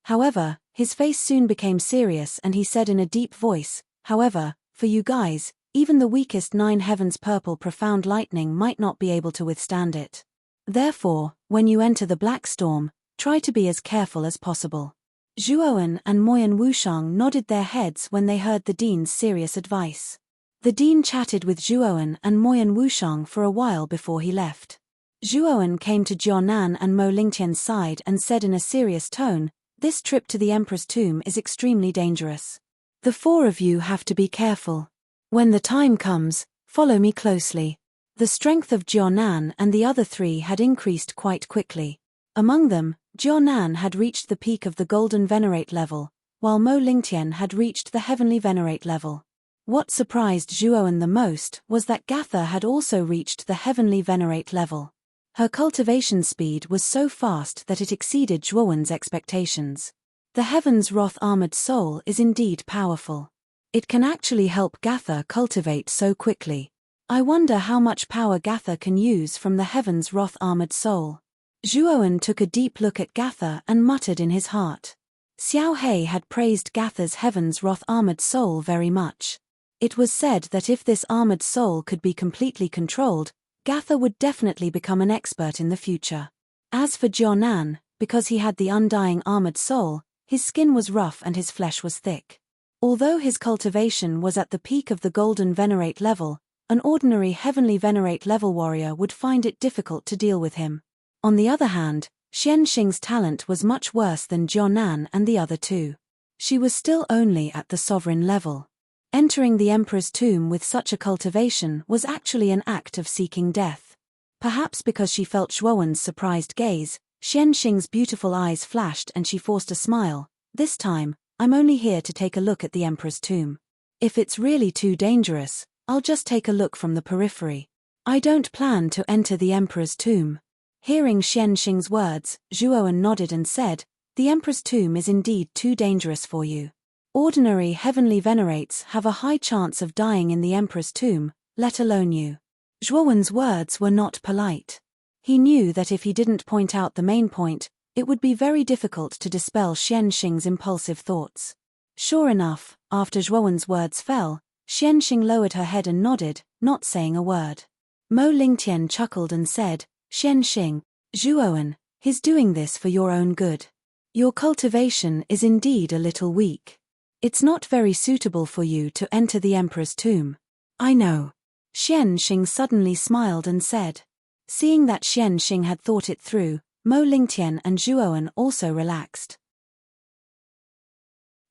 However, his face soon became serious and he said in a deep voice, however, for you guys, even the weakest nine heavens purple profound lightning might not be able to withstand it. Therefore, when you enter the black storm, try to be as careful as possible. Zhuowen and Moyan Wushang nodded their heads when they heard the dean's serious advice. The dean chatted with Zhuowen and Moyan Wushang for a while before he left. Zhuowen came to Jianan and Mo Lingtian's side and said in a serious tone, "This trip to the Emperor's tomb is extremely dangerous. The four of you have to be careful. When the time comes, follow me closely." The strength of Jianan and the other three had increased quite quickly. Among them, Jianan had reached the peak of the Golden Venerate level, while Mo Lingtian had reached the Heavenly Venerate level. What surprised Zhuowen the most was that Gatha had also reached the Heavenly Venerate level. Her cultivation speed was so fast that it exceeded Zhuowen's expectations. The Heaven's Wrath Armored Soul is indeed powerful. It can actually help Gatha cultivate so quickly. I wonder how much power Gatha can use from the Heaven's Wrath Armored Soul. Zhuowen took a deep look at Gatha and muttered in his heart. Xiao He had praised Gatha's Heaven's Wrath Armored Soul very much. It was said that if this armored soul could be completely controlled, Gatha would definitely become an expert in the future. As for Jianan, because he had the undying armored soul, his skin was rough and his flesh was thick. Although his cultivation was at the peak of the Golden Venerate level, an ordinary Heavenly Venerate level warrior would find it difficult to deal with him. On the other hand, Xianxing's talent was much worse than Jianan and the other two. She was still only at the sovereign level. Entering the Emperor's tomb with such a cultivation was actually an act of seeking death. Perhaps because she felt Zhuowen's surprised gaze, Xianxing's beautiful eyes flashed and she forced a smile. "This time, I'm only here to take a look at the Emperor's tomb. If it's really too dangerous, I'll just take a look from the periphery. I don't plan to enter the Emperor's tomb." Hearing Xianxing's words, Zhuowen nodded and said, "The Emperor's tomb is indeed too dangerous for you. Ordinary Heavenly Venerates have a high chance of dying in the Emperor's tomb, let alone you." Zhuowen's words were not polite. He knew that if he didn't point out the main point, it would be very difficult to dispel Xianxing's impulsive thoughts. Sure enough, after Zhuowen's words fell, Xianxing lowered her head and nodded, not saying a word. Mo Lingtian chuckled and said, "Xianxing, Zhuowen, he's doing this for your own good. Your cultivation is indeed a little weak. It's not very suitable for you to enter the Emperor's tomb." "I know." Xianxing suddenly smiled and said. Seeing that Xianxing had thought it through, Mo Lingtian and Zhuowen also relaxed.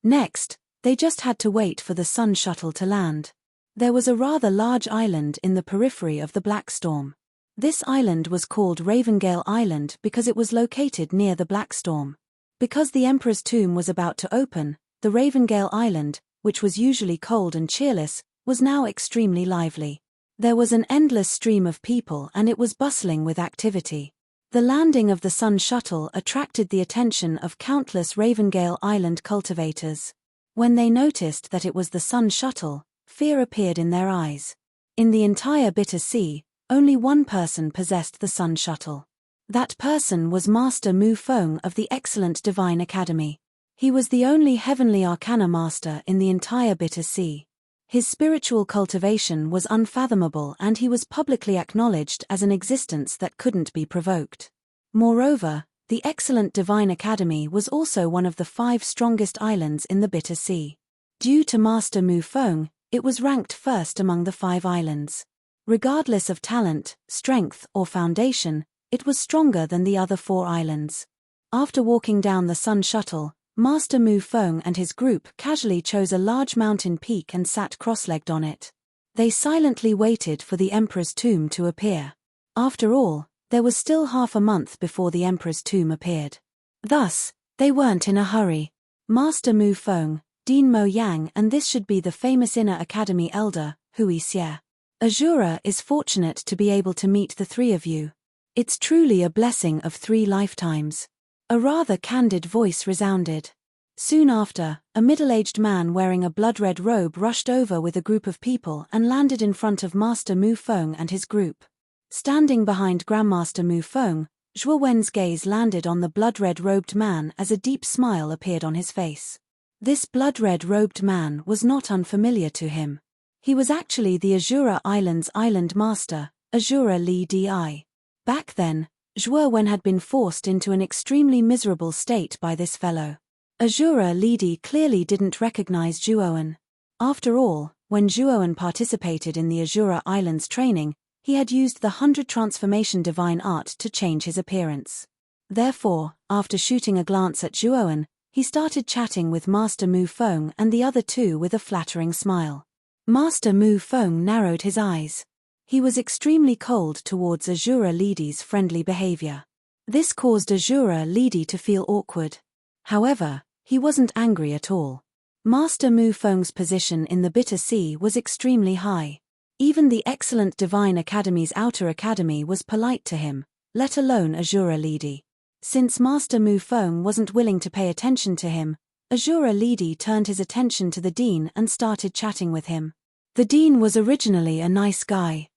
Next, they just had to wait for the sun shuttle to land. There was a rather large island in the periphery of the Black Storm. This island was called Ravengale Island because it was located near the Black Storm. Because the Emperor's tomb was about to open, the Ravengale Island, which was usually cold and cheerless, was now extremely lively. There was an endless stream of people and it was bustling with activity. The landing of the Sun Shuttle attracted the attention of countless Ravengale Island cultivators. When they noticed that it was the Sun Shuttle, fear appeared in their eyes. In the entire Bitter Sea, only one person possessed the Sun Shuttle. That person was Master Mu Feng of the excellent Divine Academy. He was the only heavenly arcana master in the entire Bitter Sea. His spiritual cultivation was unfathomable, and he was publicly acknowledged as an existence that couldn't be provoked. Moreover, the excellent Divine Academy was also one of the 5 strongest islands in the Bitter Sea. Due to Master Mu Feng, it was ranked first among the 5 islands. Regardless of talent, strength, or foundation, it was stronger than the other 4 islands. After walking down the Sun Shuttle, Master Mu Feng and his group casually chose a large mountain peak and sat cross-legged on it. They silently waited for the Emperor's tomb to appear. After all, there was still half a month before the Emperor's tomb appeared. Thus, they weren't in a hurry. Master Mu Feng, Dean Mo Yang, and this should be the famous Inner Academy elder, Hui Xie. Azura is fortunate to be able to meet the 3 of you. It's truly a blessing of 3 lifetimes. A rather candid voice resounded. Soon after, a middle-aged man wearing a blood-red robe rushed over with a group of people and landed in front of Master Mu Feng and his group. Standing behind Grandmaster Mu Feng, Zhuo Wen's gaze landed on the blood-red robed man as a deep smile appeared on his face. This blood-red robed man was not unfamiliar to him. He was actually the Azura Island's island master, Azura Li Di. Back then, Zhuo Wen had been forced into an extremely miserable state by this fellow. Azura Li Di clearly didn't recognize Zhuo Wen. After all, when Zhuo Wen participated in the Azura Island's training, he had used the 100 transformation divine art to change his appearance. Therefore, after shooting a glance at Zhuo Wen, he started chatting with Master Mu Feng and the other 2 with a flattering smile. Master Mu Feng narrowed his eyes. He was extremely cold towards Azura Li Di's friendly behavior. This caused Azura Li Di to feel awkward. However, he wasn't angry at all. Master Mu Feng's position in the Bitter Sea was extremely high. Even the excellent Divine Academy's Outer Academy was polite to him, let alone Azura Li Di. Since Master Mu Feng wasn't willing to pay attention to him, Azura Li Di turned his attention to the Dean and started chatting with him. The Dean was originally a nice guy.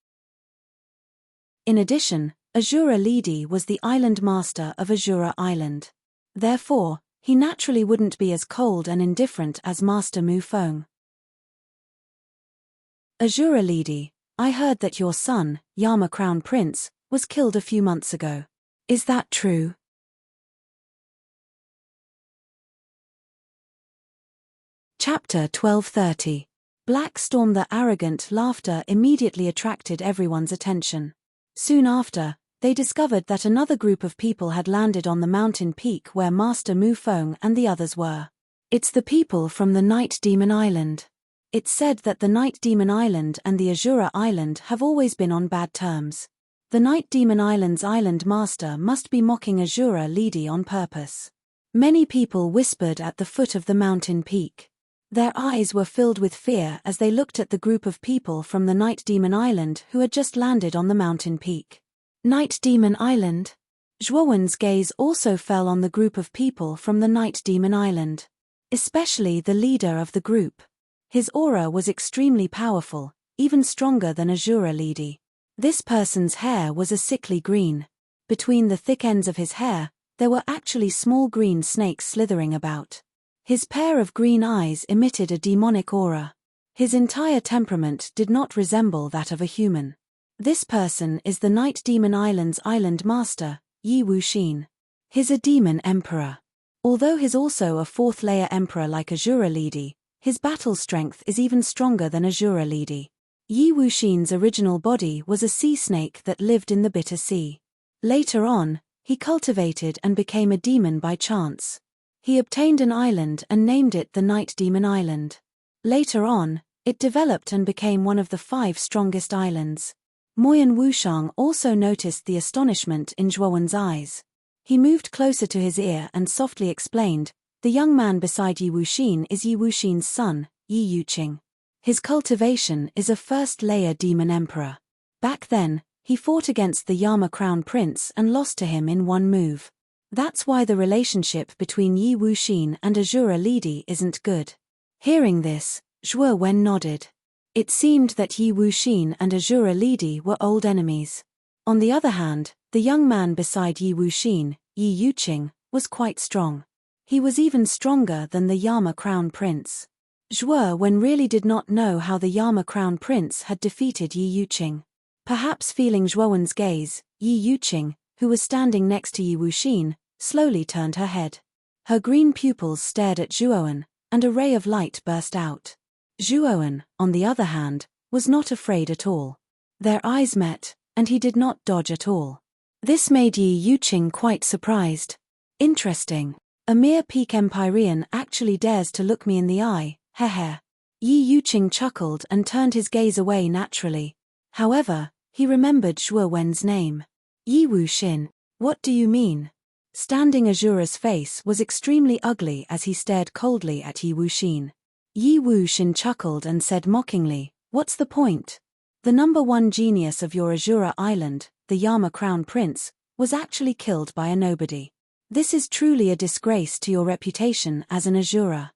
In addition, Azura Li Di was the island master of Azura Island. Therefore, he naturally wouldn't be as cold and indifferent as Master Mu Feng. Azura Li Di, I heard that your son, Yama Crown Prince, was killed a few months ago. Is that true? Chapter 1230. Black Storm. The arrogant laughter immediately attracted everyone's attention. Soon after, they discovered that another group of people had landed on the mountain peak where Master Mu Feng and the others were. It's the people from the Night Demon Island. It's said that the Night Demon Island and the Azura Island have always been on bad terms. The Night Demon Island's island master must be mocking Azura Li Di on purpose. Many people whispered at the foot of the mountain peak. Their eyes were filled with fear as they looked at the group of people from the Night Demon Island who had just landed on the mountain peak. Night Demon Island? Zhuo Wen's gaze also fell on the group of people from the Night Demon Island. Especially the leader of the group. His aura was extremely powerful, even stronger than Azura Li Di. This person's hair was a sickly green. Between the thick ends of his hair, there were actually small green snakes slithering about. His pair of green eyes emitted a demonic aura. His entire temperament did not resemble that of a human. This person is the Night Demon Island's island master, Yi Wuxin. He's a demon emperor. Although he's also a 4th-layer emperor like Azura Li Di, his battle strength is even stronger than Azura Li Di. Yi Wuxin's original body was a sea snake that lived in the Bitter Sea. Later on, he cultivated and became a demon by chance. He obtained an island and named it the Night Demon Island. Later on, it developed and became one of the 5 strongest islands. Moyan Wushang also noticed the astonishment in Zhuo Wen's eyes. He moved closer to his ear and softly explained, "The young man beside Yi Wuxin is Yi Wuxin's son, Yi Yuqing. His cultivation is a 1st-layer demon emperor. Back then, he fought against the Yama Crown Prince and lost to him in one move. That's why the relationship between Yi Wuxin and Azura Li Di isn't good." Hearing this, Zhuo Wen nodded. It seemed that Yi Wuxin and Azura Lidi were old enemies. On the other hand, the young man beside Yi Wuxin, Yi Yuqing, was quite strong. He was even stronger than the Yama Crown Prince. Zhuo Wen really did not know how the Yama Crown Prince had defeated Yi Yuqing. Perhaps feeling Zhuo Wen's gaze, Yi Yuqing, who was standing next to Yi Wuxin, slowly turned her head. Her green pupils stared at Zhuo Wen, and a ray of light burst out. Zhuo Wen, on the other hand, was not afraid at all. Their eyes met, and he did not dodge at all. This made Yi Yuqing quite surprised. Interesting. A mere peak Empyrean actually dares to look me in the eye, heh. Yi Yuqing chuckled and turned his gaze away naturally. However, he remembered Zhuo Wen's name. Yi Wuxin, what do you mean? Standing Azura's face was extremely ugly as he stared coldly at Yi Wuxin. Yi Wuxin chuckled and said mockingly, what's the point? The number one genius of your Azura Island, the Yama Crown Prince, was actually killed by a nobody. This is truly a disgrace to your reputation as an Azura.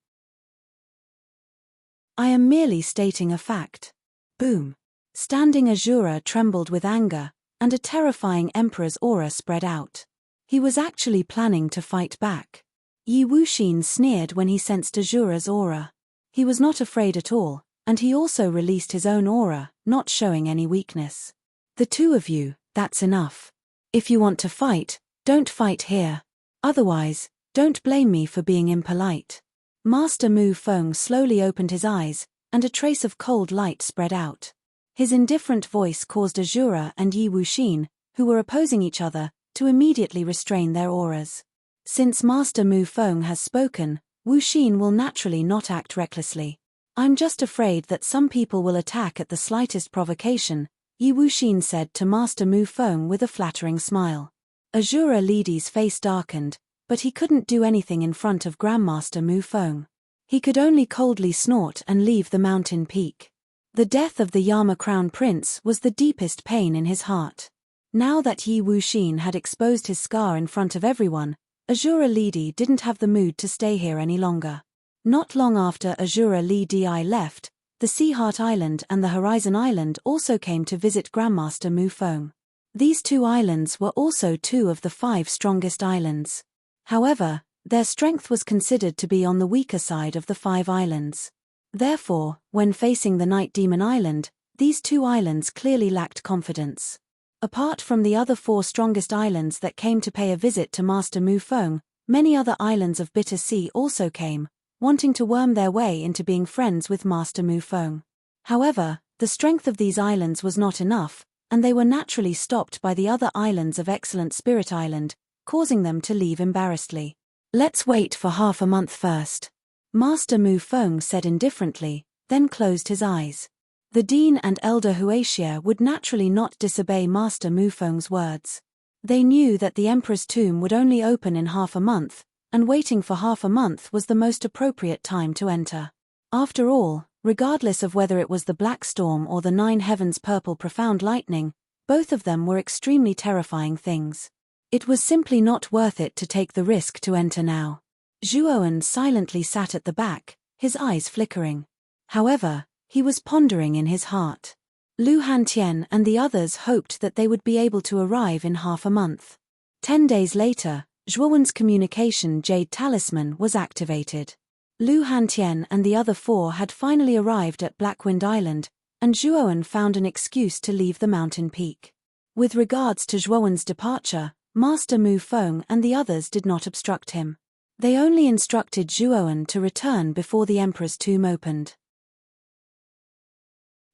I am merely stating a fact. Boom. Standing Azura trembled with anger, and a terrifying emperor's aura spread out. He was actually planning to fight back. Yi Wuxin sneered when he sensed Azura's aura. He was not afraid at all, and he also released his own aura, not showing any weakness. The two of you, that's enough. If you want to fight, don't fight here. Otherwise, don't blame me for being impolite. Master Mu Feng slowly opened his eyes, and a trace of cold light spread out. His indifferent voice caused Azura and Yi Wuxin, who were opposing each other, to immediately restrain their auras. Since Master Mu Feng has spoken, Wuxin will naturally not act recklessly. I'm just afraid that some people will attack at the slightest provocation, Yi Wuxin said to Master Mu Feng with a flattering smile. Azura Lidi's face darkened, but he couldn't do anything in front of Grandmaster Mu Feng. He could only coldly snort and leave the mountain peak. The death of the Yama Crown Prince was the deepest pain in his heart. Now that Yi Wuxin had exposed his scar in front of everyone, Azura Lidi didn't have the mood to stay here any longer. Not long after Azura Lidi left, the Sea Heart Island and the Horizon Island also came to visit Grandmaster Mu Feng. These two islands were also two of the 5 strongest islands. However, their strength was considered to be on the weaker side of the 5 islands. Therefore, when facing the Night Demon Island, these two islands clearly lacked confidence. Apart from the other 4 strongest islands that came to pay a visit to Master Mu Feng, many other islands of Bitter Sea also came, wanting to worm their way into being friends with Master Mu Feng. However, the strength of these islands was not enough, and they were naturally stopped by the other islands of Excellent Spirit Island, causing them to leave embarrassedly. Let's wait for half a month first. Master Mu Feng said indifferently, then closed his eyes. The Dean and Elder Huaxia would naturally not disobey Master Mu Feng's words. They knew that the Emperor's tomb would only open in half a month, and waiting for half a month was the most appropriate time to enter. After all, regardless of whether it was the Black Storm or the 9 Heavens Purple Profound Lightning, both of them were extremely terrifying things. It was simply not worth it to take the risk to enter now. Zhuo Wen silently sat at the back, his eyes flickering. However, he was pondering in his heart. Lu Hantian and the others hoped that they would be able to arrive in half a month. 10 days later, Zhuo Wen's communication Jade Talisman was activated. Lu Hantian and the other 4 had finally arrived at Blackwind Island, and Zhuo Wen found an excuse to leave the mountain peak. With regards to Zhuo Wen's departure, Master Mu Feng and the others did not obstruct him. They only instructed Zhuo Wen to return before the Emperor's tomb opened.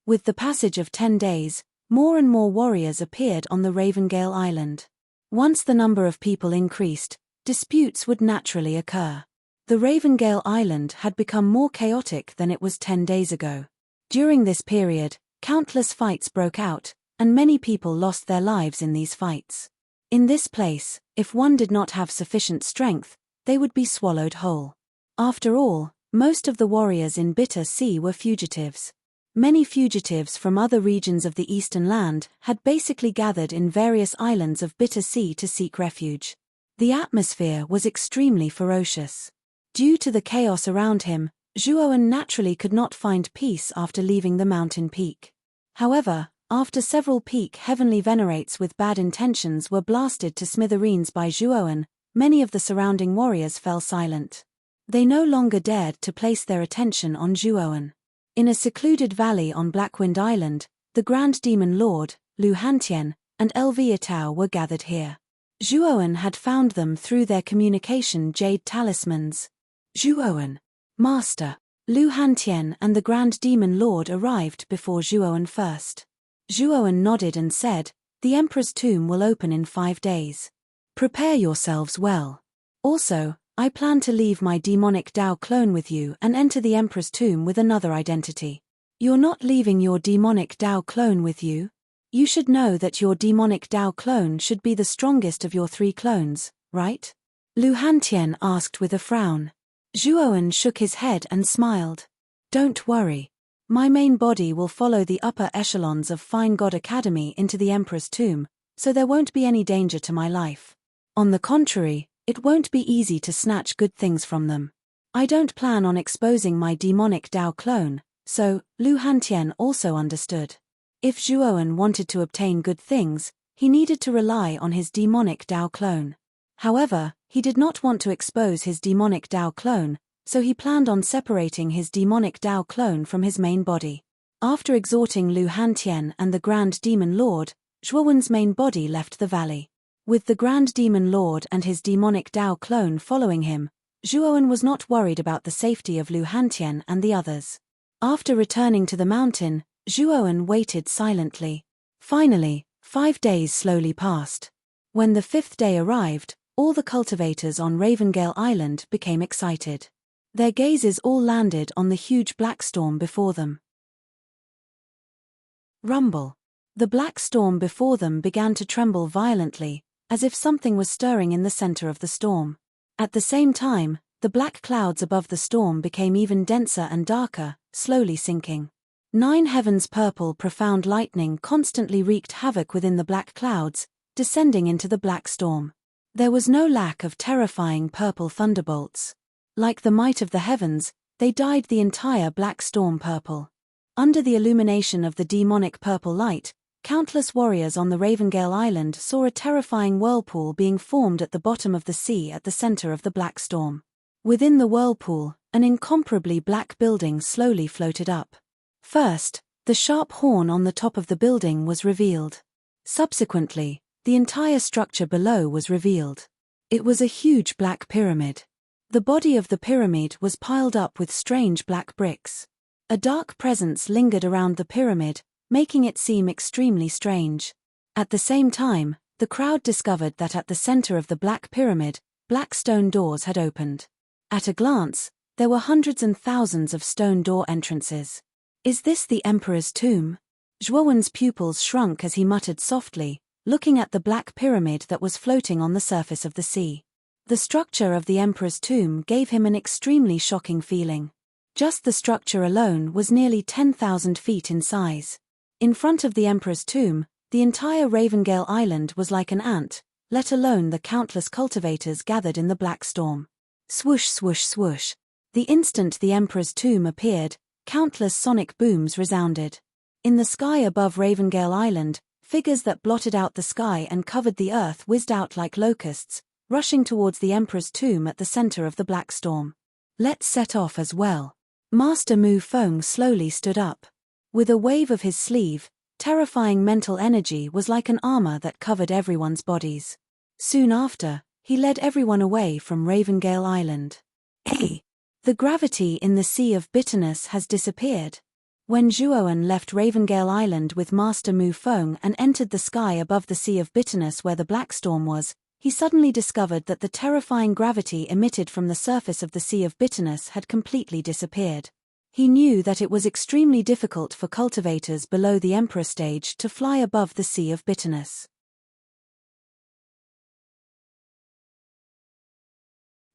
With the passage of 10 days, more and more warriors appeared on the Ravengale Island. Once the number of people increased, disputes would naturally occur. The Ravengale Island had become more chaotic than it was 10 days ago. During this period, countless fights broke out, and many people lost their lives in these fights. In this place, if one did not have sufficient strength, they would be swallowed whole. After all, most of the warriors in Bitter Sea were fugitives. Many fugitives from other regions of the Eastern Land had basically gathered in various islands of Bitter Sea to seek refuge. The atmosphere was extremely ferocious. Due to the chaos around him, Zhuowen naturally could not find peace after leaving the mountain peak. However, after several peak heavenly venerates with bad intentions were blasted to smithereens by Zhuowen, many of the surrounding warriors fell silent. They no longer dared to place their attention on Zhuowen. In a secluded valley on Blackwind Island, the Grand Demon Lord, Lu Hantian, and Elvia Tao were gathered here. Zhuowen had found them through their communication jade talismans. Zhuowen, Master. Lu Hantian and the Grand Demon Lord arrived before Zhuowen first. Zhuowen nodded and said, "The Emperor's tomb will open in 5 days. Prepare yourselves well. Also, I plan to leave my demonic Dao clone with you and enter the Emperor's tomb with another identity." "You're not leaving your demonic Dao clone with you? You should know that your demonic Dao clone should be the strongest of your 3 clones, right?" Lu Hantian asked with a frown. Zhuowen shook his head and smiled. "Don't worry. My main body will follow the upper echelons of Fine God Academy into the Emperor's tomb, so there won't be any danger to my life. On the contrary, it won't be easy to snatch good things from them. I don't plan on exposing my demonic Dao clone," so, Lu Hantian also understood. If Zhuowen wanted to obtain good things, he needed to rely on his demonic Dao clone. However, he did not want to expose his demonic Dao clone, so he planned on separating his demonic Dao clone from his main body. After exhorting Lu Hantian and the Grand Demon Lord, Zhuowen's main body left the valley. With the Grand Demon Lord and his demonic Dao clone following him, Zhuowen was not worried about the safety of Lu Hantian and the others. After returning to the mountain, Zhuowen waited silently. Finally, 5 days slowly passed. When the 5th day arrived, all the cultivators on Ravengale Island became excited. Their gazes all landed on the huge black storm before them. Rumble. The black storm before them began to tremble violently, as if something was stirring in the center of the storm. At the same time, the black clouds above the storm became even denser and darker, slowly sinking. 9 heavens purple profound lightning constantly wreaked havoc within the black clouds, descending into the black storm. There was no lack of terrifying purple thunderbolts. Like the might of the heavens, they dyed the entire black storm purple. Under the illumination of the demonic purple light, countless warriors on the Ravengale Island saw a terrifying whirlpool being formed at the bottom of the sea at the center of the black storm. Within the whirlpool, an incomparably black building slowly floated up. First, the sharp horn on the top of the building was revealed. Subsequently, the entire structure below was revealed. It was a huge black pyramid. The body of the pyramid was piled up with strange black bricks. A dark presence lingered around the pyramid, making it seem extremely strange. At the same time, the crowd discovered that at the center of the black pyramid, black stone doors had opened. At a glance, there were hundreds and thousands of stone door entrances. "Is this the Emperor's tomb?" Zhuowen's pupils shrunk as he muttered softly, looking at the black pyramid that was floating on the surface of the sea. The structure of the Emperor's tomb gave him an extremely shocking feeling. Just the structure alone was nearly 10,000 feet in size. In front of the Emperor's tomb, the entire Ravengale Island was like an ant, let alone the countless cultivators gathered in the black storm. Swoosh swoosh swoosh. The instant the Emperor's tomb appeared, countless sonic booms resounded. In the sky above Ravengale Island, figures that blotted out the sky and covered the earth whizzed out like locusts, rushing towards the Emperor's tomb at the center of the black storm. "Let's set off as well." Master Mu Feng slowly stood up. With a wave of his sleeve, terrifying mental energy was like an armor that covered everyone's bodies. Soon after, he led everyone away from Ravengale Island. Hey! The gravity in the Sea of Bitterness has disappeared. When Zhuowen left Ravengale Island with Master Mu Feng and entered the sky above the Sea of Bitterness where the black storm was, he suddenly discovered that the terrifying gravity emitted from the surface of the Sea of Bitterness had completely disappeared. He knew that it was extremely difficult for cultivators below the Emperor stage to fly above the Sea of Bitterness.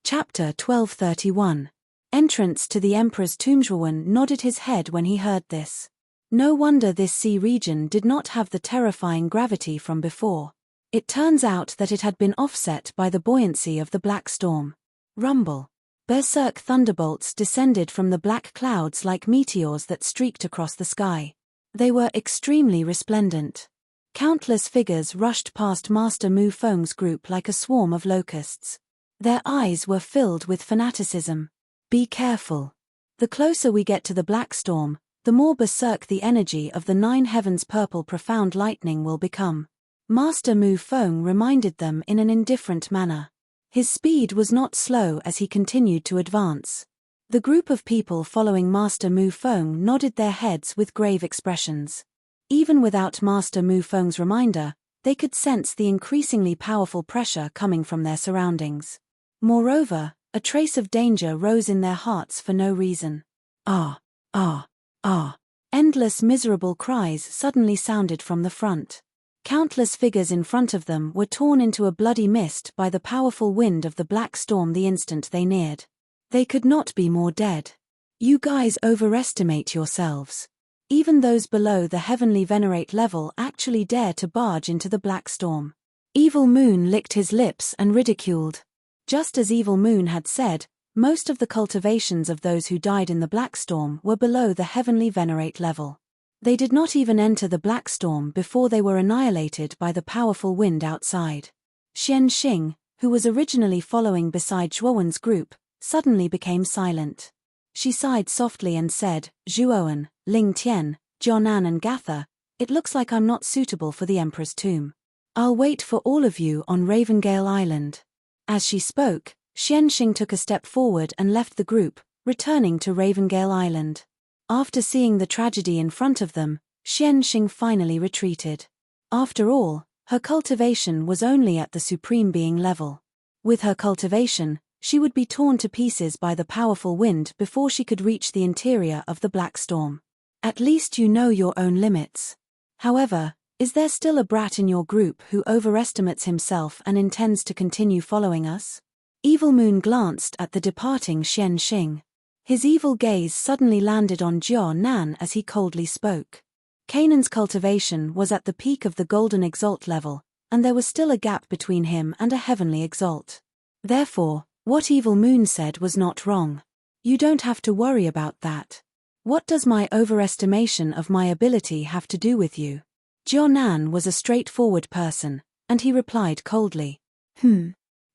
Chapter 1231. Entrance to the Emperor's tomb. Zhuowen nodded his head when he heard this. No wonder this sea region did not have the terrifying gravity from before. It turns out that it had been offset by the buoyancy of the black storm. Rumble. Berserk thunderbolts descended from the black clouds like meteors that streaked across the sky. They were extremely resplendent. Countless figures rushed past Master Mu Feng's group like a swarm of locusts. Their eyes were filled with fanaticism. Be careful. The closer we get to the black storm, the more berserk the energy of the 9 heavens purple profound lightning will become. Master Mu Feng reminded them in an indifferent manner. His speed was not slow as he continued to advance. The group of people following Master Mu Feng nodded their heads with grave expressions. Even without Master Mu Feng's reminder, they could sense the increasingly powerful pressure coming from their surroundings. Moreover, a trace of danger rose in their hearts for no reason. Ah, ah, ah. Endless miserable cries suddenly sounded from the front. Countless figures in front of them were torn into a bloody mist by the powerful wind of the black storm the instant they neared. They could not be more dead. You guys overestimate yourselves. Even those below the heavenly venerate level actually dare to barge into the black storm. Evil Moon licked his lips and ridiculed. Just as Evil Moon had said, most of the cultivations of those who died in the black storm were below the heavenly venerate level. They did not even enter the black storm before they were annihilated by the powerful wind outside. Xian Xing, who was originally following beside Zhuowen's group, suddenly became silent. She sighed softly and said, "Zhuowen, Ling Tian, Jonan and Gatha, it looks like I'm not suitable for the Emperor's tomb. I'll wait for all of you on Ravengale Island." As she spoke, Xian Xing took a step forward and left the group, returning to Ravengale Island. After seeing the tragedy in front of them, Xian Xing finally retreated. After all, her cultivation was only at the Supreme Being level. With her cultivation, she would be torn to pieces by the powerful wind before she could reach the interior of the black storm. At least you know your own limits. However, is there still a brat in your group who overestimates himself and intends to continue following us? Evil Moon glanced at the departing Xian Xing. His evil gaze suddenly landed on Jiao Nan as he coldly spoke. Canaan's cultivation was at the peak of the Golden Exalt level, and there was still a gap between him and a Heavenly Exalt. Therefore, what Evil Moon said was not wrong. You don't have to worry about that. What does my overestimation of my ability have to do with you? Jiao Nan was a straightforward person, and he replied coldly.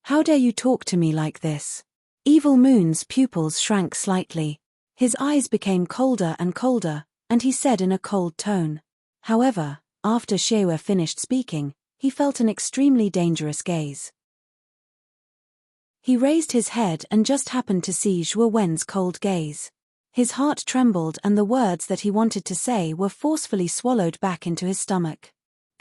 How dare you talk to me like this? Evil Moon's pupils shrank slightly. His eyes became colder and colder, and he said in a cold tone. However, after Xiewe finished speaking, he felt an extremely dangerous gaze. He raised his head and just happened to see Zhuo Wen's cold gaze. His heart trembled and the words that he wanted to say were forcefully swallowed back into his stomach.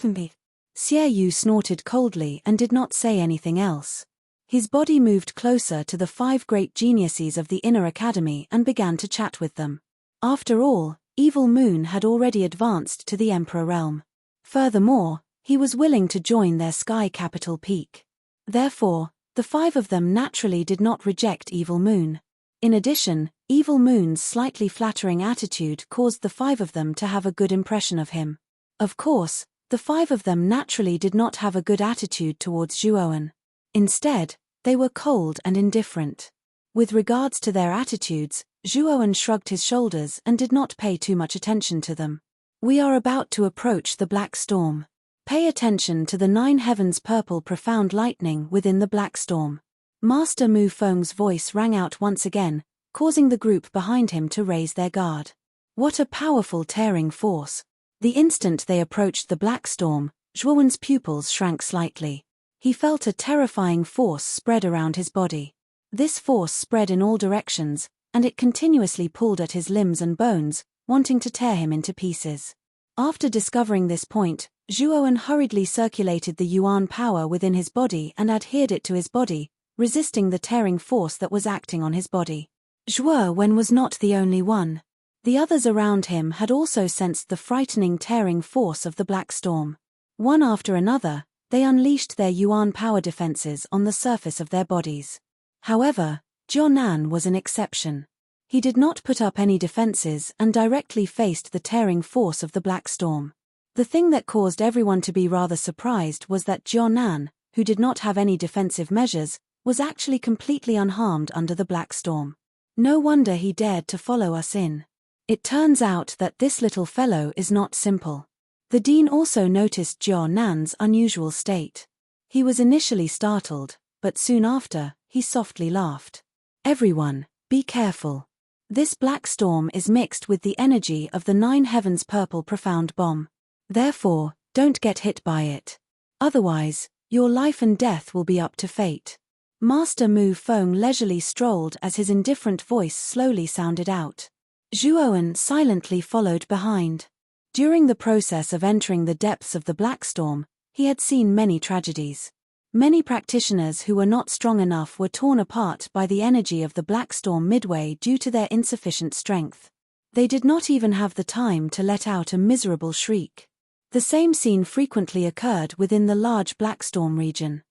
Xie Yu snorted coldly and did not say anything else. His body moved closer to the 5 great geniuses of the Inner Academy and began to chat with them. After all, Evil Moon had already advanced to the Emperor realm. Furthermore, he was willing to join their sky capital peak. Therefore, the 5 of them naturally did not reject Evil Moon. In addition, Evil Moon's slightly flattering attitude caused the 5 of them to have a good impression of him. Of course, the 5 of them naturally did not have a good attitude towards Zhuowen. Instead, they were cold and indifferent. With regards to their attitudes, Zhuowen shrugged his shoulders and did not pay too much attention to them. We are about to approach the black storm. Pay attention to the 9 heavens purple profound lightning within the black storm. Master Mu Feng's voice rang out once again, causing the group behind him to raise their guard. What a powerful tearing force! The instant they approached the black storm, Zhuowen's pupils shrank slightly. He felt a terrifying force spread around his body. This force spread in all directions, and it continuously pulled at his limbs and bones, wanting to tear him into pieces. After discovering this point, Zhuowen hurriedly circulated the Yuan power within his body and adhered it to his body, resisting the tearing force that was acting on his body. Zhuowen was not the only one. The others around him had also sensed the frightening tearing force of the black storm. One after another, they unleashed their Yuan power defenses on the surface of their bodies. However, Jonan was an exception. He did not put up any defenses and directly faced the tearing force of the black storm. The thing that caused everyone to be rather surprised was that Jonan, who did not have any defensive measures, was actually completely unharmed under the black storm. No wonder he dared to follow us in. It turns out that this little fellow is not simple. The dean also noticed Jiao Nan's unusual state. He was initially startled, but soon after, he softly laughed. Everyone, be careful. This black storm is mixed with the energy of the 9 heavens purple profound bomb. Therefore, don't get hit by it. Otherwise, your life and death will be up to fate. Master Mu Feng leisurely strolled as his indifferent voice slowly sounded out. Zhuowen silently followed behind. During the process of entering the depths of the black storm, he had seen many tragedies. Many practitioners who were not strong enough were torn apart by the energy of the black storm midway due to their insufficient strength. They did not even have the time to let out a miserable shriek. The same scene frequently occurred within the large black storm region.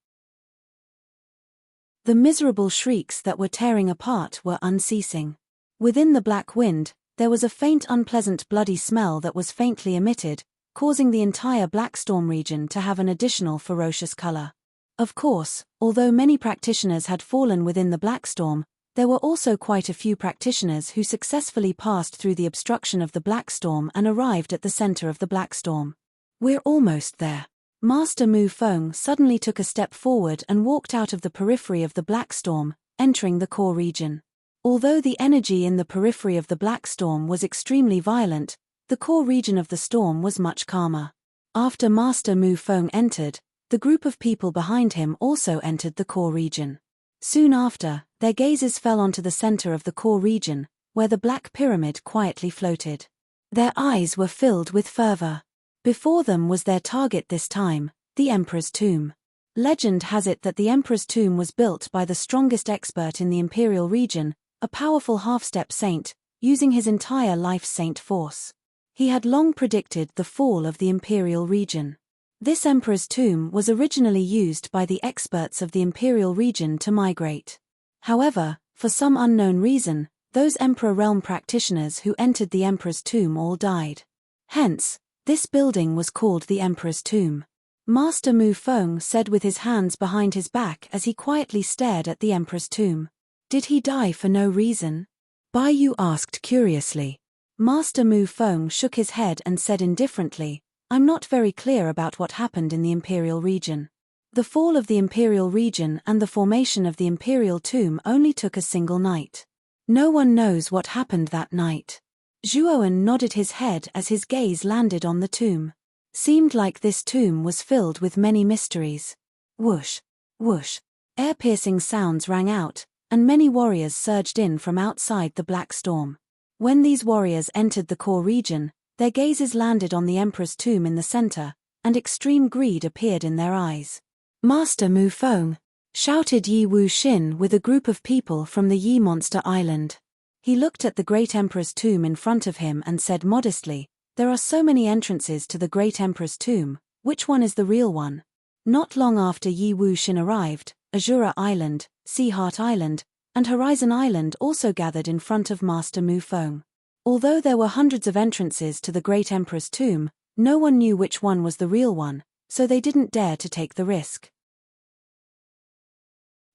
The miserable shrieks that were tearing apart were unceasing. Within the black wind, there was a faint unpleasant bloody smell that was faintly emitted, causing the entire black storm region to have an additional ferocious color. Of course, although many practitioners had fallen within the black storm, there were also quite a few practitioners who successfully passed through the obstruction of the black storm and arrived at the center of the black storm. We're almost there. Master Mu Feng suddenly took a step forward and walked out of the periphery of the black storm, entering the core region. Although the energy in the periphery of the black storm was extremely violent, the core region of the storm was much calmer. After Master Mu Feng entered, the group of people behind him also entered the core region. Soon after, their gazes fell onto the center of the core region, where the black pyramid quietly floated. Their eyes were filled with fervor. Before them was their target this time, the Emperor's tomb. Legend has it that the Emperor's tomb was built by the strongest expert in the Imperial region, a powerful half-step saint, using his entire life's saint force. He had long predicted the fall of the Imperial region. This Emperor's tomb was originally used by the experts of the Imperial region to migrate. However, for some unknown reason, those Emperor realm practitioners who entered the Emperor's tomb all died. Hence, this building was called the Emperor's tomb. Master Mu Feng said with his hands behind his back as he quietly stared at the Emperor's tomb. Did he die for no reason? Bai Yu asked curiously. Master Mu Feng shook his head and said indifferently, I'm not very clear about what happened in the Imperial region. The fall of the Imperial region and the formation of the Imperial tomb only took a single night. No one knows what happened that night. Zhuowen nodded his head as his gaze landed on the tomb. Seemed like this tomb was filled with many mysteries. Whoosh, whoosh. Ear-piercing sounds rang out, and many warriors surged in from outside the black storm. When these warriors entered the core region, their gazes landed on the Emperor's tomb in the center, and extreme greed appeared in their eyes. Master Mu Feng, shouted Yi Wuxin with a group of people from the Yi Monster Island. He looked at the great Emperor's tomb in front of him and said modestly, there are so many entrances to the great Emperor's tomb, which one is the real one? Not long after Yi Wuxin arrived, Azura Island, Sea Heart Island, and Horizon Island also gathered in front of Master Mu Feng. Although there were hundreds of entrances to the great Emperor's tomb, no one knew which one was the real one, so they didn't dare to take the risk.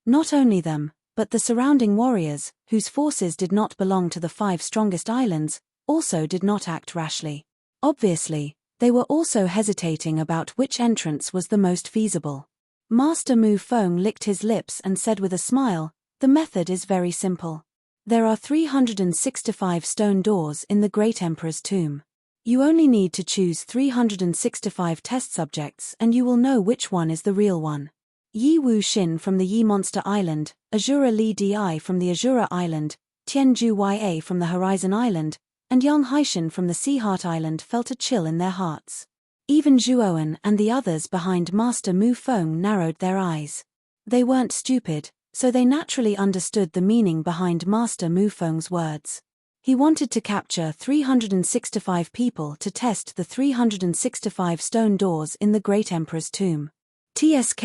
Not only them, but the surrounding warriors, whose forces did not belong to the 5 strongest islands, also did not act rashly. Obviously, they were also hesitating about which entrance was the most feasible. Master Mu Feng licked his lips and said with a smile, the method is very simple. There are 365 stone doors in the Great Emperor's tomb. You only need to choose 365 test subjects and you will know which one is the real one. Yi Wuxin from the Yi Monster Island, Azura Li Di from the Azura Island, Tianju Ya from the Horizon Island, and Yang Haishan from the Sea Heart Island felt a chill in their hearts. Even Zhuowen and the others behind Master Mu Feng narrowed their eyes. They weren't stupid, so they naturally understood the meaning behind Master Mu Feng's words. He wanted to capture 365 people to test the 365 stone doors in the Great Emperor's tomb. TSK.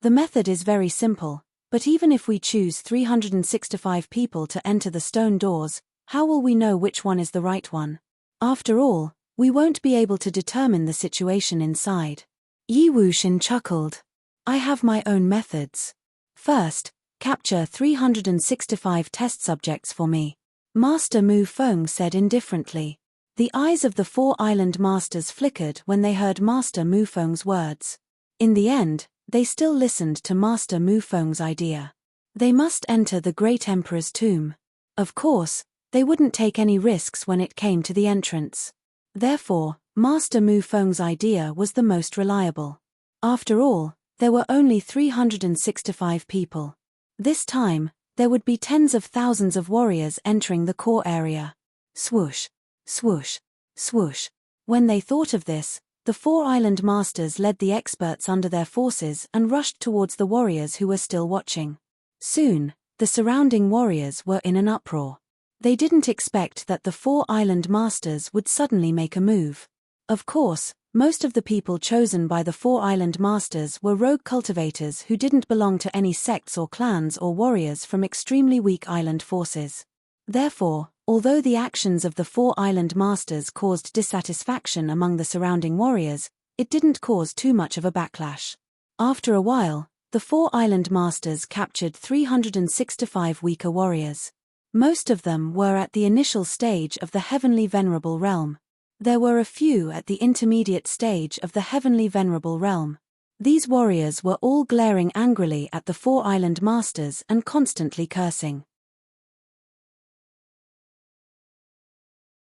The method is very simple, but even if we choose 365 people to enter the stone doors, how will we know which one is the right one? After all, we won't be able to determine the situation inside. Yi Wuxin chuckled. I have my own methods. First, capture 365 test subjects for me, Master Mu Feng said indifferently. The eyes of the 4 island masters flickered when they heard Master Mu Feng's words. In the end, they still listened to Master Mu Feng's idea. They must enter the great emperor's tomb. Of course, they wouldn't take any risks when it came to the entrance. Therefore, Master Mu Feng's idea was the most reliable. After all, there were only 365 people. This time, there would be tens of thousands of warriors entering the core area. Swoosh, swoosh, swoosh. When they thought of this, the 4 island masters led the experts under their forces and rushed towards the warriors who were still watching. Soon, the surrounding warriors were in an uproar. They didn't expect that the 4 island masters would suddenly make a move. Of course, most of the people chosen by the 4 island masters were rogue cultivators who didn't belong to any sects or clans or warriors from extremely weak island forces. Therefore, although the actions of the 4 island masters caused dissatisfaction among the surrounding warriors, it didn't cause too much of a backlash. After a while, the 4 island masters captured 365 weaker warriors. Most of them were at the initial stage of the Heavenly Venerable Realm. There were a few at the intermediate stage of the Heavenly Venerable Realm. These warriors were all glaring angrily at the 4 island masters and constantly cursing.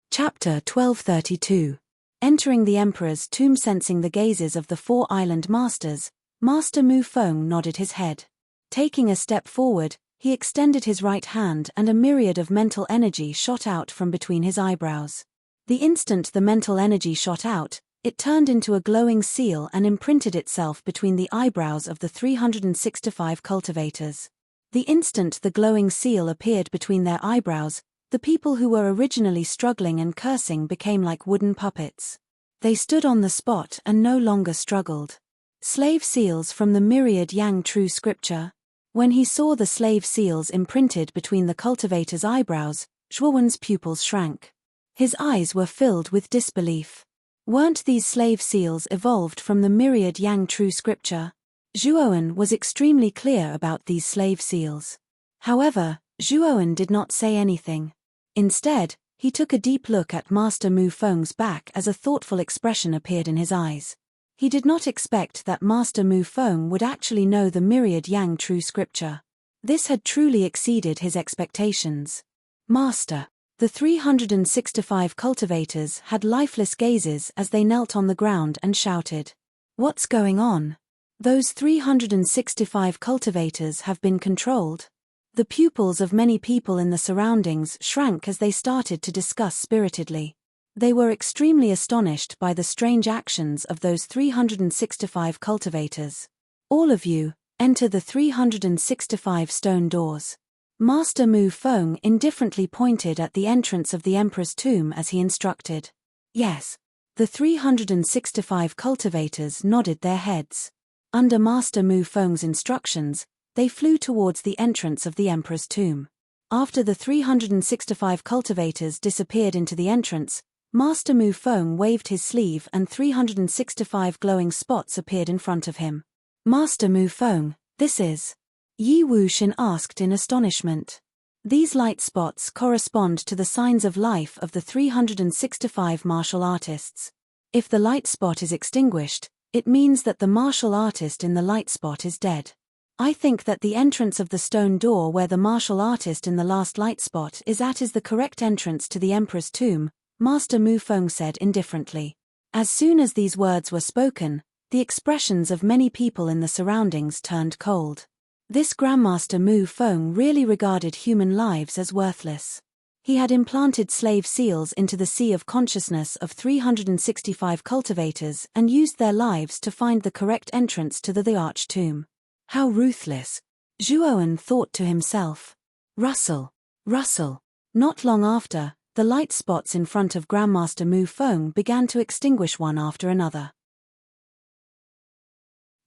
Chapter 1232. Entering the Emperor's tomb. Sensing the gazes of the 4 island masters, Master Mu Feng nodded his head. Taking a step forward, he extended his right hand and a myriad of mental energy shot out from between his eyebrows. The instant the mental energy shot out, it turned into a glowing seal and imprinted itself between the eyebrows of the 365 cultivators. The instant the glowing seal appeared between their eyebrows, the people who were originally struggling and cursing became like wooden puppets. They stood on the spot and no longer struggled. Slave seals from the myriad Yang True Scripture. When he saw the slave seals imprinted between the cultivator's eyebrows, Zhuowen's pupils shrank. His eyes were filled with disbelief. Weren't these slave seals evolved from the myriad Yang True Scripture? Zhuowen was extremely clear about these slave seals. However, Zhuowen did not say anything. Instead, he took a deep look at Master Mu Feng's back as a thoughtful expression appeared in his eyes. He did not expect that Master Mu Feng would actually know the myriad Yang True Scripture. This had truly exceeded his expectations. Master. The 365 cultivators had lifeless gazes as they knelt on the ground and shouted, "What's going on? Those 365 cultivators have been controlled." The pupils of many people in the surroundings shrank as they started to discuss spiritedly. They were extremely astonished by the strange actions of those 365 cultivators. "All of you, enter the 365 stone doors." Master Mu Feng indifferently pointed at the entrance of the Emperor's tomb as he instructed. Yes. The 365 cultivators nodded their heads. Under Master Mu Feng's instructions, they flew towards the entrance of the Emperor's tomb. After the 365 cultivators disappeared into the entrance, Master Mu Feng waved his sleeve and 365 glowing spots appeared in front of him. "Master Mu Feng, this is..." Yi Wuxin asked in astonishment. These light spots correspond to the signs of life of the 365 martial artists. If the light spot is extinguished, it means that the martial artist in the light spot is dead. I think that the entrance of the stone door where the martial artist in the last light spot is at is the correct entrance to the Emperor's tomb, Master Mu Feng said indifferently. As soon as these words were spoken, the expressions of many people in the surroundings turned cold. This Grandmaster Mu Feng really regarded human lives as worthless. He had implanted slave seals into the sea of consciousness of 365 cultivators and used their lives to find the correct entrance to the arch tomb. How ruthless! Zhuowen thought to himself. Rustle, rustle. Not long after, the light spots in front of Grandmaster Mu Feng began to extinguish one after another.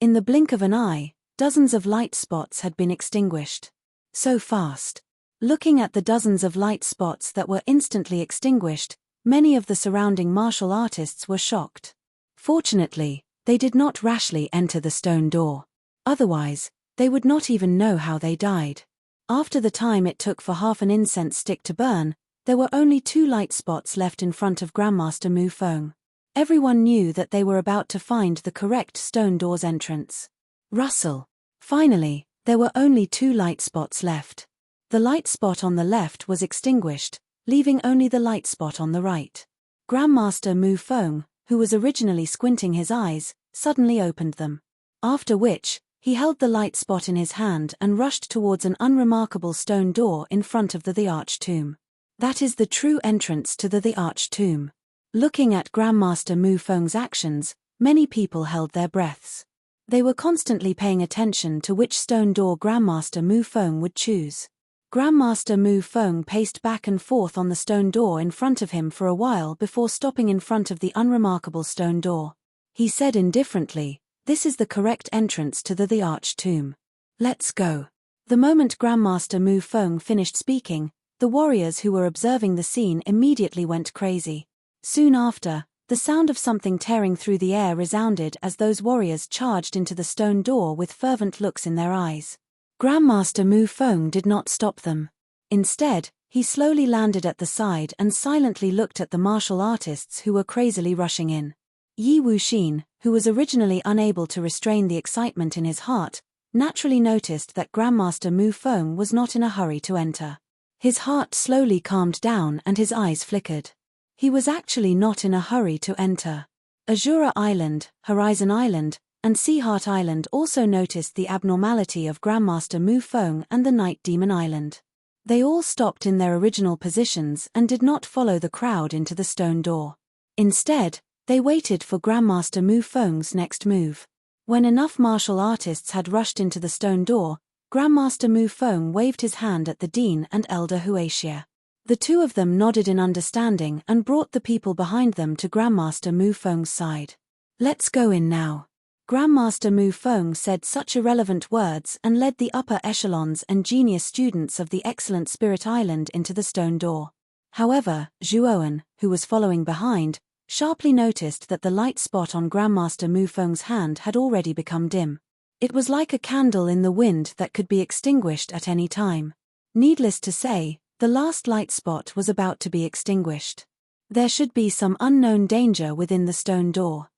In the blink of an eye, dozens of light spots had been extinguished. So fast. Looking at the dozens of light spots that were instantly extinguished, many of the surrounding martial artists were shocked. Fortunately, they did not rashly enter the stone door. Otherwise, They would not even know how they died. After the time it took for half an incense stick to burn, there were only 2 light spots left in front of Grandmaster Mu Feng. Everyone knew that they were about to find the correct stone door's entrance. Rustle. Finally, there were only 2 light spots left. The light spot on the left was extinguished, leaving only the light spot on the right. Grandmaster Mu Feng, who was originally squinting his eyes, suddenly opened them. After which, he held the light spot in his hand and rushed towards an unremarkable stone door in front of the arched tomb. That is the true entrance to the arched tomb. Looking at Grandmaster Mu Feng's actions, many people held their breaths. They were constantly paying attention to which stone door Grandmaster Mu Feng would choose. Grandmaster Mu Feng paced back and forth on the stone door in front of him for a while before stopping in front of the unremarkable stone door. He said indifferently, "This is the correct entrance to the arched tomb. Let's go." The moment Grandmaster Mu Feng finished speaking, the warriors who were observing the scene immediately went crazy. Soon after, the sound of something tearing through the air resounded as those warriors charged into the stone door with fervent looks in their eyes. Grandmaster Mu Feng did not stop them. Instead, he slowly landed at the side and silently looked at the martial artists who were crazily rushing in. Yi Wuxin, who was originally unable to restrain the excitement in his heart, naturally noticed that Grandmaster Mu Feng was not in a hurry to enter. His heart slowly calmed down and his eyes flickered. He was actually not in a hurry to enter. Azura Island, Horizon Island, and Sea Heart Island also noticed the abnormality of Grandmaster Mu Feng and the Night Demon Island. They all stopped in their original positions and did not follow the crowd into the stone door. Instead, they waited for Grandmaster Mu Feng's next move. When enough martial artists had rushed into the stone door, Grandmaster Mu Feng waved his hand at the Dean and Elder Huaxia. The 2 of them nodded in understanding and brought the people behind them to Grandmaster Mu Feng's side. "Let's go in now." Grandmaster Mu Feng said such irrelevant words and led the upper echelons and genius students of the Excellent Spirit Island into the stone door. However, Zhuoan, who was following behind, sharply noticed that the light spot on Grandmaster Mu Feng's hand had already become dim. It was like a candle in the wind that could be extinguished at any time. Needless to say, the last light spot was about to be extinguished. There should be some unknown danger within the stone door.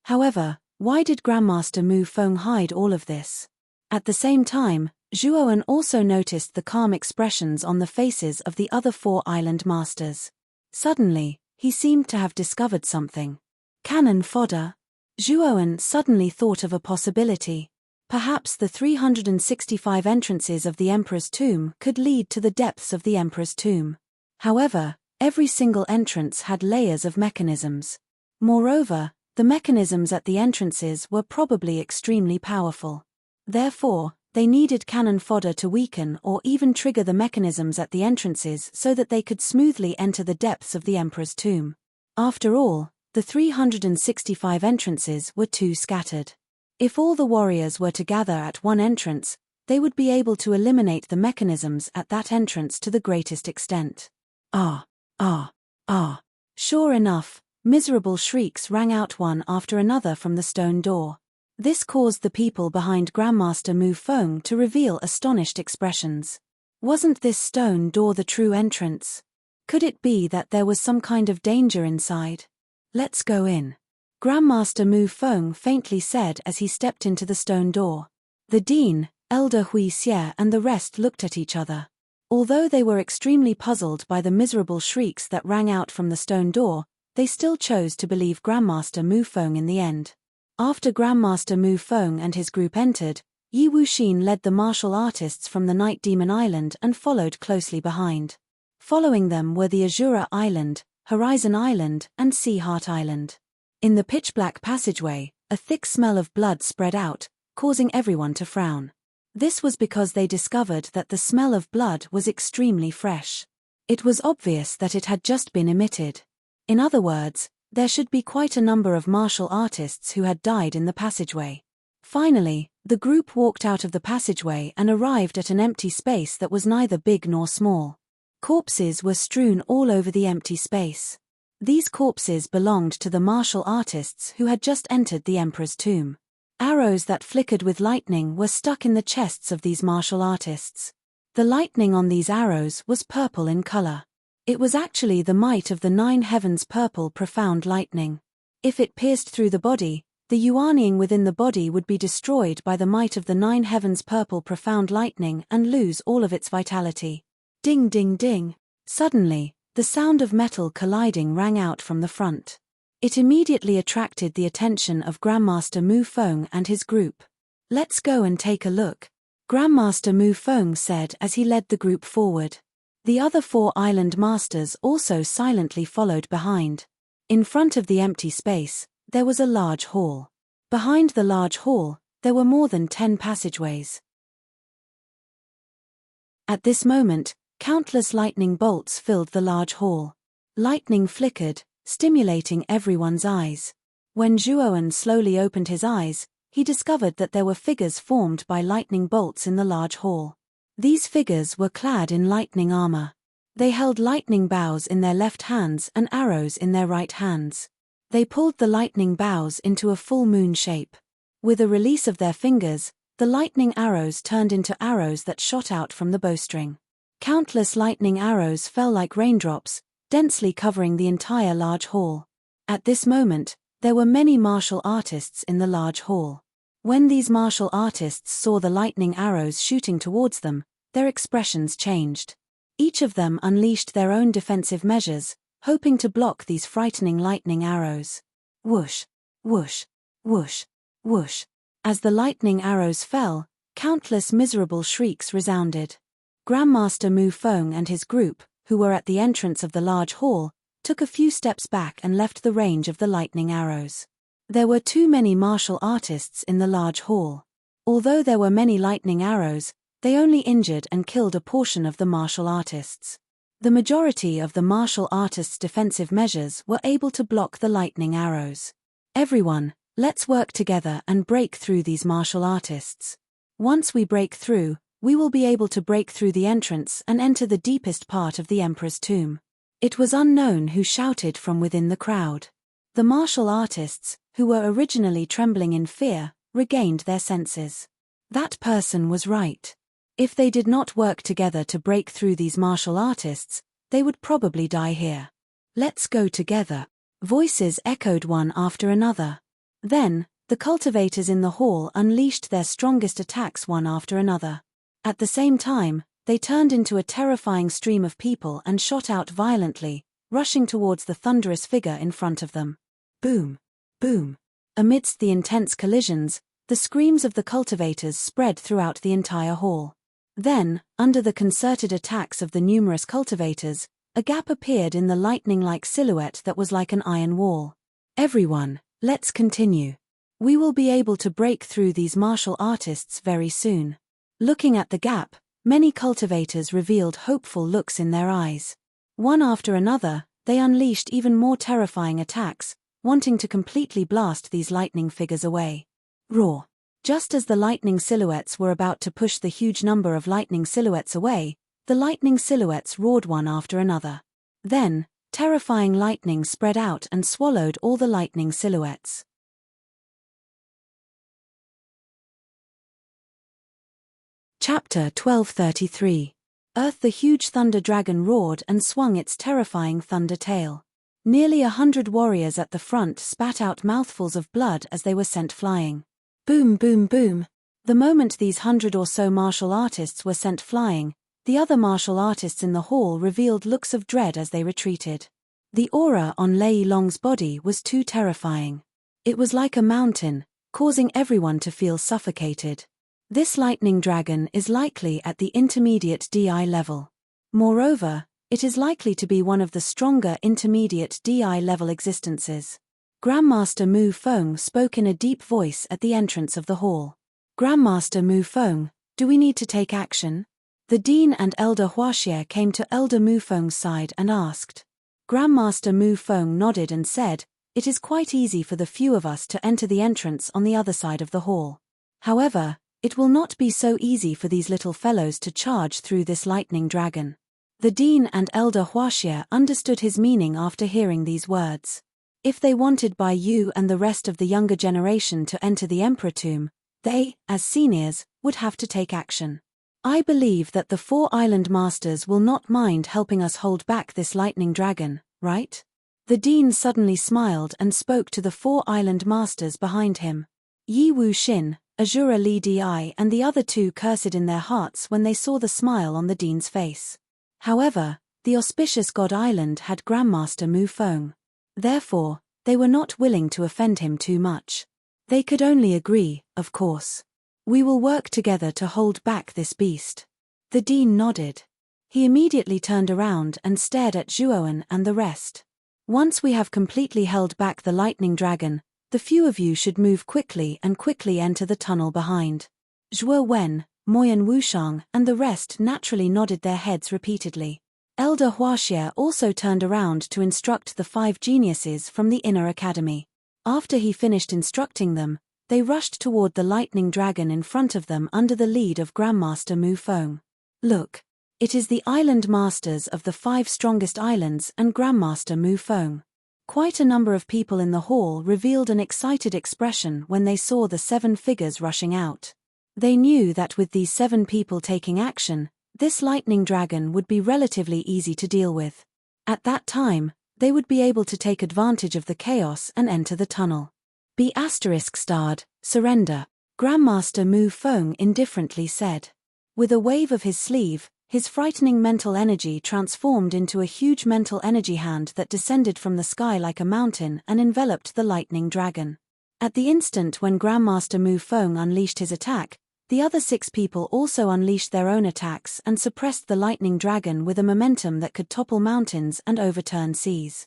However, why did Grandmaster Mu Feng hide all of this? At the same time, Zhuoan also noticed the calm expressions on the faces of the other 4 island masters. Suddenly, he seemed to have discovered something. Cannon fodder? Zhuoan suddenly thought of a possibility. Perhaps the 365 entrances of the Emperor's tomb could lead to the depths of the Emperor's tomb. However, every single entrance had layers of mechanisms. Moreover, the mechanisms at the entrances were probably extremely powerful. Therefore, they needed cannon fodder to weaken or even trigger the mechanisms at the entrances so that they could smoothly enter the depths of the Emperor's tomb. After all, the 365 entrances were too scattered. If all the warriors were to gather at one entrance, they would be able to eliminate the mechanisms at that entrance to the greatest extent. Ah! Ah! Ah! Sure enough, miserable shrieks rang out one after another from the stone door. This caused the people behind Grandmaster Mu Feng to reveal astonished expressions. Wasn't this stone door the true entrance? Could it be that there was some kind of danger inside? "Let's go in," Grandmaster Mu Feng faintly said as he stepped into the stone door. The Dean, Elder Huaxia and the rest looked at each other. Although they were extremely puzzled by the miserable shrieks that rang out from the stone door, they still chose to believe Grandmaster Mu Feng in the end. After Grandmaster Mu Feng and his group entered, Yi Wuxin led the martial artists from the Night Demon Island and followed closely behind. Following them were the Azura Island, Horizon Island, and Sea Heart Island. In the pitch-black passageway, a thick smell of blood spread out, causing everyone to frown. This was because they discovered that the smell of blood was extremely fresh. It was obvious that it had just been emitted. In other words, there should be quite a number of martial artists who had died in the passageway. Finally, the group walked out of the passageway and arrived at an empty space that was neither big nor small. Corpses were strewn all over the empty space. These corpses belonged to the martial artists who had just entered the Emperor's tomb. Arrows that flickered with lightning were stuck in the chests of these martial artists. The lightning on these arrows was purple in color. It was actually the might of the 9 heavens' purple profound lightning. If it pierced through the body, the yuanying within the body would be destroyed by the might of the 9 heavens' purple profound lightning and lose all of its vitality. Ding ding ding. Suddenly, the sound of metal colliding rang out from the front. It immediately attracted the attention of Grandmaster Mu Feng and his group. "Let's go and take a look," Grandmaster Mu Feng said as he led the group forward. The other 4 island masters also silently followed behind. In front of the empty space, there was a large hall. Behind the large hall, there were more than 10 passageways. At this moment, countless lightning bolts filled the large hall. Lightning flickered, stimulating everyone's eyes. When Zhuoan slowly opened his eyes, he discovered that there were figures formed by lightning bolts in the large hall. These figures were clad in lightning armor. They held lightning bows in their left hands and arrows in their right hands. They pulled the lightning bows into a full moon shape. With a release of their fingers, the lightning arrows turned into arrows that shot out from the bowstring. Countless lightning arrows fell like raindrops, densely covering the entire large hall. At this moment, there were many martial artists in the large hall. When these martial artists saw the lightning arrows shooting towards them, their expressions changed. Each of them unleashed their own defensive measures, hoping to block these frightening lightning arrows. Whoosh, whoosh, whoosh, whoosh. As the lightning arrows fell, countless miserable shrieks resounded. Grandmaster Mu Feng and his group, who were at the entrance of the large hall, took a few steps back and left the range of the lightning arrows. There were too many martial artists in the large hall. Although there were many lightning arrows, they only injured and killed a portion of the martial artists. The majority of the martial artists' defensive measures were able to block the lightning arrows. "Everyone, let's work together and break through these martial artists. Once we break through, we will be able to break through the entrance and enter the deepest part of the Emperor's tomb." It was unknown who shouted from within the crowd. The martial artists, who were originally trembling in fear, regained their senses. That person was right. If they did not work together to break through these martial artists, they would probably die here. "Let's go together," voices echoed one after another. Then, the cultivators in the hall unleashed their strongest attacks one after another. At the same time, they turned into a terrifying stream of people and shot out violently, rushing towards the thunderous figure in front of them. Boom! Boom! Amidst the intense collisions, the screams of the cultivators spread throughout the entire hall. Then, under the concerted attacks of the numerous cultivators, a gap appeared in the lightning-like silhouette that was like an iron wall. "Everyone, let's continue. We will be able to break through these martial artists very soon." Looking at the gap, many cultivators revealed hopeful looks in their eyes. One after another, they unleashed even more terrifying attacks, wanting to completely blast these lightning figures away. Roar! Just as the lightning silhouettes were about to push the huge number of lightning silhouettes away, the lightning silhouettes roared one after another. Then, terrifying lightning spread out and swallowed all the lightning silhouettes. Chapter 1233. Earth. The huge thunder dragon roared and swung its terrifying thunder tail. Nearly 100 warriors at the front spat out mouthfuls of blood as they were sent flying. Boom boom boom. The moment these 100 or so martial artists were sent flying, the other martial artists in the hall revealed looks of dread as they retreated. The aura on Lei Long's body was too terrifying. It was like a mountain, causing everyone to feel suffocated. This lightning dragon is likely at the intermediate DI level. Moreover, it is likely to be one of the stronger intermediate DI level existences. Grandmaster Mu Feng spoke in a deep voice at the entrance of the hall. "Grandmaster Mu Feng, do we need to take action?" The Dean and Elder Huaxie came to Elder Mu Feng's side and asked. Grandmaster Mu Feng nodded and said, "It is quite easy for the few of us to enter the entrance on the other side of the hall. However, it will not be so easy for these little fellows to charge through this lightning dragon." The Dean and Elder Huaxie understood his meaning after hearing these words. If they wanted Bai Yu and the rest of the younger generation to enter the Emperor Tomb, they, as seniors, would have to take action. I believe that the 4 island masters will not mind helping us hold back this lightning dragon, right? The dean suddenly smiled and spoke to the 4 island masters behind him. Yi Wu Xin, Azura Li Di, and the other 2 cursed in their hearts when they saw the smile on the dean's face. However, the auspicious God Island had Grandmaster Mu Feng. Therefore, they were not willing to offend him too much. They could only agree, of course. We will work together to hold back this beast. The dean nodded. He immediately turned around and stared at Zhuowen and the rest. Once we have completely held back the lightning dragon, the few of you should move quickly and quickly enter the tunnel behind. Zhuo Wen, Moyan Wushang, and the rest naturally nodded their heads repeatedly. Elder Huaxie also turned around to instruct the 5 geniuses from the inner academy. After he finished instructing them, they rushed toward the lightning dragon in front of them under the lead of Grandmaster Mu Feng. Look! It is the island masters of the 5 strongest islands and Grandmaster Mu Feng. Quite a number of people in the hall revealed an excited expression when they saw the 7 figures rushing out. They knew that with these 7 people taking action, this lightning dragon would be relatively easy to deal with. At that time, they would be able to take advantage of the chaos and enter the tunnel. Be ***, surrender, Grandmaster Mu Feng indifferently said. With a wave of his sleeve, his frightening mental energy transformed into a huge mental energy hand that descended from the sky like a mountain and enveloped the lightning dragon. At the instant when Grandmaster Mu Feng unleashed his attack, the other 6 people also unleashed their own attacks and suppressed the lightning dragon with a momentum that could topple mountains and overturn seas.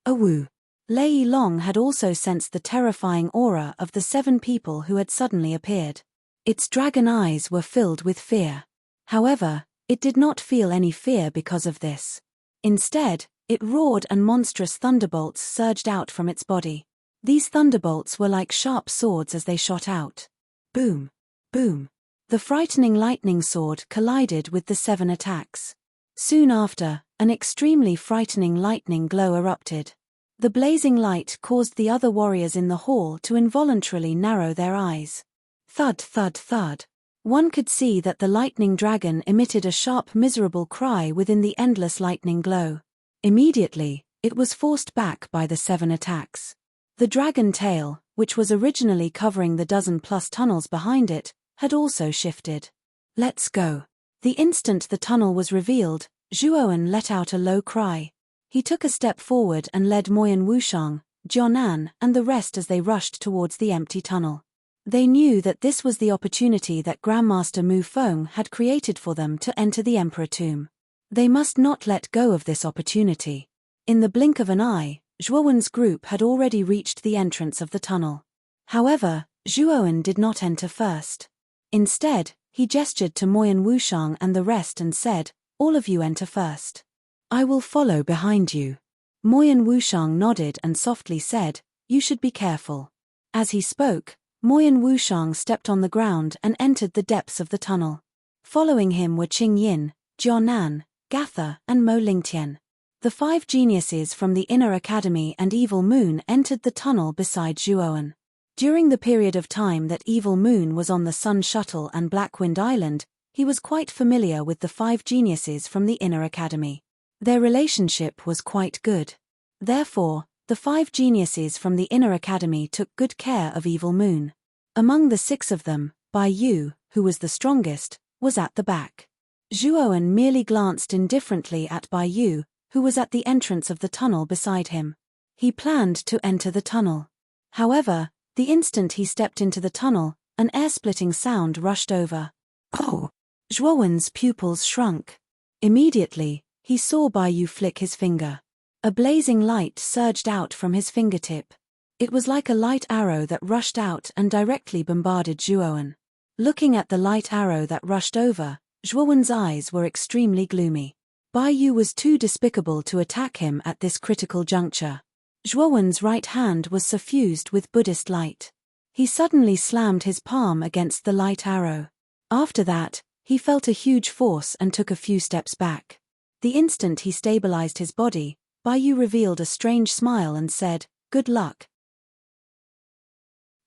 Wu. Lei Long had also sensed the terrifying aura of the 7 people who had suddenly appeared. Its dragon eyes were filled with fear. However, it did not feel any fear because of this. Instead, it roared and monstrous thunderbolts surged out from its body. These thunderbolts were like sharp swords as they shot out. Boom! Boom! The frightening lightning sword collided with the 7 attacks. Soon after, an extremely frightening lightning glow erupted. The blazing light caused the other warriors in the hall to involuntarily narrow their eyes. Thud, thud, thud. One could see that the lightning dragon emitted a sharp, miserable cry within the endless lightning glow. Immediately, it was forced back by the 7 attacks. The dragon tail, which was originally covering the 12+ tunnels behind it, had also shifted. Let's go. The instant the tunnel was revealed, Zhuowen let out a low cry. He took a step forward and led Moyan Wushang, Jianan, and the rest as they rushed towards the empty tunnel. They knew that this was the opportunity that Grandmaster Mu Feng had created for them to enter the Emperor Tomb. They must not let go of this opportunity. In the blink of an eye, Zhuowen's group had already reached the entrance of the tunnel. However, Zhuowen did not enter first. Instead, he gestured to Moyan Wushang and the rest and said, "All of you enter first. I will follow behind you." Moyan Wushang nodded and softly said, "You should be careful." As he spoke, Moyan Wushang stepped on the ground and entered the depths of the tunnel. Following him were Qing Yin, Jianan, Gatha, and Mo Lingtian. The 5 geniuses from the Inner Academy and Evil Moon entered the tunnel beside Zhuowen. During the period of time that Evil Moon was on the Sun Shuttle and Blackwind Island, he was quite familiar with the 5 geniuses from the Inner Academy. Their relationship was quite good. Therefore, the 5 geniuses from the Inner Academy took good care of Evil Moon. Among the 6 of them, Bai Yu, who was the strongest, was at the back. Zhuowen merely glanced indifferently at Bai Yu, who was at the entrance of the tunnel beside him. He planned to enter the tunnel. However, the instant he stepped into the tunnel, an air-splitting sound rushed over. Oh! Zhuowen's pupils shrunk. Immediately, he saw Bai Yu flick his finger. A blazing light surged out from his fingertip. It was like a light arrow that rushed out and directly bombarded Zhuowen. Looking at the light arrow that rushed over, Zhuowen's eyes were extremely gloomy. Bai Yu was too despicable to attack him at this critical juncture. Zhuowen's right hand was suffused with Buddhist light. He suddenly slammed his palm against the light arrow. After that, he felt a huge force and took a few steps back. The instant he stabilized his body, Yu revealed a strange smile and said, "Good luck."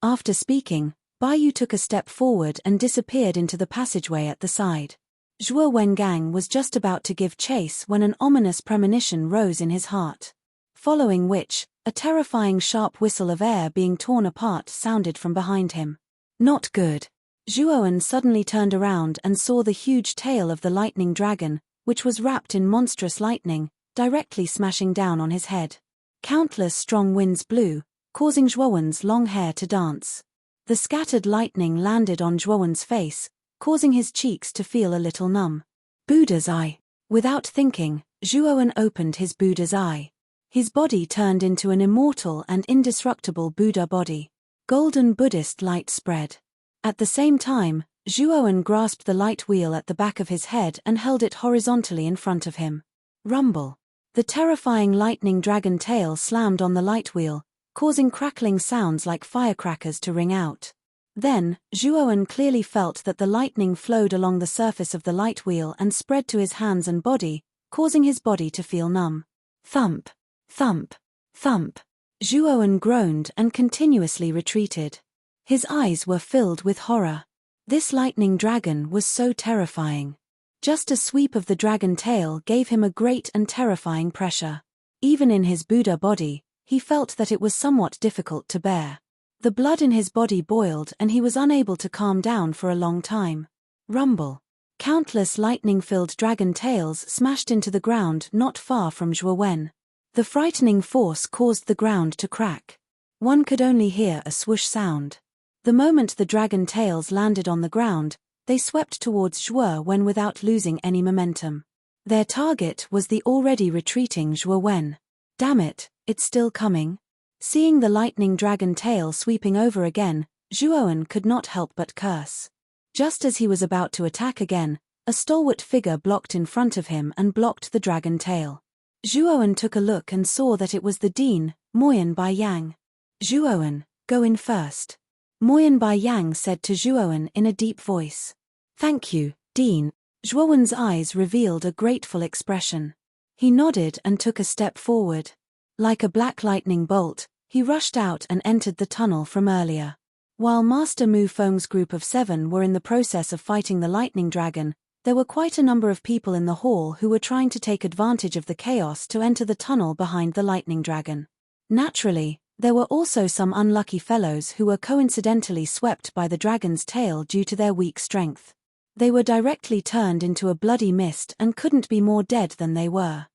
After speaking, Yu took a step forward and disappeared into the passageway at the side. Zhuo Wengang was just about to give chase when an ominous premonition rose in his heart. Following which, a terrifying sharp whistle of air being torn apart sounded from behind him. Not good. Zhuowen suddenly turned around and saw the huge tail of the lightning dragon, which was wrapped in monstrous lightning, directly smashing down on his head. Countless strong winds blew, causing Zhuowen's long hair to dance. The scattered lightning landed on Zhuowen's face, causing his cheeks to feel a little numb. Buddha's eye. Without thinking, Zhuowen opened his Buddha's eye. His body turned into an immortal and indestructible Buddha body. Golden Buddhist light spread. At the same time, Zhuowen grasped the light wheel at the back of his head and held it horizontally in front of him. Rumble. The terrifying lightning dragon tail slammed on the light wheel, causing crackling sounds like firecrackers to ring out. Then, Zhuowen clearly felt that the lightning flowed along the surface of the light wheel and spread to his hands and body, causing his body to feel numb. Thump. Thump. Thump. Zhuowen groaned and continuously retreated. His eyes were filled with horror. This lightning dragon was so terrifying. Just a sweep of the dragon tail gave him a great and terrifying pressure. Even in his Buddha body, he felt that it was somewhat difficult to bear. The blood in his body boiled and he was unable to calm down for a long time. Rumble. Countless lightning-filled dragon tails smashed into the ground not far from Zhuowen. The frightening force caused the ground to crack. One could only hear a swoosh sound. The moment the dragon tails landed on the ground, they swept towards Zhuowen without losing any momentum. Their target was the already retreating Zhuowen. Damn it, it's still coming. Seeing the lightning dragon tail sweeping over again, Zhuowen could not help but curse. Just as he was about to attack again, a stalwart figure blocked in front of him and blocked the dragon tail. Zhuowen took a look and saw that it was the Dean, Moyan Bai Yang. "Zhuowen, go in first," Moyan Bai Yang said to Zhuowen in a deep voice. "Thank you, Dean." Zhuowen's eyes revealed a grateful expression. He nodded and took a step forward. Like a black lightning bolt, he rushed out and entered the tunnel from earlier. While Master Mu Feng's group of 7 were in the process of fighting the lightning dragon, there were quite a number of people in the hall who were trying to take advantage of the chaos to enter the tunnel behind the lightning dragon. Naturally, there were also some unlucky fellows who were coincidentally swept by the dragon's tail due to their weak strength. They were directly turned into a bloody mist and couldn't be more dead than they were.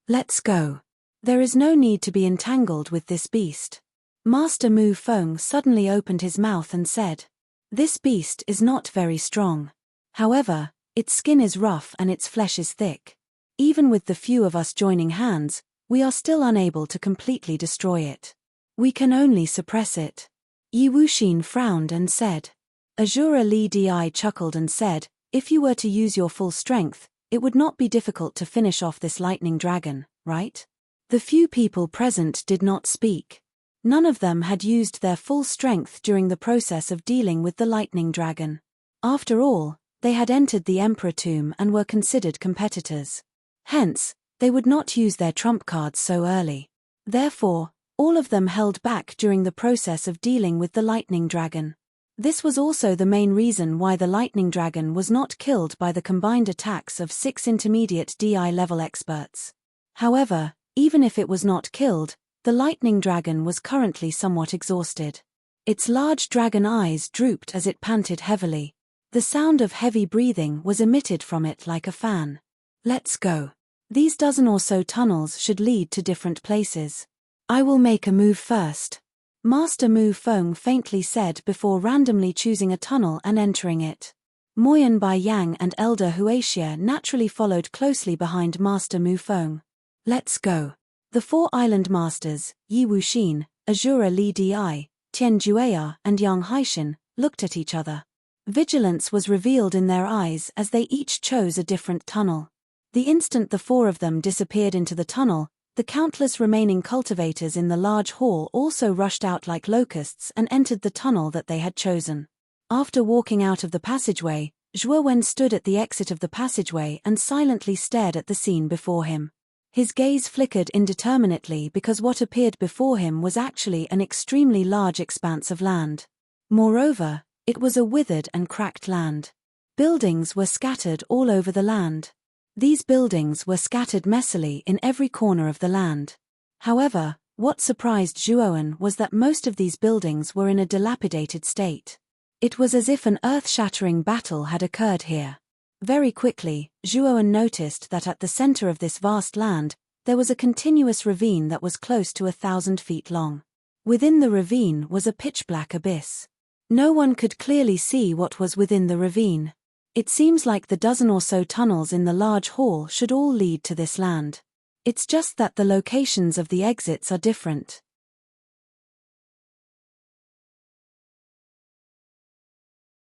"Let's go. There is no need to be entangled with this beast." Master Mu Feng suddenly opened his mouth and said, "This beast is not very strong. However, its skin is rough and its flesh is thick. Even with the few of us joining hands, we are still unable to completely destroy it. We can only suppress it." Yi Wuxin frowned and said. Azura Li Di chuckled and said, "If you were to use your full strength, it would not be difficult to finish off this lightning dragon, right?" The few people present did not speak. None of them had used their full strength during the process of dealing with the lightning dragon. After all, they had entered the Emperor Tomb and were considered competitors. Hence, they would not use their trump cards so early. Therefore, all of them held back during the process of dealing with the lightning dragon. This was also the main reason why the lightning dragon was not killed by the combined attacks of 6 intermediate DI level experts. However, even if it was not killed, the lightning dragon was currently somewhat exhausted. Its large dragon eyes drooped as it panted heavily. The sound of heavy breathing was emitted from it like a fan. "Let's go. These dozen or so tunnels should lead to different places. I will make a move first," Master Mu Feng faintly said before randomly choosing a tunnel and entering it. Moyan Bai Yang and Elder Huaxia naturally followed closely behind Master Mu Feng. "Let's go." The 4 island masters, Yi Wuxin, Azura Li Di, Tian Jueya and Yang Haixin, looked at each other. Vigilance was revealed in their eyes as they each chose a different tunnel. The instant the 4 of them disappeared into the tunnel, the countless remaining cultivators in the large hall also rushed out like locusts and entered the tunnel that they had chosen. After walking out of the passageway, Zhuo Wen stood at the exit of the passageway and silently stared at the scene before him. His gaze flickered indeterminately because what appeared before him was actually an extremely large expanse of land. Moreover, it was a withered and cracked land. Buildings were scattered all over the land. These buildings were scattered messily in every corner of the land. However, what surprised Zhuowen was that most of these buildings were in a dilapidated state. It was as if an earth-shattering battle had occurred here. Very quickly, Zhuowen noticed that at the center of this vast land, there was a continuous ravine that was close to 1,000 feet long. Within the ravine was a pitch-black abyss. No one could clearly see what was within the ravine. It seems like the dozen or so tunnels in the large hall should all lead to this land. It's just that the locations of the exits are different.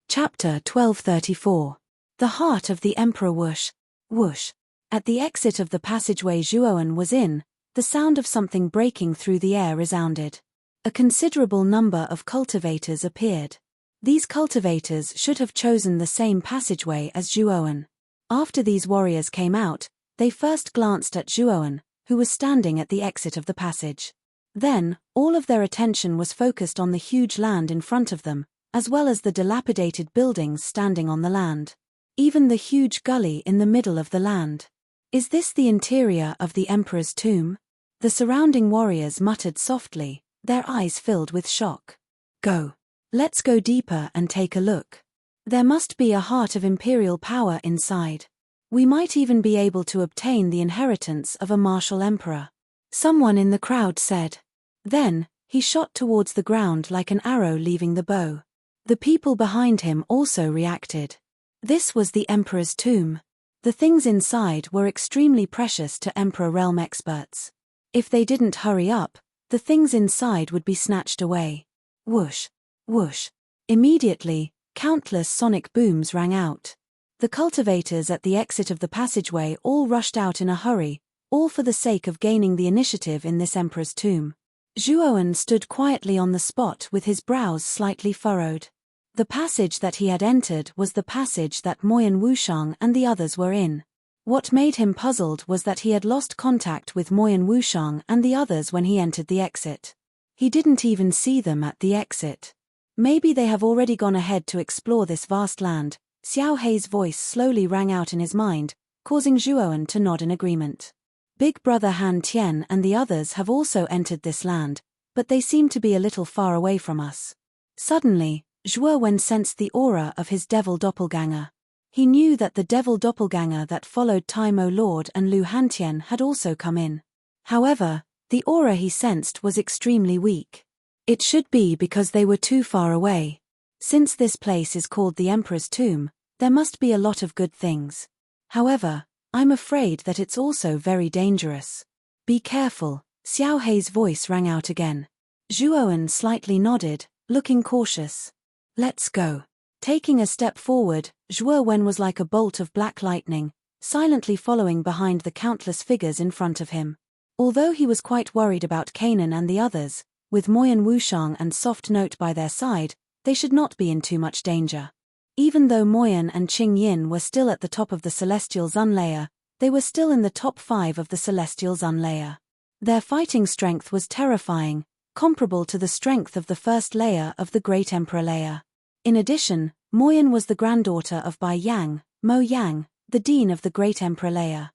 Chapter 1234. The Heart of the Emperor. Whoosh, whoosh. At the exit of the passageway Zhuowen was in, the sound of something breaking through the air resounded. A considerable number of cultivators appeared. These cultivators should have chosen the same passageway as Zhuowen. After these warriors came out, they first glanced at Zhuowen, who was standing at the exit of the passage. Then, all of their attention was focused on the huge land in front of them, as well as the dilapidated buildings standing on the land. Even the huge gully in the middle of the land. Is this the interior of the emperor's tomb? The surrounding warriors muttered softly, their eyes filled with shock. Go. Let's go deeper and take a look. There must be a heart of imperial power inside. We might even be able to obtain the inheritance of a martial emperor. Someone in the crowd said. Then, he shot towards the ground like an arrow leaving the bow. The people behind him also reacted. This was the emperor's tomb. The things inside were extremely precious to Emperor realm experts. If they didn't hurry up, the things inside would be snatched away. Whoosh, whoosh. Immediately, countless sonic booms rang out. The cultivators at the exit of the passageway all rushed out in a hurry, all for the sake of gaining the initiative in this emperor's tomb. Zhuowen stood quietly on the spot with his brows slightly furrowed. The passage that he had entered was the passage that Moyan Wushang and the others were in. What made him puzzled was that he had lost contact with Moyan Wushang and the others when he entered the exit. He didn't even see them at the exit. Maybe they have already gone ahead to explore this vast land. Xiao Hei's voice slowly rang out in his mind, causing Zhuowen to nod in agreement. Big brother Han Tian and the others have also entered this land, but they seem to be a little far away from us. Suddenly, Zhuowen sensed the aura of his devil doppelganger. He knew that the devil doppelganger that followed Taimo Lord and Lu Hantian had also come in. However, the aura he sensed was extremely weak. It should be because they were too far away. Since this place is called the Emperor's Tomb, there must be a lot of good things. However, I'm afraid that it's also very dangerous. Be careful, Xiao Hei's voice rang out again. Zhuowen slightly nodded, looking cautious. Let's go. Taking a step forward, Zhuowen was like a bolt of black lightning, silently following behind the countless figures in front of him. Although he was quite worried about Kanan and the others, with Moyan Wushang and Soft Note by their side, they should not be in too much danger. Even though Moyan and Qing Yin were still at the top of the Celestial Zun layer, they were still in the top 5 of the Celestial Zun layer. Their fighting strength was terrifying, comparable to the strength of the first layer of the Great Emperor layer. In addition, Moyan was the granddaughter of Bai Yang, Mo Yang, the dean of the Great Emperor layer.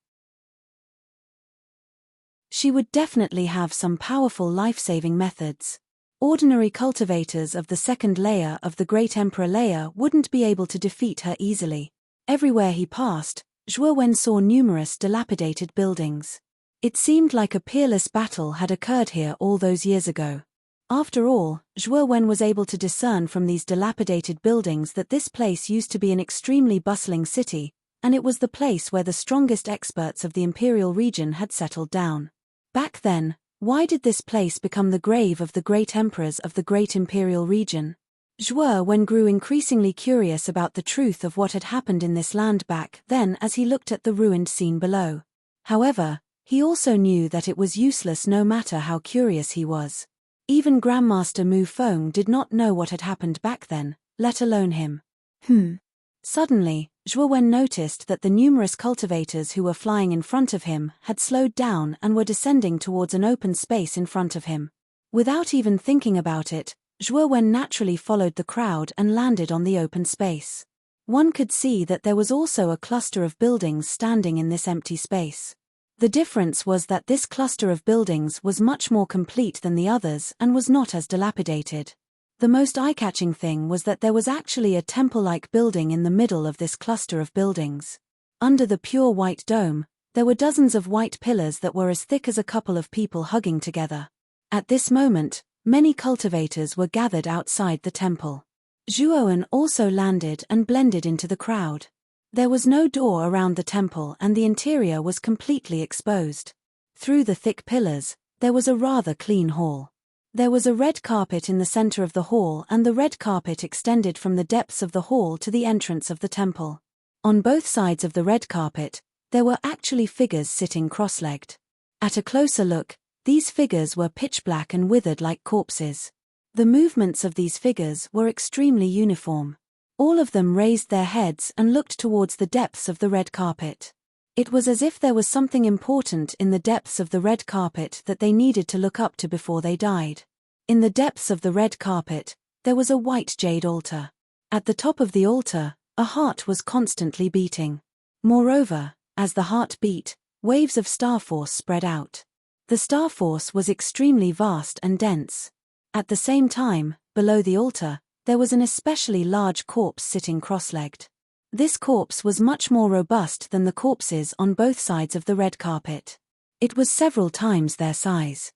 She would definitely have some powerful life-saving methods. Ordinary cultivators of the second layer of the Great Emperor layer wouldn't be able to defeat her easily. Everywhere he passed, Zhuowen saw numerous dilapidated buildings. It seemed like a peerless battle had occurred here all those years ago. After all, Zhuowen was able to discern from these dilapidated buildings that this place used to be an extremely bustling city, and it was the place where the strongest experts of the imperial region had settled down. Back then, why did this place become the grave of the great emperors of the great imperial region? Zhuowen grew increasingly curious about the truth of what had happened in this land back then as he looked at the ruined scene below. However, he also knew that it was useless no matter how curious he was. Even Grandmaster Mu Feng did not know what had happened back then, let alone him. Suddenly, Zhuo Wen noticed that the numerous cultivators who were flying in front of him had slowed down and were descending towards an open space in front of him. Without even thinking about it, Zhuo Wen naturally followed the crowd and landed on the open space. One could see that there was also a cluster of buildings standing in this empty space. The difference was that this cluster of buildings was much more complete than the others and was not as dilapidated. The most eye-catching thing was that there was actually a temple-like building in the middle of this cluster of buildings. Under the pure white dome, there were dozens of white pillars that were as thick as a couple of people hugging together. At this moment, many cultivators were gathered outside the temple. Zhuowen also landed and blended into the crowd. There was no door around the temple and the interior was completely exposed. Through the thick pillars, there was a rather clean hall. There was a red carpet in the center of the hall and the red carpet extended from the depths of the hall to the entrance of the temple. On both sides of the red carpet, there were actually figures sitting cross-legged. At a closer look, these figures were pitch black and withered like corpses. The movements of these figures were extremely uniform. All of them raised their heads and looked towards the depths of the red carpet. It was as if there was something important in the depths of the red carpet that they needed to look up to before they died. In the depths of the red carpet, there was a white jade altar. At the top of the altar, a heart was constantly beating. Moreover, as the heart beat, waves of star force spread out. The star force was extremely vast and dense. At the same time, below the altar, there was an especially large corpse sitting cross-legged. This corpse was much more robust than the corpses on both sides of the red carpet. It was several times their size.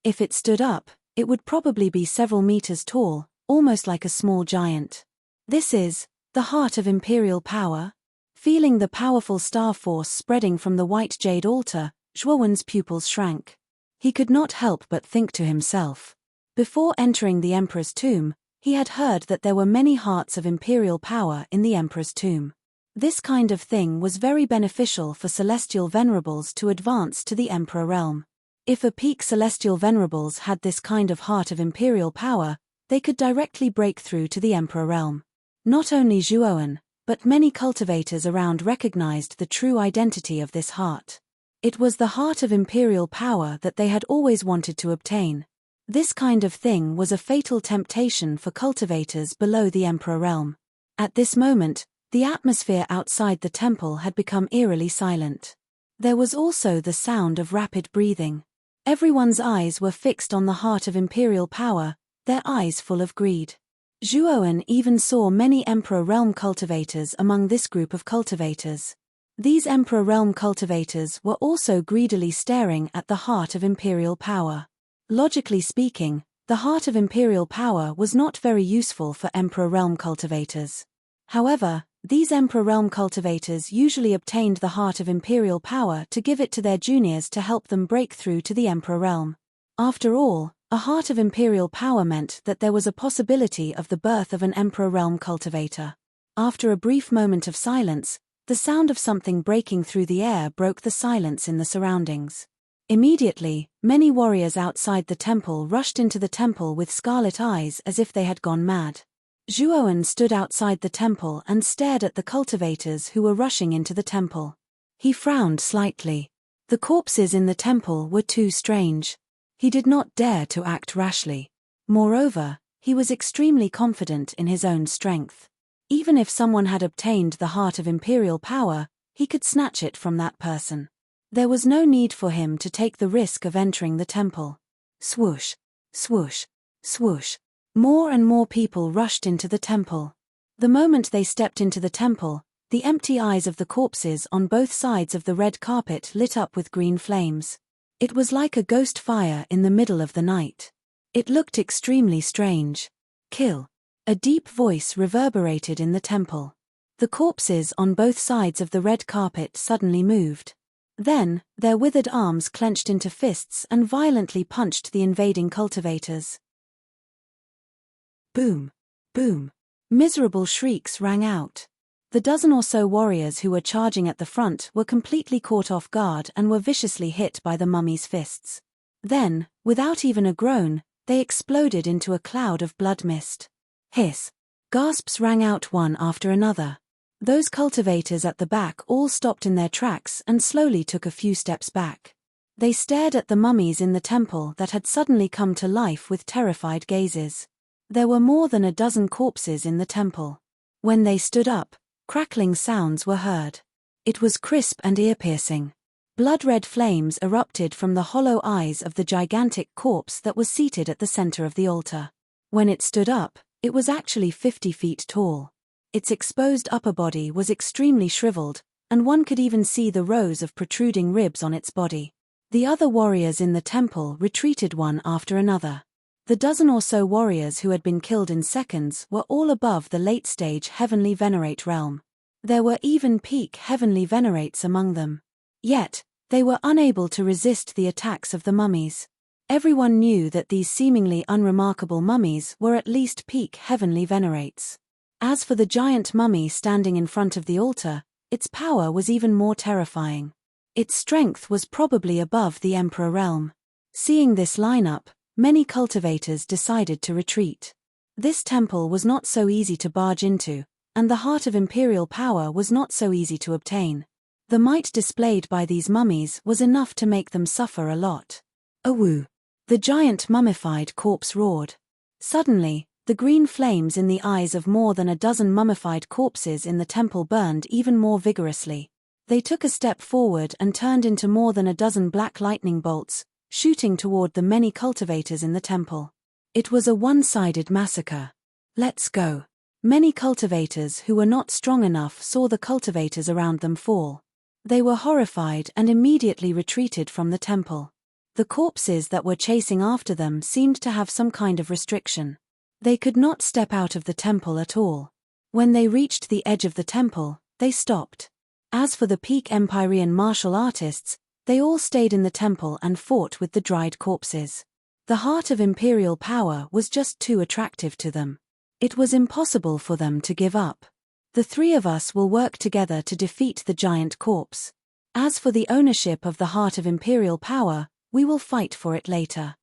If it stood up, it would probably be several meters tall, almost like a small giant. This is the heart of imperial power. Feeling the powerful star force spreading from the white jade altar, Zhuowen's pupils shrank. He could not help but think to himself. Before entering the emperor's tomb, he had heard that there were many hearts of imperial power in the emperor's tomb. This kind of thing was very beneficial for celestial venerables to advance to the emperor realm. If a peak celestial venerables had this kind of heart of imperial power, they could directly break through to the emperor realm. Not only Zhuowen, but many cultivators around recognized the true identity of this heart. It was the heart of imperial power that they had always wanted to obtain. This kind of thing was a fatal temptation for cultivators below the emperor realm. At this moment, the atmosphere outside the temple had become eerily silent. There was also the sound of rapid breathing. Everyone's eyes were fixed on the heart of imperial power, their eyes full of greed. Zhuowen even saw many emperor realm cultivators among this group of cultivators. These emperor realm cultivators were also greedily staring at the heart of imperial power. Logically speaking, the heart of imperial power was not very useful for emperor realm cultivators. However, these emperor realm cultivators usually obtained the heart of imperial power to give it to their juniors to help them break through to the emperor realm. After all, a heart of imperial power meant that there was a possibility of the birth of an emperor realm cultivator. After a brief moment of silence, the sound of something breaking through the air broke the silence in the surroundings. Immediately, many warriors outside the temple rushed into the temple with scarlet eyes as if they had gone mad. Zhuowen stood outside the temple and stared at the cultivators who were rushing into the temple. He frowned slightly. The corpses in the temple were too strange. He did not dare to act rashly. Moreover, he was extremely confident in his own strength. Even if someone had obtained the heart of imperial power, he could snatch it from that person. There was no need for him to take the risk of entering the temple. Swoosh, swoosh, swoosh. More and more people rushed into the temple. The moment they stepped into the temple, the empty eyes of the corpses on both sides of the red carpet lit up with green flames. It was like a ghost fire in the middle of the night. It looked extremely strange. Kill. A deep voice reverberated in the temple. The corpses on both sides of the red carpet suddenly moved. Then, their withered arms clenched into fists and violently punched the invading cultivators. Boom! Boom! Miserable shrieks rang out. The dozen or so warriors who were charging at the front were completely caught off guard and were viciously hit by the mummy's fists. Then, without even a groan, they exploded into a cloud of blood mist. Hiss! Gasps rang out one after another. Those cultivators at the back all stopped in their tracks and slowly took a few steps back. They stared at the mummies in the temple that had suddenly come to life with terrified gazes. There were more than a dozen corpses in the temple. When they stood up, crackling sounds were heard. It was crisp and ear-piercing. Blood-red flames erupted from the hollow eyes of the gigantic corpse that was seated at the center of the altar. When it stood up, it was actually 50 feet tall. Its exposed upper body was extremely shriveled, and one could even see the rows of protruding ribs on its body. The other warriors in the temple retreated one after another. The dozen or so warriors who had been killed in seconds were all above the late-stage Heavenly Venerate realm. There were even peak Heavenly Venerates among them. Yet, they were unable to resist the attacks of the mummies. Everyone knew that these seemingly unremarkable mummies were at least peak Heavenly Venerates. As for the giant mummy standing in front of the altar, its power was even more terrifying. Its strength was probably above the Emperor realm. Seeing this lineup, many cultivators decided to retreat. This temple was not so easy to barge into, and the heart of imperial power was not so easy to obtain. The might displayed by these mummies was enough to make them suffer a lot. Awoo! The giant mummified corpse roared. Suddenly, the green flames in the eyes of more than a dozen mummified corpses in the temple burned even more vigorously. They took a step forward and turned into more than a dozen black lightning bolts, shooting toward the many cultivators in the temple. It was a one-sided massacre. Let's go. Many cultivators who were not strong enough saw the cultivators around them fall. They were horrified and immediately retreated from the temple. The corpses that were chasing after them seemed to have some kind of restriction. They could not step out of the temple at all. When they reached the edge of the temple, they stopped. As for the peak Empyrean martial artists, they all stayed in the temple and fought with the dried corpses. The heart of imperial power was just too attractive to them. It was impossible for them to give up. The three of us will work together to defeat the giant corpse. As for the ownership of the heart of imperial power, we will fight for it later.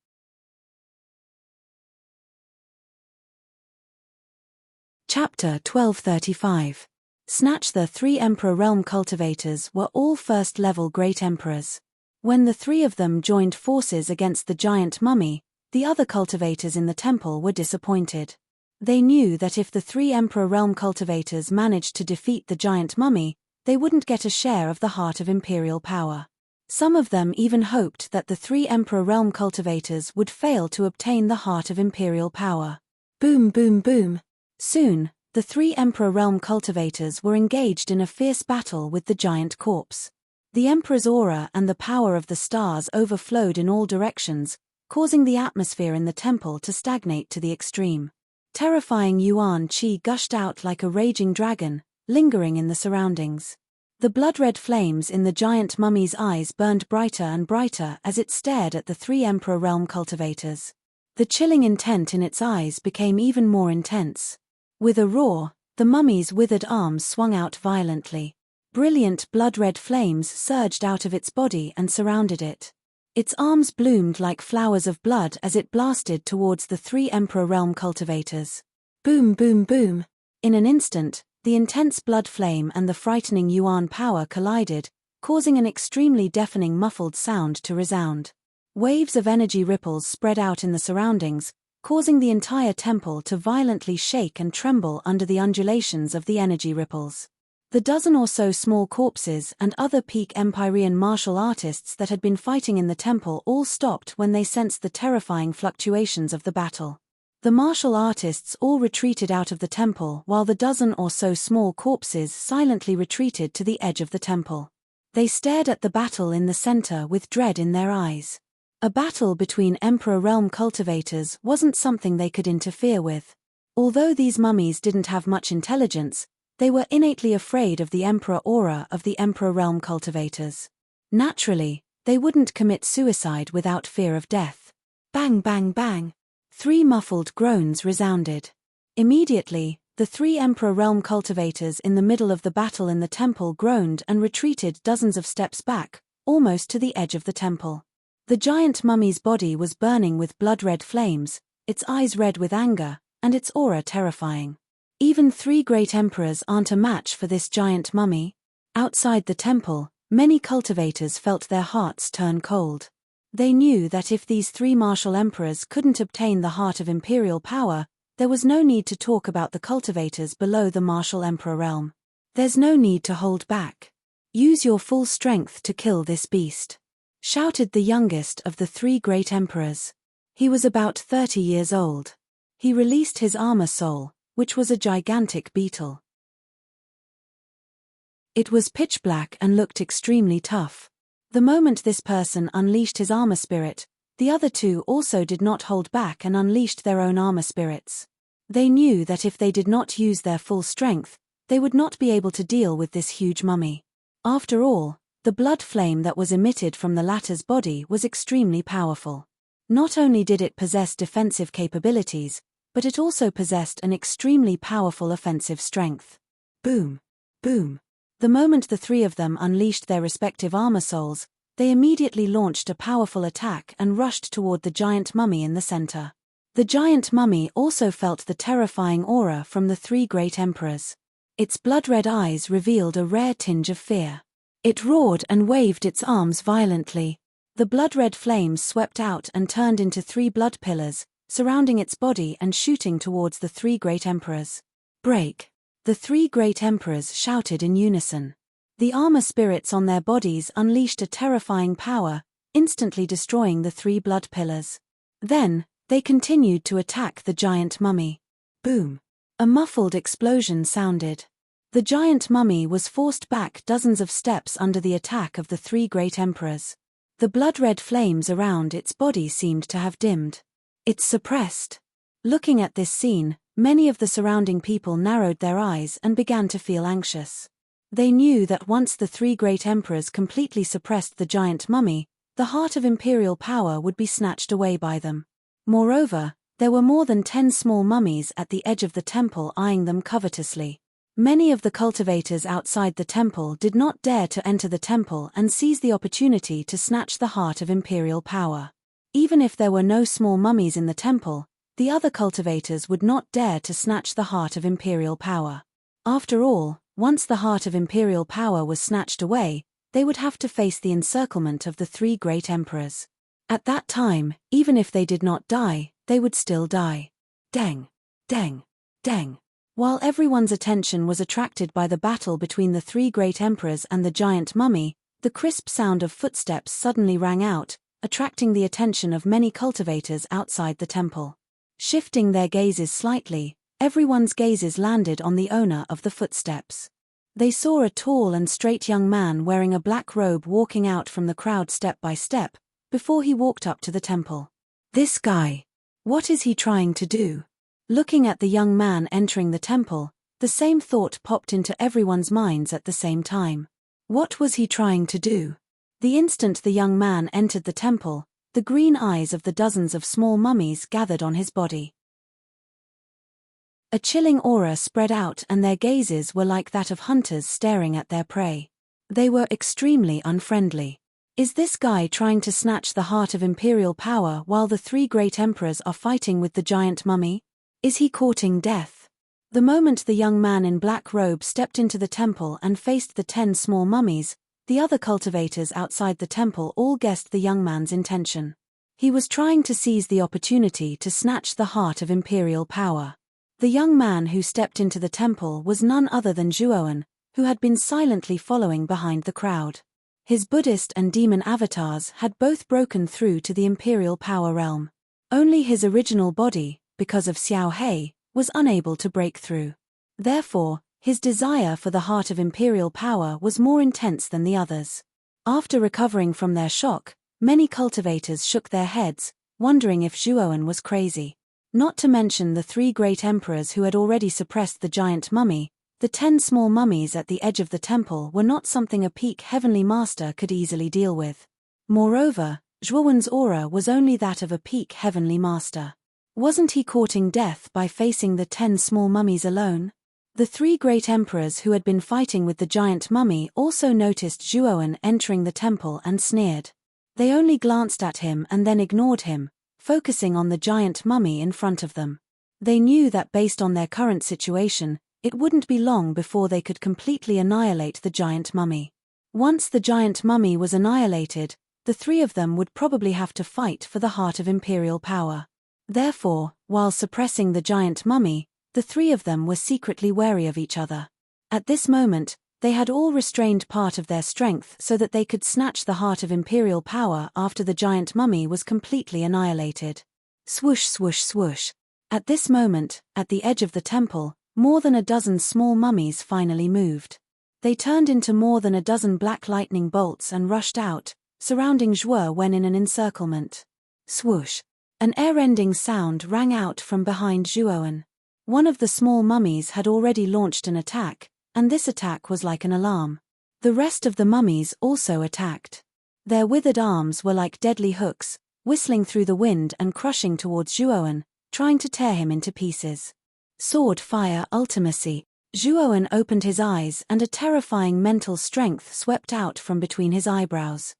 Chapter 1235. Snatch. The three Emperor realm cultivators were all first-level Great Emperors. When the three of them joined forces against the giant mummy, the other cultivators in the temple were disappointed. They knew that if the three Emperor realm cultivators managed to defeat the giant mummy, they wouldn't get a share of the heart of imperial power. Some of them even hoped that the three Emperor realm cultivators would fail to obtain the heart of imperial power. Boom, boom, boom. Soon, the three Emperor realm cultivators were engaged in a fierce battle with the giant corpse. The Emperor's aura and the power of the stars overflowed in all directions, causing the atmosphere in the temple to stagnate to the extreme. Terrifying yuan qi gushed out like a raging dragon, lingering in the surroundings. The blood-red flames in the giant mummy's eyes burned brighter and brighter as it stared at the three Emperor realm cultivators. The chilling intent in its eyes became even more intense. With a roar, the mummy's withered arms swung out violently. Brilliant blood-red flames surged out of its body and surrounded it. Its arms bloomed like flowers of blood as it blasted towards the three Emperor realm cultivators. Boom, boom, boom. In an instant, the intense blood flame and the frightening yuan power collided, causing an extremely deafening muffled sound to resound. Waves of energy ripples spread out in the surroundings, causing the entire temple to violently shake and tremble under the undulations of the energy ripples. The dozen or so small corpses and other peak Empyrean martial artists that had been fighting in the temple all stopped when they sensed the terrifying fluctuations of the battle. The martial artists all retreated out of the temple while the dozen or so small corpses silently retreated to the edge of the temple. They stared at the battle in the center with dread in their eyes. A battle between Emperor realm cultivators wasn't something they could interfere with. Although these mummies didn't have much intelligence, they were innately afraid of the Emperor aura of the Emperor realm cultivators. Naturally, they wouldn't commit suicide without fear of death. Bang, bang, bang. 3 muffled groans resounded. Immediately, the 3 Emperor realm cultivators in the middle of the battle in the temple groaned and retreated dozens of steps back, almost to the edge of the temple. The giant mummy's body was burning with blood-red flames, its eyes red with anger, and its aura terrifying. Even 3 great emperors aren't a match for this giant mummy. Outside the temple, many cultivators felt their hearts turn cold. They knew that if these 3 martial emperors couldn't obtain the heart of imperial power, there was no need to talk about the cultivators below the martial emperor realm. There's no need to hold back. Use your full strength to kill this beast, shouted the youngest of the 3 great emperors. He was about 30 years old. He released his armor soul, which was a gigantic beetle. It was pitch black and looked extremely tough. The moment this person unleashed his armor spirit, the other 2 also did not hold back and unleashed their own armor spirits. They knew that if they did not use their full strength, they would not be able to deal with this huge mummy. After all, the blood flame that was emitted from the latter's body was extremely powerful. Not only did it possess defensive capabilities, but it also possessed an extremely powerful offensive strength. Boom! Boom! The moment the 3 of them unleashed their respective armor souls, they immediately launched a powerful attack and rushed toward the giant mummy in the center. The giant mummy also felt the terrifying aura from the 3 great emperors. Its blood-red eyes revealed a rare tinge of fear. It roared and waved its arms violently. The blood-red flames swept out and turned into 3 blood pillars, surrounding its body and shooting towards the 3 great emperors. Break! The 3 great emperors shouted in unison. The armor spirits on their bodies unleashed a terrifying power, instantly destroying the 3 blood pillars. Then, they continued to attack the giant mummy. Boom! A muffled explosion sounded. The giant mummy was forced back dozens of steps under the attack of the 3 great emperors. The blood-red flames around its body seemed to have dimmed. It suppressed. Looking at this scene, many of the surrounding people narrowed their eyes and began to feel anxious. They knew that once the 3 great emperors completely suppressed the giant mummy, the heart of imperial power would be snatched away by them. Moreover, there were more than 10 small mummies at the edge of the temple eyeing them covetously. Many of the cultivators outside the temple did not dare to enter the temple and seize the opportunity to snatch the heart of imperial power. Even if there were no small mummies in the temple, the other cultivators would not dare to snatch the heart of imperial power. After all, once the heart of imperial power was snatched away, they would have to face the encirclement of the 3 great emperors. At that time, even if they did not die, they would still die. Deng! Deng! Deng! While everyone's attention was attracted by the battle between the 3 great emperors and the giant mummy, the crisp sound of footsteps suddenly rang out, attracting the attention of many cultivators outside the temple. Shifting their gazes slightly, everyone's gazes landed on the owner of the footsteps. They saw a tall and straight young man wearing a black robe walking out from the crowd step by step, before he walked up to the temple. This guy. What is he trying to do? Looking at the young man entering the temple, the same thought popped into everyone's minds at the same time. What was he trying to do? The instant the young man entered the temple, the green eyes of the dozens of small mummies gathered on his body. A chilling aura spread out and their gazes were like that of hunters staring at their prey. They were extremely unfriendly. Is this guy trying to snatch the heart of imperial power while the 3 great emperors are fighting with the giant mummy? Is he courting death? The moment the young man in black robe stepped into the temple and faced the 10 small mummies, the other cultivators outside the temple all guessed the young man's intention. He was trying to seize the opportunity to snatch the heart of imperial power. The young man who stepped into the temple was none other than Zhuoan, who had been silently following behind the crowd. His Buddhist and demon avatars had both broken through to the imperial power realm. Only his original body, because of Xiao Hei, was unable to break through. Therefore, his desire for the heart of imperial power was more intense than the others. After recovering from their shock, many cultivators shook their heads, wondering if Zhuoan was crazy. Not to mention the 3 great emperors who had already suppressed the giant mummy, the 10 small mummies at the edge of the temple were not something a peak heavenly master could easily deal with. Moreover, Zhuoan's aura was only that of a peak heavenly master. Wasn't he courting death by facing the 10 small mummies alone? The 3 great emperors who had been fighting with the giant mummy also noticed Zhuoan entering the temple and sneered. They only glanced at him and then ignored him, focusing on the giant mummy in front of them. They knew that based on their current situation, it wouldn't be long before they could completely annihilate the giant mummy. Once the giant mummy was annihilated, the three of them would probably have to fight for the heart of imperial power. Therefore, while suppressing the giant mummy, the three of them were secretly wary of each other. At this moment, they had all restrained part of their strength so that they could snatch the heart of imperial power after the giant mummy was completely annihilated. Swoosh, swoosh, swoosh. At this moment, at the edge of the temple, more than a dozen small mummies finally moved. They turned into more than a dozen black lightning bolts and rushed out, surrounding Zhuo Wen in an encirclement. Swoosh. An air-rending sound rang out from behind Zhuo Wen. One of the small mummies had already launched an attack, and this attack was like an alarm. The rest of the mummies also attacked. Their withered arms were like deadly hooks, whistling through the wind and crushing towards Zhuo Wen, trying to tear him into pieces. Sword fire ultimacy. Zhuo Wen opened his eyes and a terrifying mental strength swept out from between his eyebrows.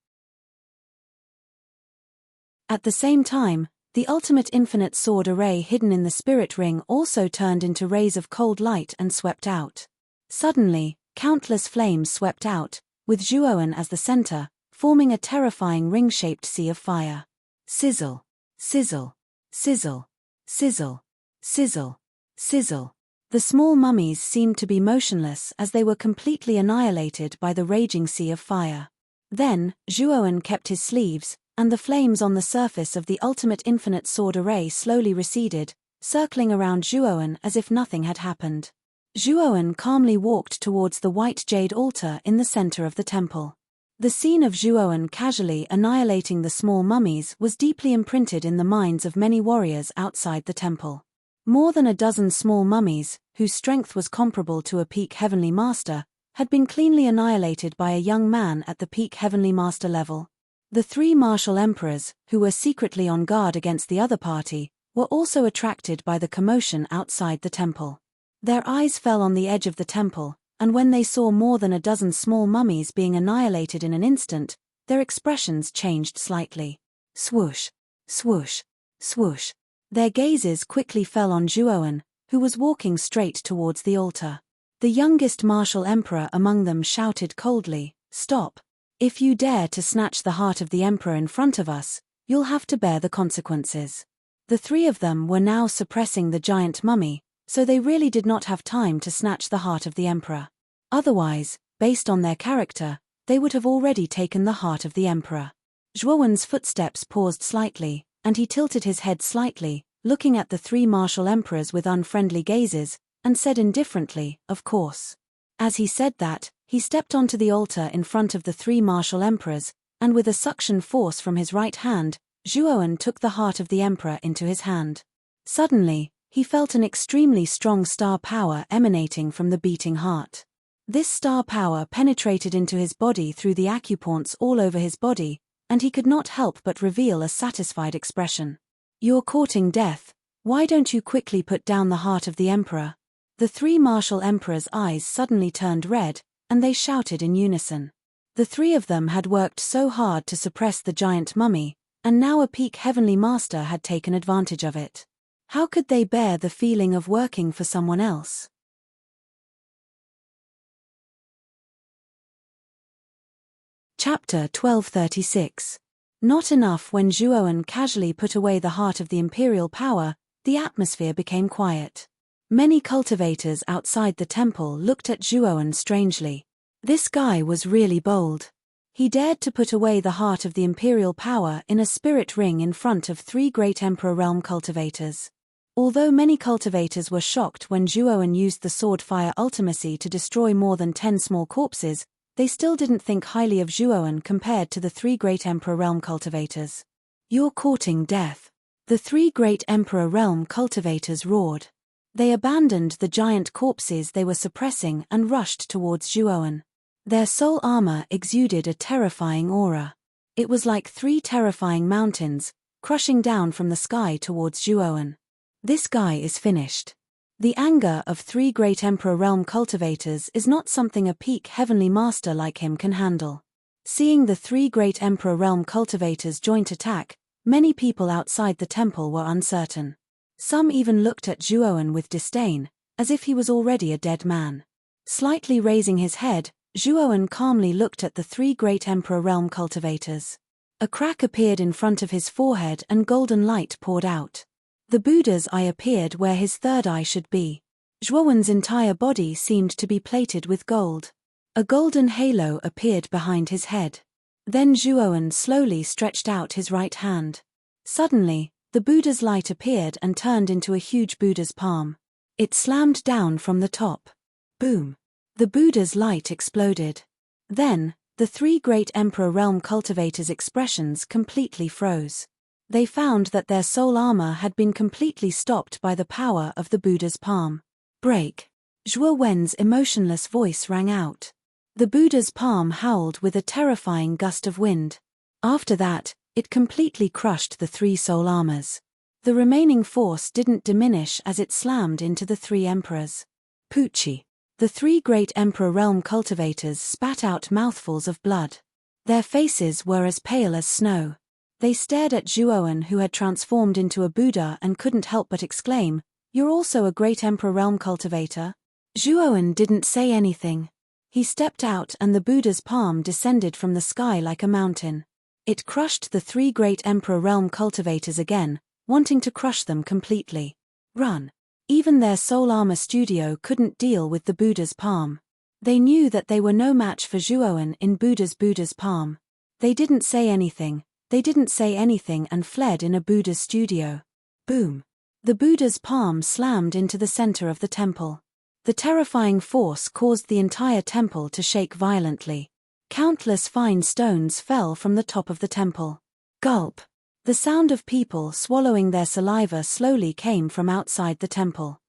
At the same time, the ultimate infinite sword array hidden in the spirit ring also turned into rays of cold light and swept out. Suddenly, countless flames swept out, with Zhuo Wen as the center, forming a terrifying ring-shaped sea of fire. Sizzle, sizzle, sizzle, sizzle, sizzle, sizzle. The small mummies seemed to be motionless as they were completely annihilated by the raging sea of fire. Then, Zhuo Wen kept his sleeves, and the flames on the surface of the ultimate infinite sword array slowly receded, circling around Zhuo Wen as if nothing had happened. Zhuo Wen calmly walked towards the white jade altar in the center of the temple. The scene of Zhuo Wen casually annihilating the small mummies was deeply imprinted in the minds of many warriors outside the temple. More than a dozen small mummies, whose strength was comparable to a peak heavenly master, had been cleanly annihilated by a young man at the peak heavenly master level. The three martial emperors, who were secretly on guard against the other party, were also attracted by the commotion outside the temple. Their eyes fell on the edge of the temple, and when they saw more than a dozen small mummies being annihilated in an instant, their expressions changed slightly. Swoosh, swoosh, swoosh. Their gazes quickly fell on Zhuo Wen, who was walking straight towards the altar. The youngest martial emperor among them shouted coldly, "Stop! If you dare to snatch the heart of the emperor in front of us, you'll have to bear the consequences." The three of them were now suppressing the giant mummy, so they really did not have time to snatch the heart of the emperor. Otherwise, based on their character, they would have already taken the heart of the emperor. Zhuo Wen's footsteps paused slightly, and he tilted his head slightly, looking at the three martial emperors with unfriendly gazes, and said indifferently, "Of course." As he said that, he stepped onto the altar in front of the three martial emperors, and with a suction force from his right hand, Zhuo Wen took the heart of the emperor into his hand. Suddenly, he felt an extremely strong star power emanating from the beating heart. This star power penetrated into his body through the acupoints all over his body, and he could not help but reveal a satisfied expression. "You're courting death, why don't you quickly put down the heart of the emperor?" The three martial emperors' eyes suddenly turned red, and they shouted in unison. The three of them had worked so hard to suppress the giant mummy, and now a peak heavenly master had taken advantage of it. How could they bear the feeling of working for someone else? Chapter 1236. Not enough. When Zhuo Wen casually put away the heart of the imperial power, the atmosphere became quiet. Many cultivators outside the temple looked at Zhuo Wen strangely. This guy was really bold. He dared to put away the heart of the imperial power in a spirit ring in front of three great emperor realm cultivators. Although many cultivators were shocked when Zhuo Wen used the sword fire ultimacy to destroy more than 10 small corpses, they still didn't think highly of Zhuo Wen compared to the three great emperor realm cultivators. "You're courting death." The three great emperor realm cultivators roared. They abandoned the giant corpses they were suppressing and rushed towards Zhuo Wen. Their soul armor exuded a terrifying aura. It was like three terrifying mountains, crushing down from the sky towards Zhuo Wen. This guy is finished. The anger of three great emperor realm cultivators is not something a peak heavenly master like him can handle. Seeing the three great emperor realm cultivators' joint attack, many people outside the temple were uncertain. Some even looked at Zhuowen with disdain, as if he was already a dead man. Slightly raising his head, Zhuowen calmly looked at the three great Emperor realm cultivators. A crack appeared in front of his forehead and golden light poured out. The Buddha's eye appeared where his third eye should be. Zhuowen's entire body seemed to be plated with gold. A golden halo appeared behind his head. Then Zhuowen slowly stretched out his right hand. Suddenly, the Buddha's light appeared and turned into a huge Buddha's palm. It slammed down from the top. Boom! The Buddha's light exploded. Then, the three great Emperor realm cultivators' expressions completely froze. They found that their soul armor had been completely stopped by the power of the Buddha's palm. Break! Zhuowen's emotionless voice rang out. The Buddha's palm howled with a terrifying gust of wind. After that, it completely crushed the three soul armors. The remaining force didn't diminish as it slammed into the three emperors. Poochie! The three great Emperor realm cultivators spat out mouthfuls of blood. Their faces were as pale as snow. They stared at Zhuowen, who had transformed into a Buddha, and couldn't help but exclaim, "You're also a great Emperor realm cultivator?" Zhuowen didn't say anything. He stepped out and the Buddha's palm descended from the sky like a mountain. It crushed the three great Emperor realm cultivators again, wanting to crush them completely. Run! Even their soul armor studio couldn't deal with the Buddha's palm. They knew that they were no match for Zhuowen in Buddha's palm. They didn't say anything and fled in a Buddha's studio. Boom! The Buddha's palm slammed into the center of the temple. The terrifying force caused the entire temple to shake violently. Countless fine stones fell from the top of the temple. Gulp! The sound of people swallowing their saliva slowly came from outside the temple.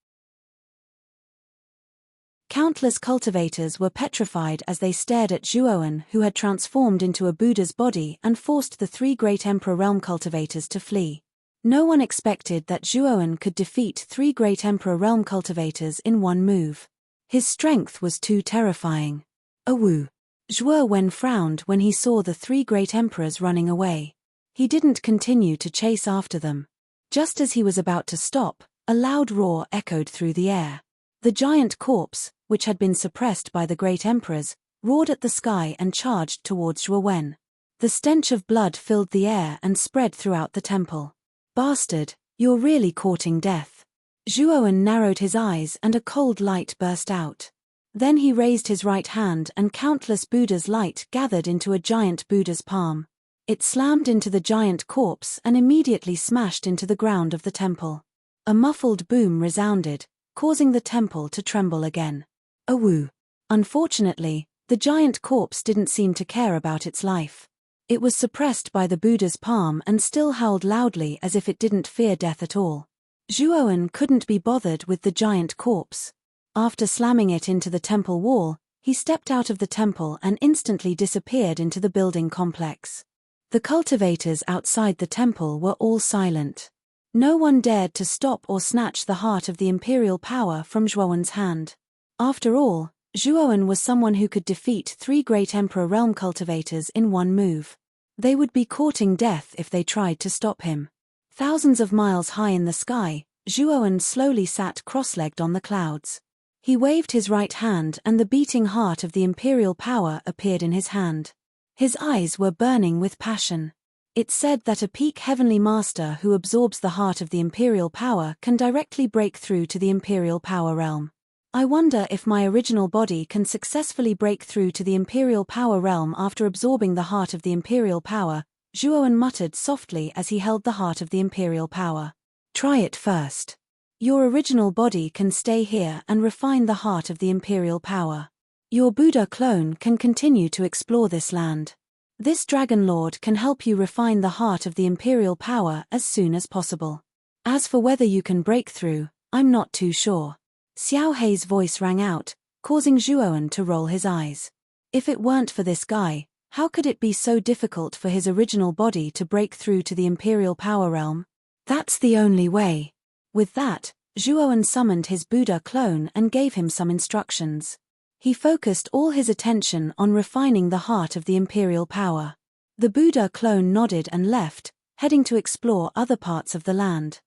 Countless cultivators were petrified as they stared at Zhuowen, who had transformed into a Buddha's body and forced the three great Emperor realm cultivators to flee. No one expected that Zhuowen could defeat three great Emperor realm cultivators in one move. His strength was too terrifying. Awoo! Zhuowen frowned when he saw the three great emperors running away. He didn't continue to chase after them. Just as he was about to stop, a loud roar echoed through the air. The giant corpse, which had been suppressed by the great emperors, roared at the sky and charged towards Zhuowen. The stench of blood filled the air and spread throughout the temple. "Bastard, you're really courting death." Zhuowen narrowed his eyes and a cold light burst out. Then he raised his right hand and countless Buddha's light gathered into a giant Buddha's palm. It slammed into the giant corpse and immediately smashed into the ground of the temple. A muffled boom resounded, causing the temple to tremble again. Awoo! Unfortunately, the giant corpse didn't seem to care about its life. It was suppressed by the Buddha's palm and still howled loudly as if it didn't fear death at all. Zhuowen couldn't be bothered with the giant corpse. After slamming it into the temple wall, he stepped out of the temple and instantly disappeared into the building complex. The cultivators outside the temple were all silent. No one dared to stop or snatch the heart of the imperial power from Zhuowen's hand. After all, Zhuowen was someone who could defeat three great Emperor realm cultivators in one move. They would be courting death if they tried to stop him. Thousands of miles high in the sky, Zhuowen slowly sat cross-legged on the clouds. He waved his right hand and the beating heart of the imperial power appeared in his hand. His eyes were burning with passion. It said that a peak heavenly master who absorbs the heart of the imperial power can directly break through to the imperial power realm. I wonder if my original body can successfully break through to the imperial power realm after absorbing the heart of the imperial power, Zhuowen muttered softly as he held the heart of the imperial power. Try it first. Your original body can stay here and refine the heart of the imperial power. Your Buddha clone can continue to explore this land. This Dragon Lord can help you refine the heart of the imperial power as soon as possible. As for whether you can break through, I'm not too sure. Xiao Hei's voice rang out, causing Zhuowen to roll his eyes. If it weren't for this guy, how could it be so difficult for his original body to break through to the imperial power realm? That's the only way. With that, Zhuowen summoned his Buddha clone and gave him some instructions. He focused all his attention on refining the heart of the imperial power. The Buddha clone nodded and left, heading to explore other parts of the land.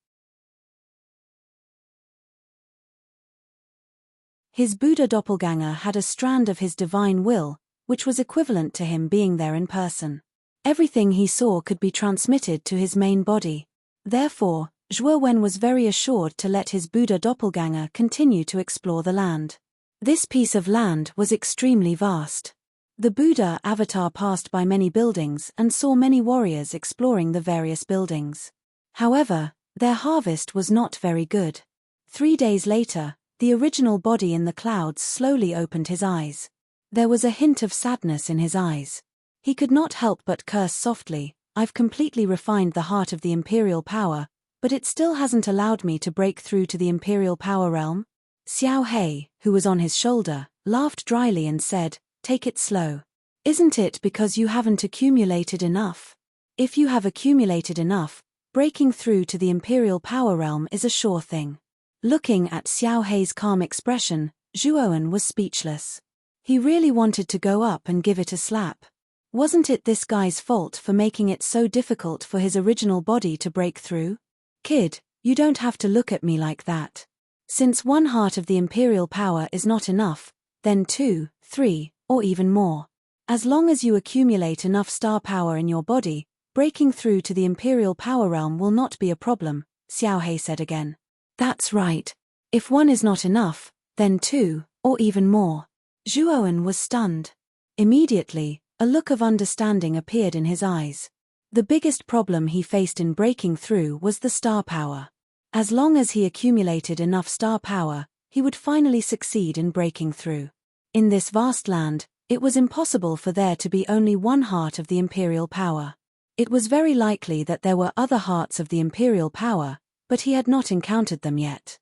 His Buddha doppelganger had a strand of his divine will, which was equivalent to him being there in person. Everything he saw could be transmitted to his main body. Therefore, Zhuo Wen was very assured to let his Buddha doppelganger continue to explore the land. This piece of land was extremely vast. The Buddha avatar passed by many buildings and saw many warriors exploring the various buildings. However, their harvest was not very good. 3 days later, the original body in the clouds slowly opened his eyes. There was a hint of sadness in his eyes. He could not help but curse softly, "I've completely refined the heart of the imperial power, but it still hasn't allowed me to break through to the imperial power realm." Xiao Hei, who was on his shoulder, laughed dryly and said, "Take it slow. Isn't it because you haven't accumulated enough? If you have accumulated enough, breaking through to the imperial power realm is a sure thing." Looking at Xiao Hei's calm expression, Zhuowen was speechless. He really wanted to go up and give it a slap. Wasn't it this guy's fault for making it so difficult for his original body to break through? "Kid, you don't have to look at me like that. Since 1 heart of the imperial power is not enough, then 2, 3, or even more. As long as you accumulate enough star power in your body, breaking through to the imperial power realm will not be a problem," Xiao Hei said again. "That's right. If 1 is not enough, then 2, or even more." Zhuowen was stunned. Immediately, a look of understanding appeared in his eyes. The biggest problem he faced in breaking through was the star power. As long as he accumulated enough star power, he would finally succeed in breaking through. In this vast land, it was impossible for there to be only 1 heart of the imperial power. It was very likely that there were other hearts of the imperial power, but he had not encountered them yet.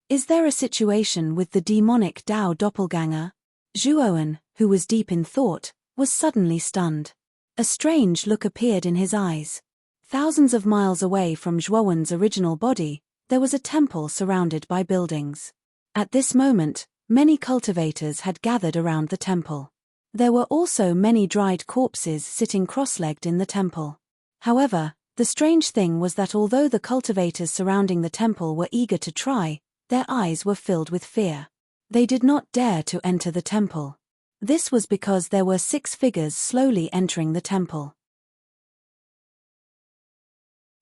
Is there a situation with the demonic Dao doppelganger? Zhuowen, who was deep in thought, was suddenly stunned. A strange look appeared in his eyes. Thousands of miles away from Zhuowen's original body, there was a temple surrounded by buildings. At this moment, many cultivators had gathered around the temple. There were also many dried corpses sitting cross-legged in the temple. However, the strange thing was that although the cultivators surrounding the temple were eager to try, their eyes were filled with fear. They did not dare to enter the temple. This was because there were 6 figures slowly entering the temple.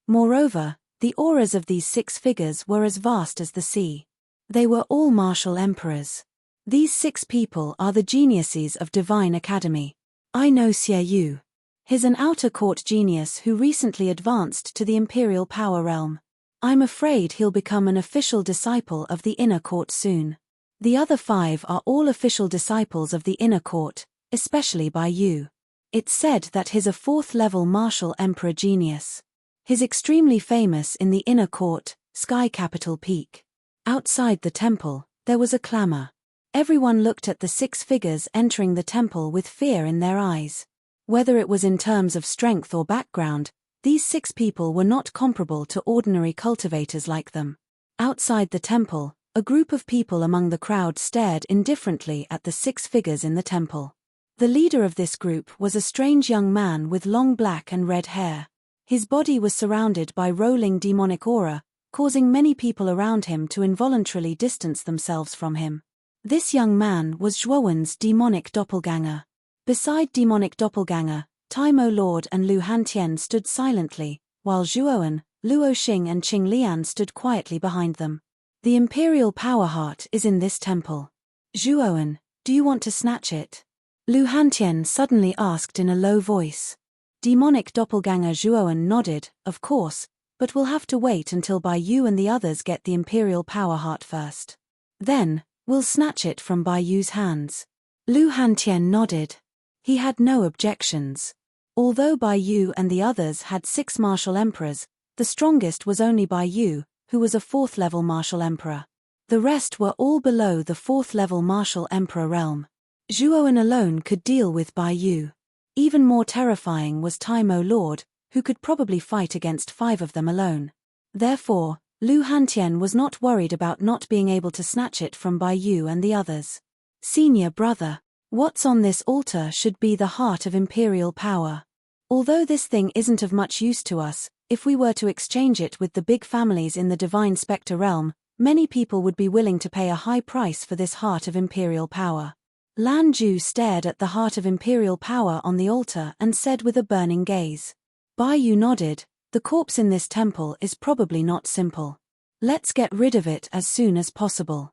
Moreover, the auras of these 6 figures were as vast as the sea. They were all martial emperors. These 6 people are the geniuses of Divine Academy. I know Xie Yu. He's an outer court genius who recently advanced to the imperial power realm. I'm afraid he'll become an official disciple of the inner court soon. The other 5 are all official disciples of the inner court, especially Bai Yu. It's said that he's a 4th-level martial emperor genius. He's extremely famous in the inner court, Sky Capital Peak. Outside the temple, there was a clamor. Everyone looked at the 6 figures entering the temple with fear in their eyes. Whether it was in terms of strength or background, these 6 people were not comparable to ordinary cultivators like them. Outside the temple, a group of people among the crowd stared indifferently at the 6 figures in the temple. The leader of this group was a strange young man with long black and red hair. His body was surrounded by rolling demonic aura, causing many people around him to involuntarily distance themselves from him. This young man was Zhuowen's demonic doppelganger. Beside demonic doppelganger, Taimo Lord and Lu Hantian stood silently, while Zhuowen, Luo Xing and Qing Lian stood quietly behind them. The imperial power heart is in this temple. Zhuowen, do you want to snatch it? Lu Hantian suddenly asked in a low voice. Demonic doppelganger Zhuowen nodded, of course, but we'll have to wait until Bai Yu and the others get the imperial power heart first. Then, we'll snatch it from Bai Yu's hands. Lu Hantian nodded. He had no objections. Although Bai Yu and the others had 6 martial emperors, the strongest was only Bai Yu, who was a 4th-level martial emperor. The rest were all below the 4th-level martial emperor realm. Zhuowen alone could deal with Bai Yu. Even more terrifying was Taimo Lord, who could probably fight against 5 of them alone. Therefore, Lu Hantian was not worried about not being able to snatch it from Bai Yu and the others. Senior brother, what's on this altar should be the heart of imperial power. Although this thing isn't of much use to us, if we were to exchange it with the big families in the Divine Spectre realm, Many people would be willing to pay a high price for this heart of imperial power. Lan Ju stared at the heart of imperial power on the altar and said with a burning gaze. Bai Yu nodded. The corpse in this temple is probably not simple. Let's get rid of it as soon as possible.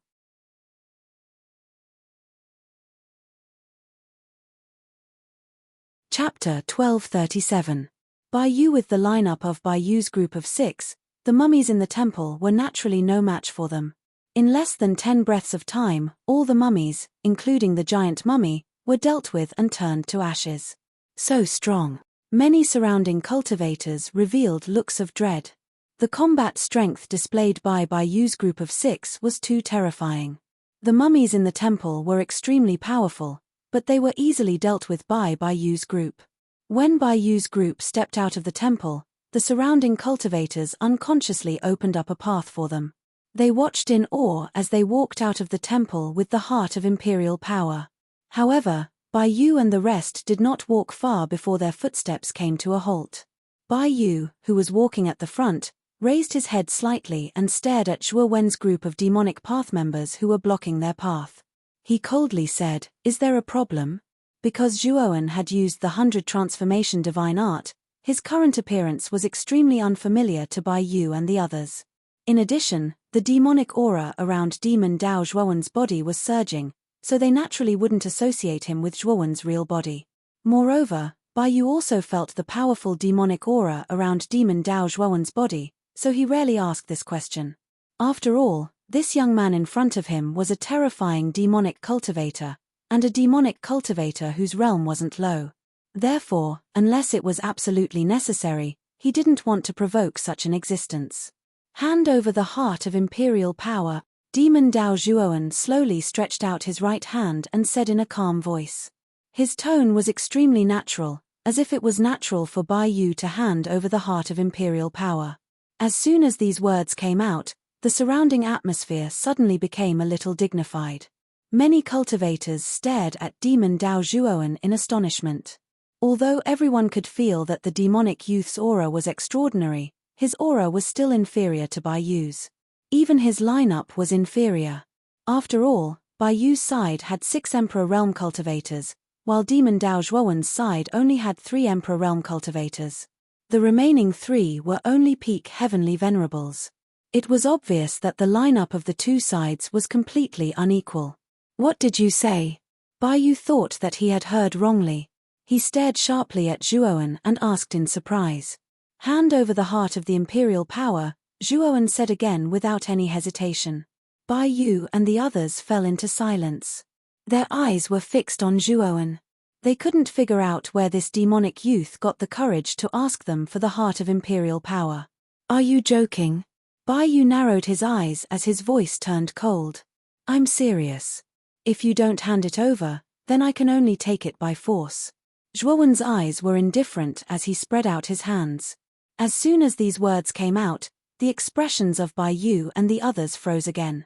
Chapter 1237. Bai Yu. With the lineup of Bai Yu's group of 6, the mummies in the temple were naturally no match for them. In less than 10 breaths of time, all the mummies, including the giant mummy, were dealt with and turned to ashes. So strong. Many surrounding cultivators revealed looks of dread. The combat strength displayed by Bai Yu's group of 6 was too terrifying. The mummies in the temple were extremely powerful, but they were easily dealt with by Bai Yu's group. When Bai Yu's group stepped out of the temple, the surrounding cultivators unconsciously opened up a path for them. They watched in awe as they walked out of the temple with the heart of imperial power. However, Bai Yu and the rest did not walk far before their footsteps came to a halt. Bai Yu, who was walking at the front, raised his head slightly and stared at Zhuo Wen's group of demonic path members who were blocking their path. He coldly said, "Is there a problem?" Because Zhuo Wen had used the 100 transformation divine art, his current appearance was extremely unfamiliar to Bai Yu and the others. In addition, the demonic aura around Demon Dao Zhuowen's body was surging, so they naturally wouldn't associate him with Zhuowen's real body. Moreover, Bai Yu also felt the powerful demonic aura around Demon Dao Zhuowen's body, so he rarely asked this question. After all, this young man in front of him was a terrifying demonic cultivator, and a demonic cultivator whose realm wasn't low. Therefore, unless it was absolutely necessary, he didn't want to provoke such an existence. Hand over the heart of imperial power. Demon Dao Zhuowen slowly stretched out his right hand and said in a calm voice. His tone was extremely natural, as if it was natural for Bai Yu to hand over the heart of imperial power. As soon as these words came out, the surrounding atmosphere suddenly became a little dignified. Many cultivators stared at Demon Dao Zhuowen in astonishment. Although everyone could feel that the demonic youth's aura was extraordinary, his aura was still inferior to Bai Yu's. Even his lineup was inferior. After all, Bai Yu's side had 6 Emperor Realm cultivators, while Demon Dao Zhuowen's side only had 3 Emperor Realm cultivators. The remaining 3 were only peak heavenly venerables. It was obvious that the lineup of the two sides was completely unequal. What did you say? Bai Yu thought that he had heard wrongly. He stared sharply at Zhuowen and asked in surprise. Hand over the heart of the imperial power, Zhuowen said again without any hesitation. Bai Yu and the others fell into silence. Their eyes were fixed on Zhuowen. They couldn't figure out where this demonic youth got the courage to ask them for the heart of imperial power. Are you joking? Bai Yu narrowed his eyes as his voice turned cold. I'm serious. If you don't hand it over, then I can only take it by force. Zhuowen's eyes were indifferent as he spread out his hands. As soon as these words came out, the expressions of Bai Yu and the others froze again.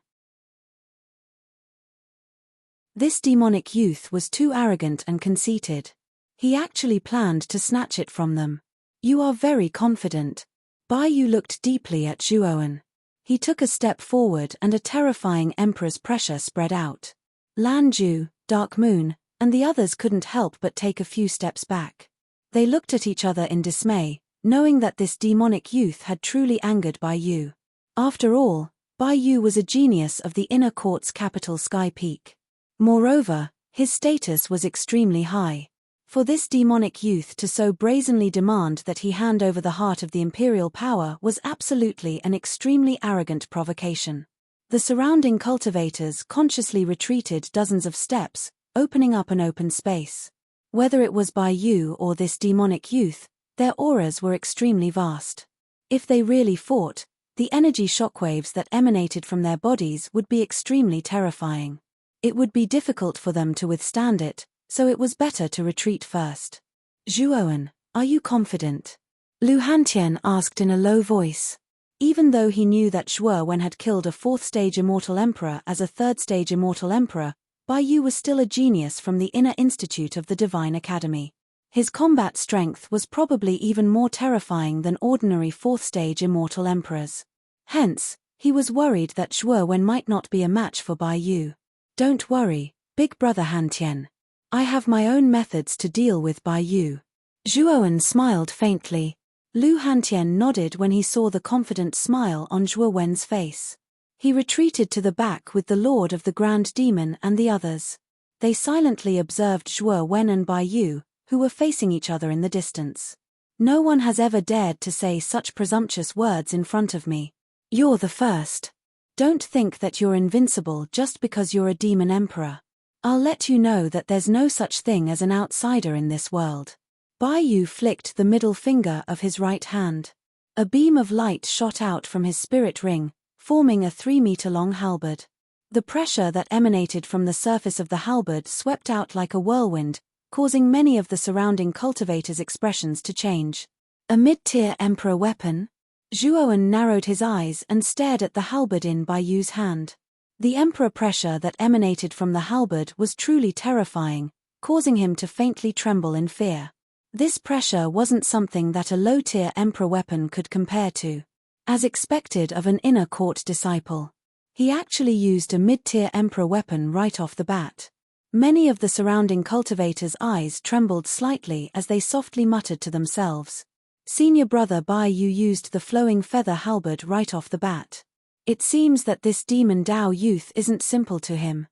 This demonic youth was too arrogant and conceited. He actually planned to snatch it from them. You are very confident. Bai Yu looked deeply at Zhuowen. He took a step forward and a terrifying emperor's pressure spread out. Lan Ju, Dark Moon, and the others couldn't help but take a few steps back. They looked at each other in dismay, knowing that this demonic youth had truly angered Bai Yu. After all, Bai Yu was a genius of the inner court's capital Sky Peak. Moreover, his status was extremely high. For this demonic youth to so brazenly demand that he hand over the heart of the imperial power was absolutely an extremely arrogant provocation. The surrounding cultivators consciously retreated dozens of steps, opening up an open space. Whether it was Bai Yu or this demonic youth, their auras were extremely vast. If they really fought, the energy shockwaves that emanated from their bodies would be extremely terrifying. It would be difficult for them to withstand it, so it was better to retreat first. Zhuowen, are you confident? Lu Hantian asked in a low voice. Even though he knew that Zhuowen had killed a 4th-stage immortal emperor as a 3rd-stage immortal emperor, Bai Yu was still a genius from the Inner Institute of the Divine Academy. His combat strength was probably even more terrifying than ordinary 4th-stage immortal emperors. Hence, He was worried that Zhuo Wen might not be a match for Bai Yu. Don't worry, big brother Han Tian. I have my own methods to deal with Bai Yu. Zhuo Wen smiled faintly. Lu Hantian nodded when he saw the confident smile on Zhuo Wen's face. He retreated to the back with the Lord of the Grand Demon and the others. They silently observed Zhuo Wen and Bai Yu, who were facing each other in the distance. No one has ever dared to say such presumptuous words in front of me. You're the first. Don't think that you're invincible just because you're a demon emperor. I'll let you know that there's no such thing as an outsider in this world. Bai Yu flicked the middle finger of his right hand. A beam of light shot out from his spirit ring, forming a 3-meter-long halberd. The pressure that emanated from the surface of the halberd swept out like a whirlwind, causing many of the surrounding cultivators' expressions to change. A mid-tier emperor weapon? Zhuo Wen narrowed his eyes and stared at the halberd in Bai Yu's hand. The emperor pressure that emanated from the halberd was truly terrifying, causing him to faintly tremble in fear. This pressure wasn't something that a low-tier emperor weapon could compare to. As expected of an inner court disciple, he actually used a mid-tier emperor weapon right off the bat. Many of the surrounding cultivators' eyes trembled slightly as they softly muttered to themselves. Senior brother Bai Yu used the flowing feather halberd right off the bat. It seems that this demon Dao youth isn't simple to him.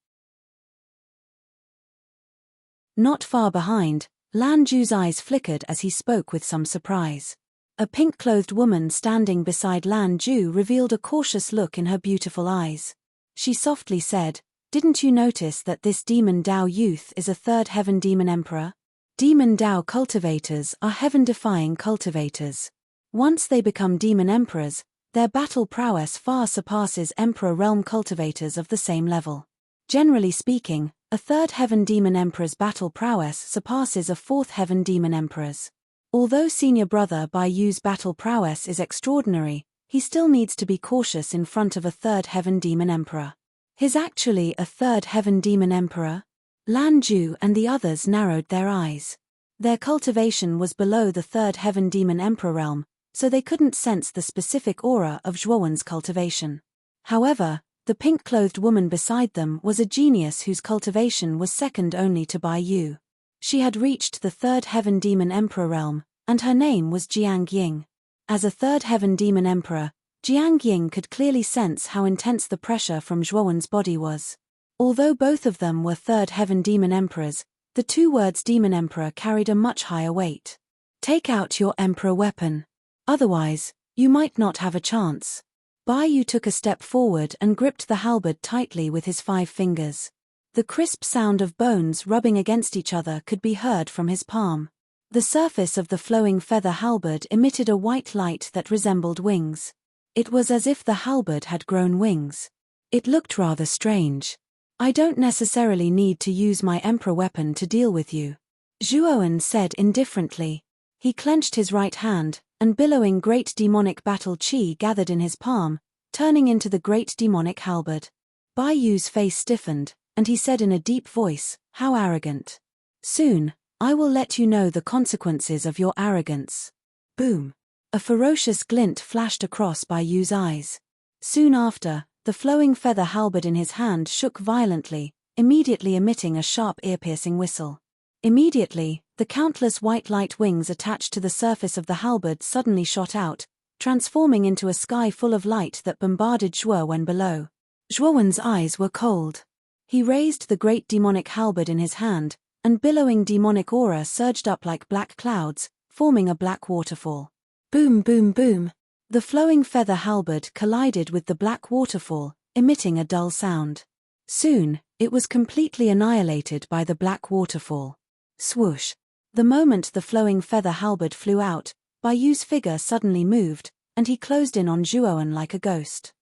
Not far behind, Lan Zhu's eyes flickered as he spoke with some surprise. A pink-clothed woman standing beside Lan Zhu revealed a cautious look in her beautiful eyes. She softly said, "Didn't you notice that this demon Dao youth is a third heaven demon emperor? Demon Dao cultivators are heaven-defying cultivators. Once they become demon emperors, their battle prowess far surpasses emperor realm cultivators of the same level. Generally speaking, a third heaven demon emperor's battle prowess surpasses a fourth heaven demon emperor's. Although senior brother Bai Yu's battle prowess is extraordinary, he still needs to be cautious in front of a third heaven demon emperor." He's actually a third heaven demon emperor? Lan Zhu and the others narrowed their eyes. Their cultivation was below the third heaven demon emperor realm, so they couldn't sense the specific aura of Zhuo Wen's cultivation. However, the pink-clothed woman beside them was a genius whose cultivation was second only to Bai Yu. She had reached the third heaven demon emperor realm, and her name was Jiang Ying. As a third heaven demon emperor, Jiang Ying could clearly sense how intense the pressure from Zhuo Wen's body was. Although both of them were third heaven demon emperors, the two words demon emperor carried a much higher weight. Take out your emperor weapon. Otherwise, you might not have a chance. Bai Yu took a step forward and gripped the halberd tightly with his 5 fingers. The crisp sound of bones rubbing against each other could be heard from his palm. The surface of the flowing feather halberd emitted a white light that resembled wings. It was as if the halberd had grown wings. It looked rather strange. I don't necessarily need to use my emperor weapon to deal with you, Zhuo Wen said indifferently. He clenched his right hand, and billowing great demonic battle chi gathered in his palm, turning into the great demonic halberd. Bai Yu's face stiffened, and he said in a deep voice, "How arrogant. Soon, I will let you know the consequences of your arrogance." Boom. A ferocious glint flashed across Bai Yu's eyes. Soon after, the flowing feather halberd in his hand shook violently, immediately emitting a sharp ear-piercing whistle. Immediately, the countless white light wings attached to the surface of the halberd suddenly shot out, transforming into a sky full of light that bombarded Zhuo Wen below. Zhuo Wen's eyes were cold. He raised the great demonic halberd in his hand, and billowing demonic aura surged up like black clouds, forming a black waterfall. Boom boom boom. The flowing feather halberd collided with the black waterfall, emitting a dull sound. Soon, it was completely annihilated by the black waterfall. Swoosh. The moment the flowing feather halberd flew out, Bai Yu's figure suddenly moved, and he closed in on Zhuo Wen like a ghost.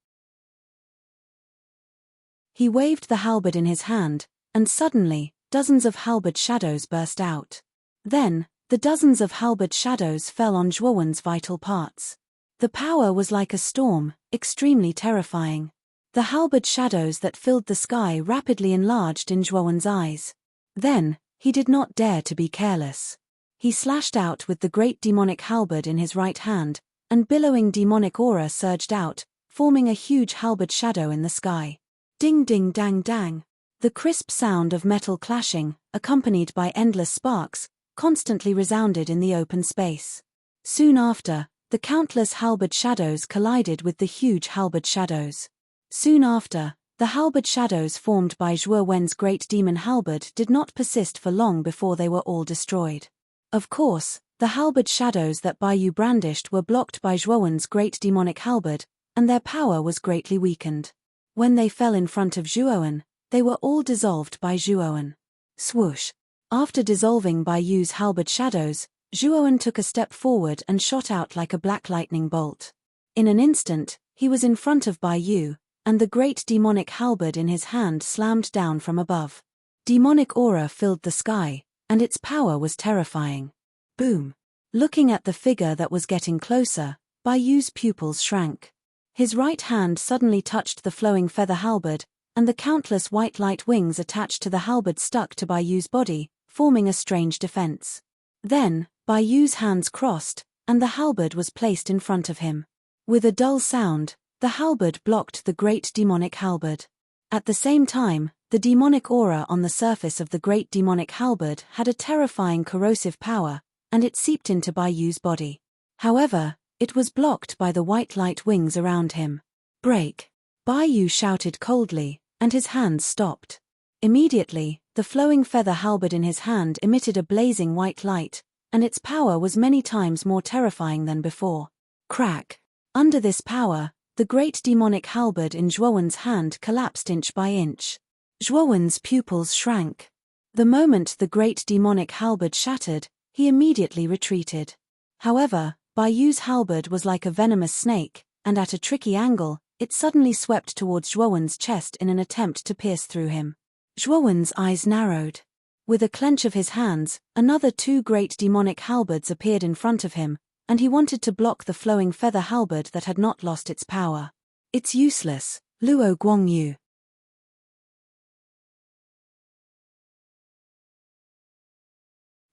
He waved the halberd in his hand, and suddenly, dozens of halberd shadows burst out. Then, the dozens of halberd shadows fell on Zhuo Wen's vital parts. The power was like a storm, extremely terrifying. The halberd shadows that filled the sky rapidly enlarged in Zhuo Wen's eyes. Then, he did not dare to be careless. He slashed out with the great demonic halberd in his right hand, and billowing demonic aura surged out, forming a huge halberd shadow in the sky. Ding ding dang dang. The crisp sound of metal clashing, accompanied by endless sparks, constantly resounded in the open space. Soon after, the countless halberd shadows collided with the huge halberd shadows. Soon after, the halberd shadows formed by Zhuo Wen's great demon halberd did not persist for long before they were all destroyed. Of course, the halberd shadows that Bai Yu brandished were blocked by Zhuo Wen's great demonic halberd, and their power was greatly weakened. When they fell in front of Zhuo Wen, they were all dissolved by Zhuo Wen. Swoosh! After dissolving Bai Yu's halberd shadows, Zhuo Wen took a step forward and shot out like a black lightning bolt. In an instant, he was in front of Bai Yu, and the great demonic halberd in his hand slammed down from above. Demonic aura filled the sky, and its power was terrifying. Boom! Looking at the figure that was getting closer, Bai Yu's pupils shrank. His right hand suddenly touched the flowing feather halberd, and the countless white light wings attached to the halberd stuck to Bai Yu's body, forming a strange defense. Then, Bai Yu's hands crossed, and the halberd was placed in front of him. With a dull sound, the halberd blocked the great demonic halberd. At the same time, the demonic aura on the surface of the great demonic halberd had a terrifying corrosive power, and it seeped into Bai Yu's body. However, it was blocked by the white light wings around him. Break! Bai Yu shouted coldly, and his hands stopped. Immediately, the flowing feather halberd in his hand emitted a blazing white light, and its power was many times more terrifying than before. Crack! Under this power, the great demonic halberd in Zhuo Wen's hand collapsed inch by inch. Zhuo Wen's pupils shrank. The moment the great demonic halberd shattered, he immediately retreated. However, Bai Yu's halberd was like a venomous snake, and at a tricky angle, it suddenly swept towards Zhuo Wen's chest in an attempt to pierce through him. Zhuo Wen's eyes narrowed. With a clench of his hands, another two great demonic halberds appeared in front of him, and he wanted to block the flowing feather halberd that had not lost its power. It's useless, Luo Guangyu.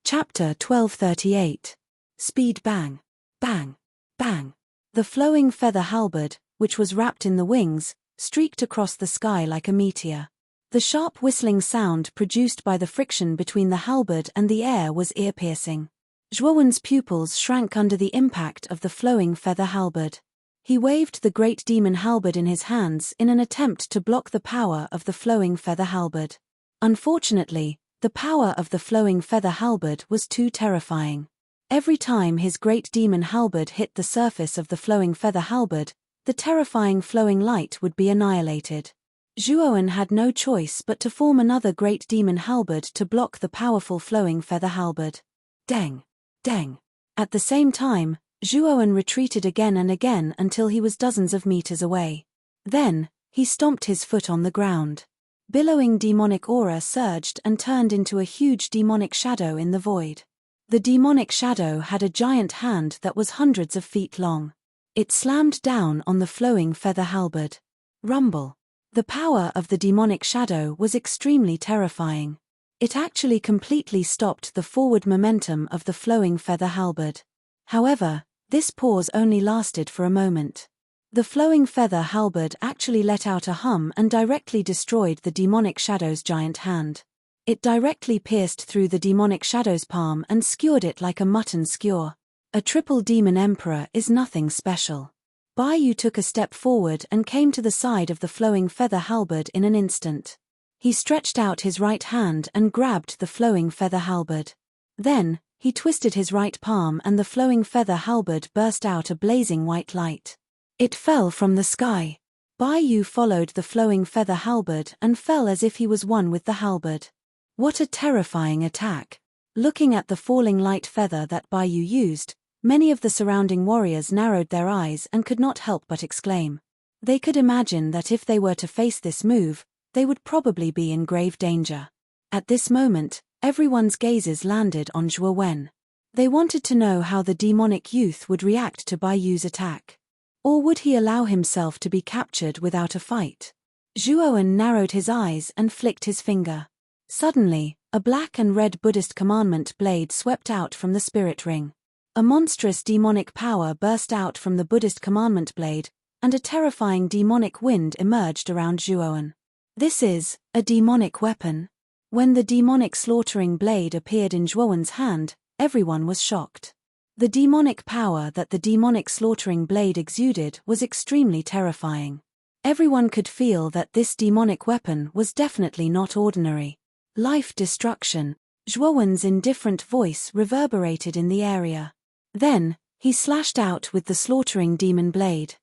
Chapter 1238. Speed bang, bang, bang. The flowing feather halberd, which was wrapped in the wings, streaked across the sky like a meteor. The sharp whistling sound produced by the friction between the halberd and the air was ear-piercing. Zhuo Wen's pupils shrank under the impact of the flowing feather halberd. He waved the great demon halberd in his hands in an attempt to block the power of the flowing feather halberd. Unfortunately, the power of the flowing feather halberd was too terrifying. Every time his great demon halberd hit the surface of the flowing feather halberd, the terrifying flowing light would be annihilated. Zhuo Wen had no choice but to form another great demon halberd to block the powerful flowing feather halberd. Deng! Deng! At the same time, Zhuo Wen retreated again and again until he was dozens of meters away. Then, he stomped his foot on the ground. Billowing demonic aura surged and turned into a huge demonic shadow in the void. The demonic shadow had a giant hand that was hundreds of feet long. It slammed down on the flowing feather halberd. Rumble. The power of the demonic shadow was extremely terrifying. It actually completely stopped the forward momentum of the flowing feather halberd. However, this pause only lasted for a moment. The flowing feather halberd actually let out a hum and directly destroyed the demonic shadow's giant hand. It directly pierced through the demonic shadow's palm and skewered it like a mutton skewer. A triple demon emperor is nothing special. Bai Yu took a step forward and came to the side of the flowing feather halberd in an instant. He stretched out his right hand and grabbed the flowing feather halberd. Then, he twisted his right palm and the flowing feather halberd burst out a blazing white light. It fell from the sky. Bai Yu followed the flowing feather halberd and fell as if he was one with the halberd. What a terrifying attack! Looking at the falling light feather that Bai Yu used, many of the surrounding warriors narrowed their eyes and could not help but exclaim. They could imagine that if they were to face this move, they would probably be in grave danger. At this moment, everyone's gazes landed on Zhuo Wen. They wanted to know how the demonic youth would react to Bai Yu's attack. Or would he allow himself to be captured without a fight? Zhuo Wen narrowed his eyes and flicked his finger. Suddenly, a black and red Buddhist commandment blade swept out from the spirit ring. A monstrous demonic power burst out from the Buddhist commandment blade, and a terrifying demonic wind emerged around Zhuowen. This is a demonic weapon. When the demonic slaughtering blade appeared in Zhuowen's hand, everyone was shocked. The demonic power that the demonic slaughtering blade exuded was extremely terrifying. Everyone could feel that this demonic weapon was definitely not ordinary. Life destruction. Zhuowen's indifferent voice reverberated in the area. Then, he slashed out with the slaughtering demon blade.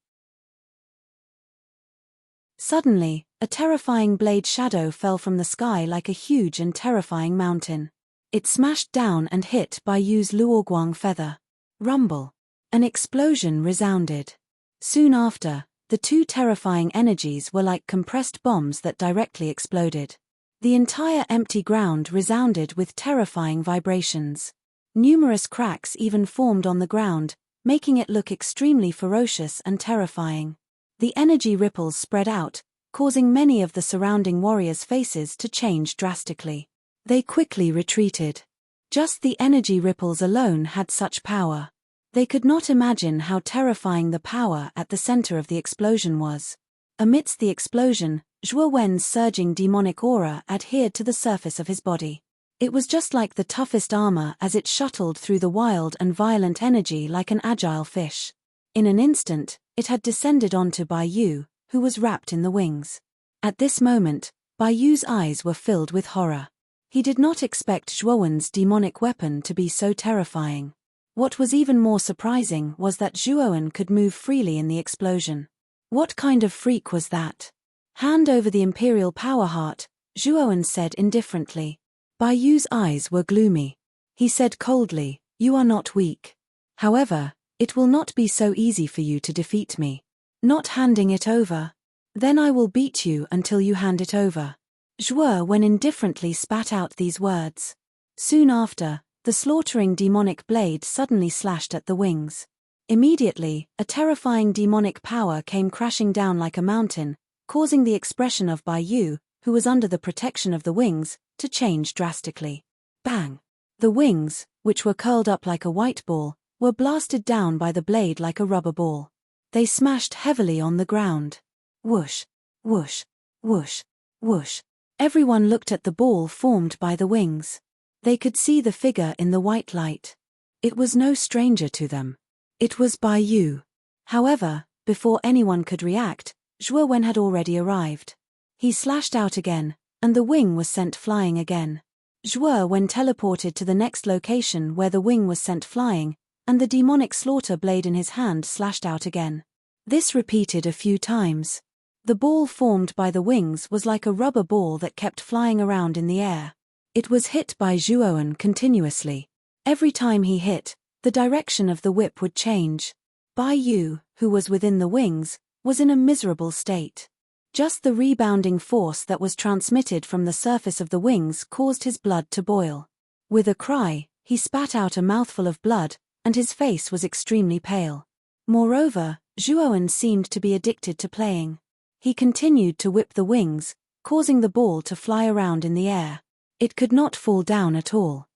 Suddenly, a terrifying blade shadow fell from the sky like a huge and terrifying mountain. It smashed down and hit Bai Yu's Luoguang feather. Rumble. An explosion resounded. Soon after, the two terrifying energies were like compressed bombs that directly exploded. The entire empty ground resounded with terrifying vibrations. Numerous cracks even formed on the ground, making it look extremely ferocious and terrifying. The energy ripples spread out, causing many of the surrounding warriors' faces to change drastically. They quickly retreated. Just the energy ripples alone had such power. They could not imagine how terrifying the power at the center of the explosion was. Amidst the explosion, Zhuo Wen's surging demonic aura adhered to the surface of his body. It was just like the toughest armor as it shuttled through the wild and violent energy like an agile fish. In an instant, it had descended onto Bai Yu, who was wrapped in the wings. At this moment, Bai Yu's eyes were filled with horror. He did not expect Zhuo Wen's demonic weapon to be so terrifying. What was even more surprising was that Zhuo Wen could move freely in the explosion. What kind of freak was that? Hand over the Imperial Power Heart, Zhuo Wen said indifferently. Bai Yu's eyes were gloomy. He said coldly, "You are not weak. However, it will not be so easy for you to defeat me. Not handing it over? Then I will beat you until you hand it over." Zhuo Wen indifferently spat out these words. Soon after, the slaughtering demonic blade suddenly slashed at the wings. Immediately, a terrifying demonic power came crashing down like a mountain, causing the expression of Bai Yu, who was under the protection of the wings, to change drastically. Bang! The wings, which were curled up like a white ball, were blasted down by the blade like a rubber ball. They smashed heavily on the ground. Whoosh! Whoosh! Whoosh! Whoosh! Everyone looked at the ball formed by the wings. They could see the figure in the white light. It was no stranger to them. It was Bai Yu. However, before anyone could react, Zhuo Wen had already arrived. He slashed out again, and the wing was sent flying again. Zhuo Wen teleported to the next location where the wing was sent flying, and the demonic slaughter blade in his hand slashed out again. This repeated a few times. The ball formed by the wings was like a rubber ball that kept flying around in the air. It was hit by Zhuo Wen continuously. Every time he hit, the direction of the whip would change. Bai Yu, who was within the wings, was in a miserable state. Just the rebounding force that was transmitted from the surface of the wings caused his blood to boil. With a cry, he spat out a mouthful of blood, and his face was extremely pale. Moreover, Zhuo Wen seemed to be addicted to playing. He continued to whip the wings, causing the ball to fly around in the air. It could not fall down at all.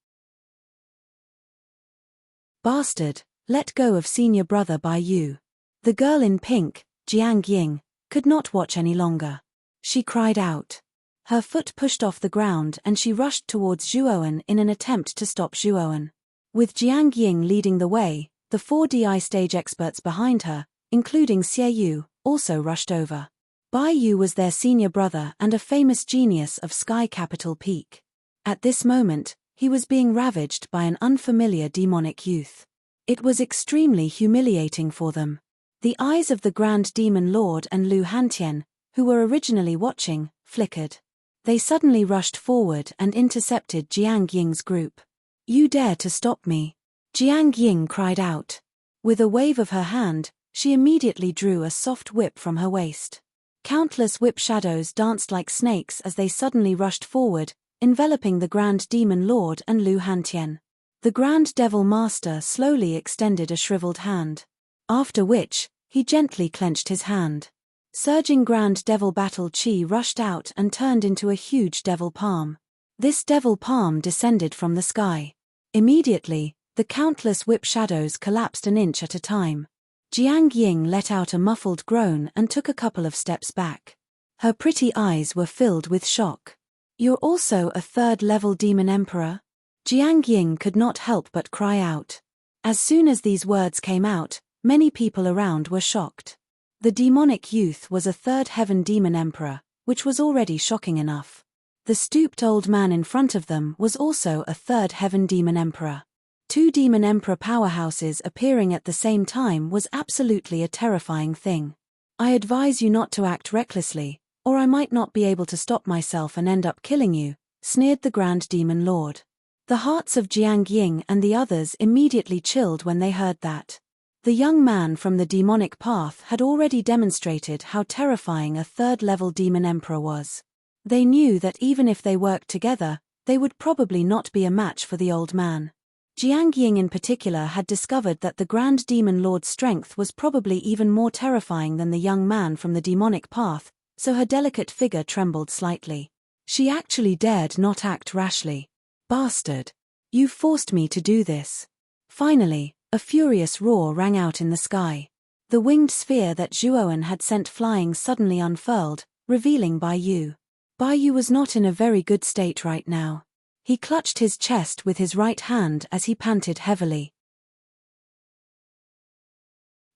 Bastard, let go of senior brother Bai Yu. The girl in pink, Jiang Ying, could not watch any longer. She cried out. Her foot pushed off the ground and she rushed towards Zhuo Wen in an attempt to stop Zhuo Wen. With Jiang Ying leading the way, the 4DI stage experts behind her, including Xie Yu, also rushed over. Bai Yu was their senior brother and a famous genius of Sky Capital Peak. At this moment, he was being ravaged by an unfamiliar demonic youth. It was extremely humiliating for them. The eyes of the Grand Demon Lord and Lu Hantian, who were originally watching, flickered. They suddenly rushed forward and intercepted Jiang Ying's group. "You dare to stop me!" Jiang Ying cried out. With a wave of her hand, she immediately drew a soft whip from her waist. Countless whip shadows danced like snakes as they suddenly rushed forward, enveloping the Grand Demon Lord and Lu Hantian. The Grand Devil Master slowly extended a shriveled hand. After which, he gently clenched his hand. Surging Grand Devil Battle Chi rushed out and turned into a huge devil palm. This devil palm descended from the sky. Immediately, the countless whip shadows collapsed an inch at a time. Jiang Ying let out a muffled groan and took a couple of steps back. Her pretty eyes were filled with shock. "You're also a third-level demon emperor?" Jiang Ying could not help but cry out. As soon as these words came out, many people around were shocked. The demonic youth was a third-heaven demon emperor, which was already shocking enough. The stooped old man in front of them was also a third-heaven demon emperor. Two demon emperor powerhouses appearing at the same time was absolutely a terrifying thing. "I advise you not to act recklessly, or I might not be able to stop myself and end up killing you," sneered the Grand Demon Lord. The hearts of Jiang Ying and the others immediately chilled when they heard that. The young man from the demonic path had already demonstrated how terrifying a third-level demon emperor was. They knew that even if they worked together, they would probably not be a match for the old man. Jiang Ying in particular had discovered that the Grand Demon Lord's strength was probably even more terrifying than the young man from the demonic path, so her delicate figure trembled slightly. She actually dared not act rashly. "Bastard! You forced me to do this." Finally, a furious roar rang out in the sky. The winged sphere that Zhuowen had sent flying suddenly unfurled, revealing Bai Yu. Bai Yu was not in a very good state right now. He clutched his chest with his right hand as he panted heavily.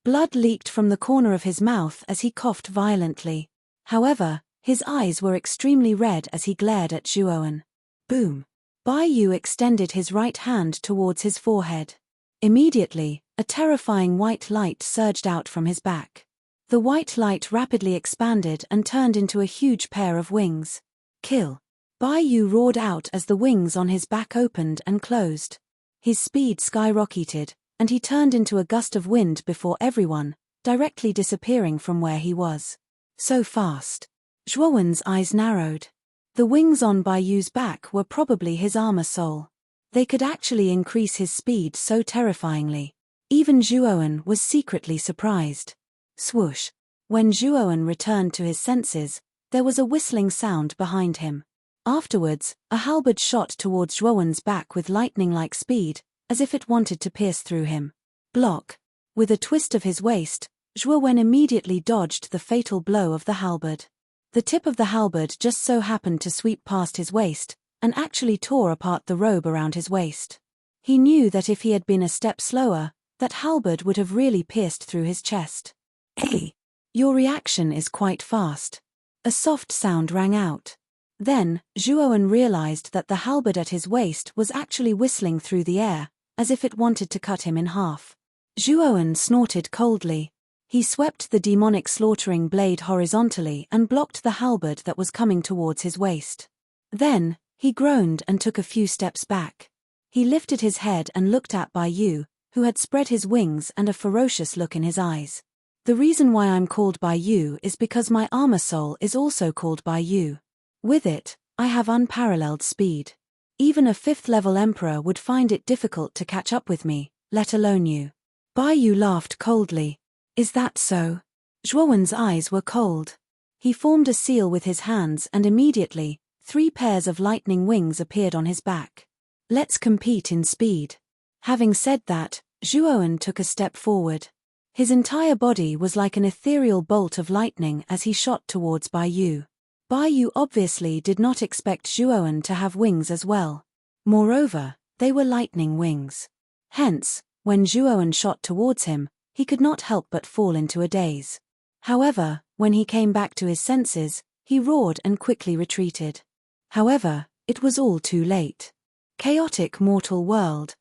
Blood leaked from the corner of his mouth as he coughed violently. However, his eyes were extremely red as he glared at Zhuowen. Boom! Bai Yu extended his right hand towards his forehead. Immediately, a terrifying white light surged out from his back. The white light rapidly expanded and turned into a huge pair of wings. "Kill!" Bai Yu roared out as the wings on his back opened and closed. His speed skyrocketed, and he turned into a gust of wind before everyone, directly disappearing from where he was. So fast. Zhuowen's eyes narrowed. The wings on Bai Yu's back were probably his armor soul. They could actually increase his speed so terrifyingly. Even Zhuowen was secretly surprised. Swoosh. When Zhuowen returned to his senses, there was a whistling sound behind him. Afterwards, a halberd shot towards Zhuowen's back with lightning-like speed, as if it wanted to pierce through him. Block. With a twist of his waist, Zhuowen immediately dodged the fatal blow of the halberd. The tip of the halberd just so happened to sweep past his waist, and actually tore apart the robe around his waist. He knew that if he had been a step slower, that halberd would have really pierced through his chest. "Hey! Your reaction is quite fast." A soft sound rang out. Then, Zhuowen realized that the halberd at his waist was actually whistling through the air, as if it wanted to cut him in half. Zhuowen snorted coldly. He swept the demonic slaughtering blade horizontally and blocked the halberd that was coming towards his waist. Then, he groaned and took a few steps back. He lifted his head and looked at Bai Yu, who had spread his wings and a ferocious look in his eyes. "The reason why I'm called Bai Yu is because my armor soul is also called Bai Yu. With it, I have unparalleled speed. Even a fifth-level emperor would find it difficult to catch up with me, let alone you." Bai Yu laughed coldly. "Is that so?" Zhuowen's eyes were cold. He formed a seal with his hands and immediately, 3 pairs of lightning wings appeared on his back. "Let's compete in speed." Having said that, Zhuowen took a step forward. His entire body was like an ethereal bolt of lightning as he shot towards Bai Yu. Bai Yu obviously did not expect Zhuowen to have wings as well. Moreover, they were lightning wings. Hence, when Zhuowen shot towards him, he could not help but fall into a daze. However, when he came back to his senses, he roared and quickly retreated. However, it was all too late. Chaotic mortal world.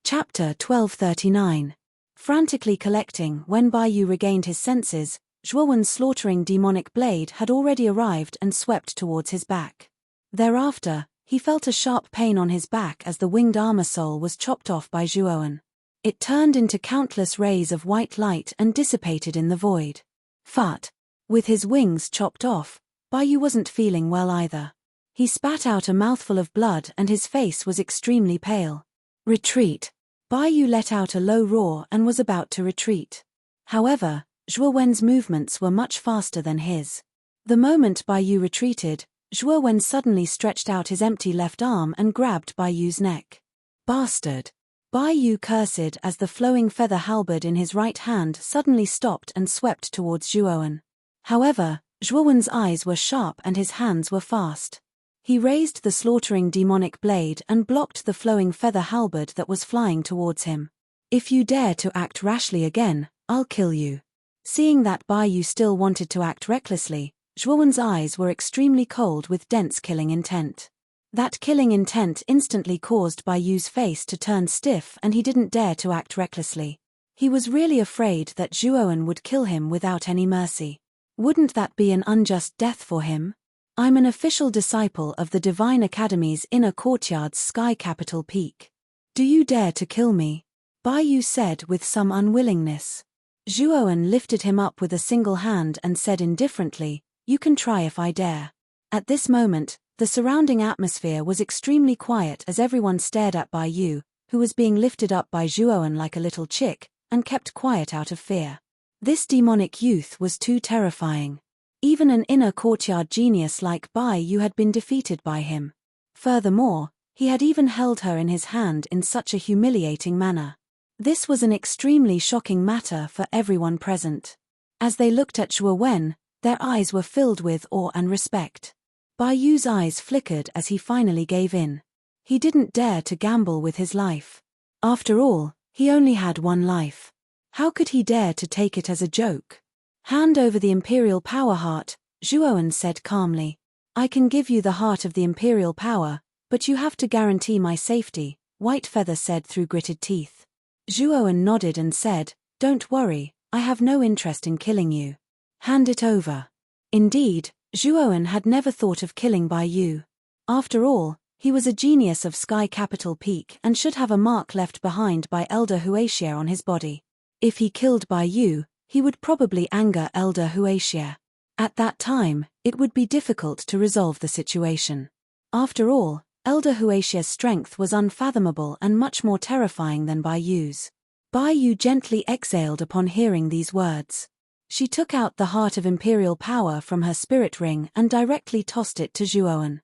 Chapter 1239. Frantically collecting when Bai Yu regained his senses, Zhuowen's slaughtering demonic blade had already arrived and swept towards his back. Thereafter, he felt a sharp pain on his back as the winged armor soul was chopped off by Zhuowen. It turned into countless rays of white light and dissipated in the void. Fart. With his wings chopped off, Bai Yu wasn't feeling well either. He spat out a mouthful of blood and his face was extremely pale. "Retreat." Bai Yu let out a low roar and was about to retreat. However, Zhuowen's movements were much faster than his. The moment Bai Yu retreated, Zhuo Wen suddenly stretched out his empty left arm and grabbed Bai Yu's neck. Bastard! Bai Yu cursed as the flowing feather halberd in his right hand suddenly stopped and swept towards Zhuo Wen. However, Zhuo Wen's eyes were sharp and his hands were fast. He raised the slaughtering demonic blade and blocked the flowing feather halberd that was flying towards him. If you dare to act rashly again, I'll kill you. Seeing that Bai Yu still wanted to act recklessly, Zhuo Wen's eyes were extremely cold with dense killing intent. That killing intent instantly caused Bai Yu's face to turn stiff and he didn't dare to act recklessly. He was really afraid that Zhuo Wen would kill him without any mercy. Wouldn't that be an unjust death for him? I'm an official disciple of the Divine Academy's inner courtyard's sky capital peak. Do you dare to kill me? Bai Yu said with some unwillingness. Zhuo Wen lifted him up with a single hand and said indifferently, "You can try if I dare." At this moment, the surrounding atmosphere was extremely quiet as everyone stared at Bai Yu, who was being lifted up by Zhuo Wen like a little chick, and kept quiet out of fear. This demonic youth was too terrifying. Even an inner courtyard genius like Bai Yu had been defeated by him. Furthermore, he had even held her in his hand in such a humiliating manner. This was an extremely shocking matter for everyone present. As they looked at Zhuo Wen, their eyes were filled with awe and respect. Bai Yu's eyes flickered as he finally gave in. He didn't dare to gamble with his life. After all, he only had one life. How could he dare to take it as a joke? Hand over the Imperial Power Heart, Zhuo Wen said calmly. I can give you the heart of the Imperial Power, but you have to guarantee my safety, White Feather said through gritted teeth. Zhuo Wen nodded and said, Don't worry, I have no interest in killing you. Hand it over. Indeed, Zhuo Wen had never thought of killing Bai Yu. After all, he was a genius of Sky Capital Peak and should have a mark left behind by Elder Huaxia on his body. If he killed Bai Yu, he would probably anger Elder Huaxia. At that time, it would be difficult to resolve the situation. After all, Elder Huaxia's strength was unfathomable and much more terrifying than Bai Yu's. Bai Yu gently exhaled upon hearing these words. She took out the heart of Imperial Power from her spirit ring and directly tossed it to Zhuo Wen.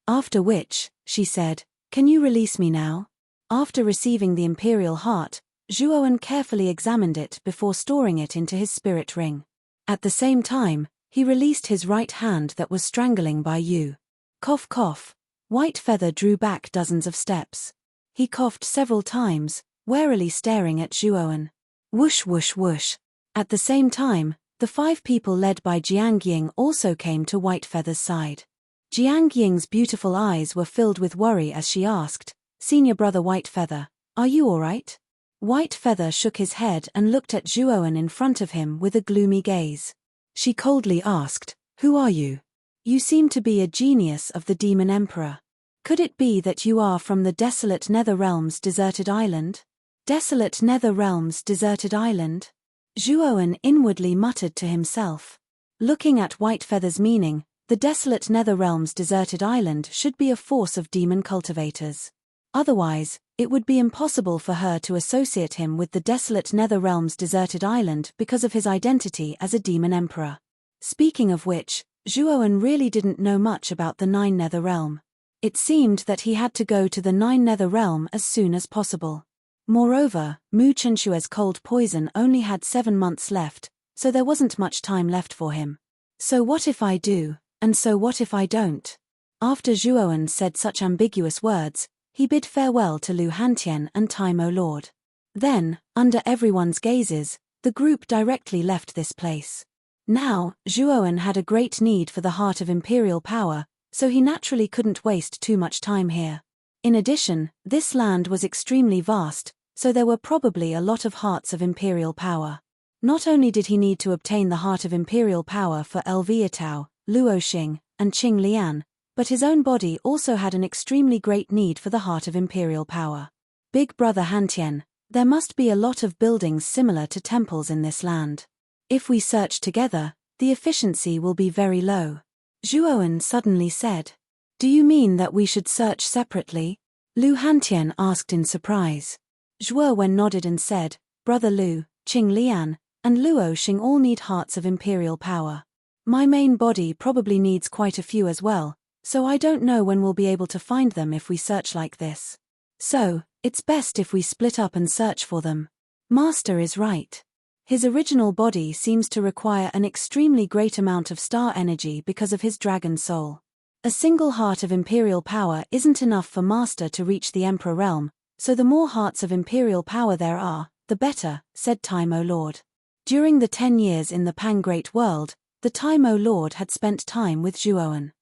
After which, she said, Can you release me now? After receiving the Imperial Heart, Zhuo Wen carefully examined it before storing it into his spirit ring. At the same time, he released his right hand that was strangling Bai Yu. Cough cough. White Feather drew back dozens of steps. He coughed several times, warily staring at Zhuo Wen. Whoosh whoosh whoosh. At the same time, the 5 people led by Jiang Ying also came to White Feather's side. Jiang Ying's beautiful eyes were filled with worry as she asked, Senior Brother White Feather, are you alright? White Feather shook his head and looked at Zhuo Wen in front of him with a gloomy gaze. She coldly asked, Who are you? You seem to be a genius of the Demon Emperor. Could it be that you are from the desolate Nether Realms deserted island? Desolate Nether Realms deserted island? Zhuo Wen inwardly muttered to himself. Looking at White Feather's meaning, the desolate Nether Realms deserted island should be a force of demon cultivators. Otherwise, it would be impossible for her to associate him with the desolate Nether Realms deserted island because of his identity as a demon emperor. Speaking of which, Zhuo Wen really didn't know much about the 9 Nether Realm. It seemed that he had to go to the 9 Nether Realm as soon as possible. Moreover, Mu Chenshue's cold poison only had 7 months left, so there wasn't much time left for him. So what if I do, and so what if I don't? After Zhuo Wen said such ambiguous words, he bid farewell to Lu Hantian and Taimo Lord. Then, under everyone's gazes, the group directly left this place. Now, Zhuo Wen had a great need for the heart of Imperial Power, so he naturally couldn't waste too much time here. In addition, this land was extremely vast, so there were probably a lot of hearts of Imperial Power. Not only did he need to obtain the heart of Imperial Power for Elviatao, Luoxing, and Qing Lian, but his own body also had an extremely great need for the heart of Imperial Power. Big Brother Hantian, there must be a lot of buildings similar to temples in this land. If we search together, the efficiency will be very low. Zhuo Wen suddenly said. Do you mean that we should search separately? Lu Hantian asked in surprise. Zhuo Wen nodded and said, Brother Lu, Qing Lian, and Luoxing all need hearts of Imperial Power. My main body probably needs quite a few as well, so I don't know when we'll be able to find them if we search like this. So, it's best if we split up and search for them. Master is right. His original body seems to require an extremely great amount of star energy because of his dragon soul. A single heart of imperial power isn't enough for Master to reach the Emperor realm, so the more hearts of imperial power there are, the better, said Time O Lord. During the 10 years in the Pang Great World, the Time O Lord had spent time with Zhuowen.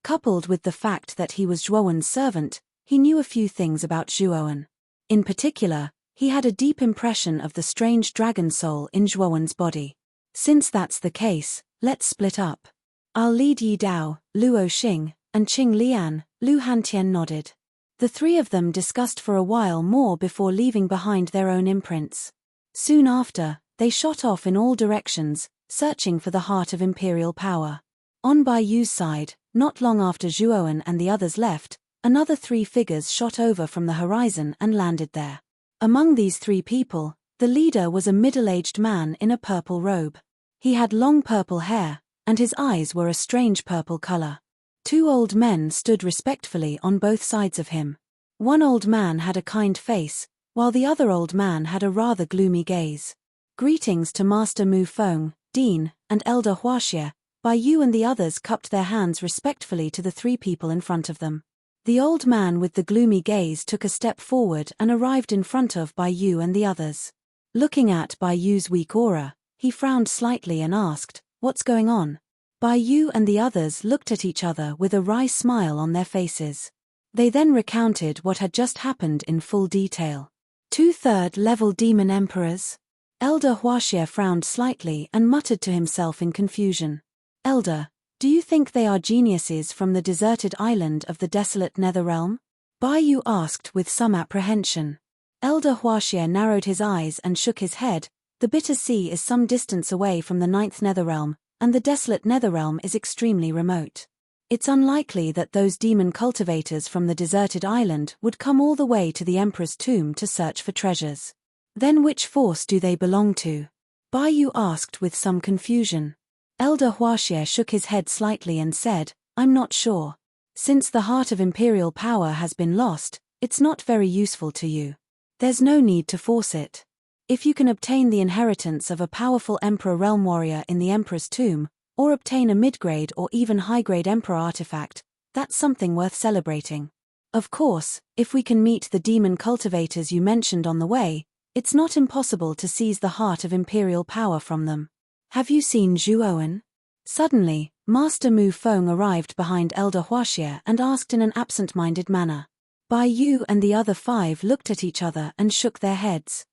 Coupled with the fact that he was Zhuowen's servant, he knew a few things about Zhuowen. In particular, he had a deep impression of the strange dragon soul in Zhuowen's body. Since that's the case, let's split up. I'll lead Yi Dao, Luo Xing, and Qing Lian, Lu Hantian nodded. The three of them discussed for a while more before leaving behind their own imprints. Soon after, they shot off in all directions, searching for the heart of imperial power. On Bai Yu's side, not long after Zhuowen and the others left, another 3 figures shot over from the horizon and landed there. Among these 3 people, the leader was a middle-aged man in a purple robe. He had long purple hair, and his eyes were a strange purple color. 2 old men stood respectfully on both sides of him. One old man had a kind face, while the other old man had a rather gloomy gaze. Greetings to Master Mu Feng, Dean, and Elder Huaxie. Bai Yu and the others cupped their hands respectfully to the 3 people in front of them. The old man with the gloomy gaze took a step forward and arrived in front of Bai Yu and the others. Looking at Bai Yu's weak aura, he frowned slightly and asked, "What's going on?" Bai Yu and the others looked at each other with a wry smile on their faces. They then recounted what had just happened in full detail. 2 third-level demon emperors? Elder Huaxie frowned slightly and muttered to himself in confusion. "Elder, do you think they are geniuses from the deserted island of the desolate Netherrealm?" Bai Yu asked with some apprehension. Elder Huaxie narrowed his eyes and shook his head. The Bitter Sea is some distance away from the 9th Netherrealm, and the desolate Netherrealm is extremely remote. It's unlikely that those demon cultivators from the deserted island would come all the way to the Emperor's tomb to search for treasures. Then which force do they belong to? Bai Yu asked with some confusion. Elder Huaxie shook his head slightly and said, "I'm not sure. Since the heart of imperial power has been lost, it's not very useful to you. There's no need to force it. If you can obtain the inheritance of a powerful Emperor Realm Warrior in the Emperor's tomb, or obtain a mid-grade or even high-grade Emperor artifact, that's something worth celebrating. Of course, if we can meet the demon cultivators you mentioned on the way, it's not impossible to seize the heart of imperial power from them. Have you seen Zhuowen?" Suddenly, Master Mu Feng arrived behind Elder Huaxie and asked in an absent-minded manner. Bai Yu and the other 5 looked at each other and shook their heads.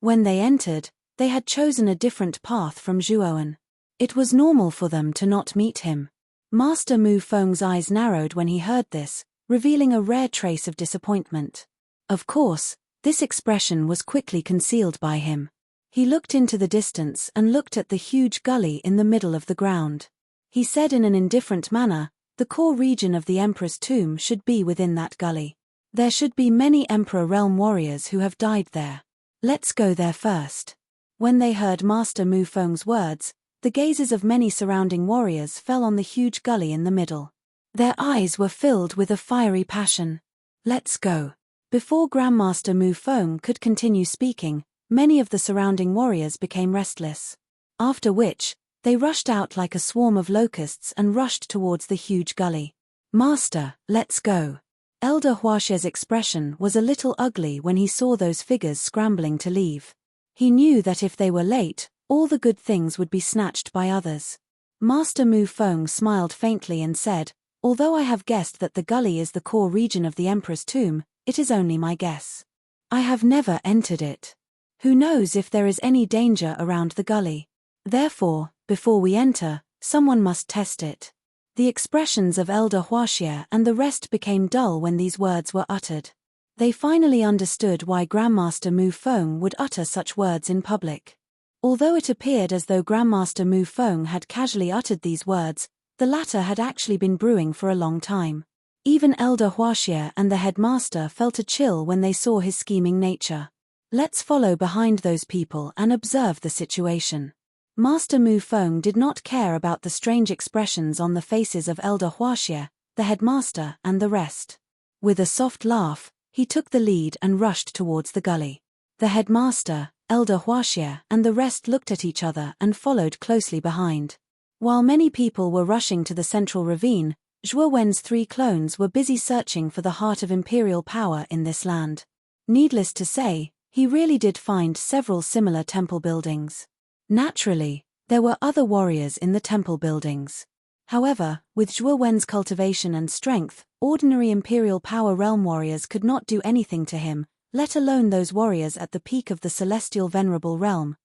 When they entered, they had chosen a different path from Zhuowen. It was normal for them to not meet him. Master Mu Feng's eyes narrowed when he heard this, revealing a rare trace of disappointment. Of course, this expression was quickly concealed by him. He looked into the distance and looked at the huge gully in the middle of the ground. He said in an indifferent manner, "The core region of the Emperor's tomb should be within that gully. There should be many Emperor Realm warriors who have died there. Let's go there first." When they heard Master Mu Feng's words, the gazes of many surrounding warriors fell on the huge gully in the middle. Their eyes were filled with a fiery passion. "Let's go." Before Grandmaster Mu Feng could continue speaking, many of the surrounding warriors became restless. After which, they rushed out like a swarm of locusts and rushed towards the huge gully. "Master, let's go." Elder Huaxie's expression was a little ugly when he saw those figures scrambling to leave. He knew that if they were late, all the good things would be snatched by others. Master Mu Feng smiled faintly and said, "Although I have guessed that the gully is the core region of the Emperor's tomb, it is only my guess. I have never entered it. Who knows if there is any danger around the gully? Therefore, before we enter, someone must test it." The expressions of Elder Huaxie and the rest became dull when these words were uttered. They finally understood why Grandmaster Mu Feng would utter such words in public. Although it appeared as though Grandmaster Mu Feng had casually uttered these words, the latter had actually been brewing for a long time. Even Elder Huaxie and the headmaster felt a chill when they saw his scheming nature. Let's follow behind those people and observe the situation. Master Mu Feng did not care about the strange expressions on the faces of Elder Huaxie, the headmaster, and the rest. With a soft laugh, he took the lead and rushed towards the gully. The headmaster, Elder Huaxie, and the rest looked at each other and followed closely behind. While many people were rushing to the central ravine, Zhuo Wen's 3 clones were busy searching for the heart of imperial power in this land. Needless to say, he really did find several similar temple buildings. Naturally, there were other warriors in the temple buildings. However, with Zhuo Wen's cultivation and strength, ordinary imperial power realm warriors could not do anything to him, let alone those warriors at the peak of the Celestial Venerable Realm.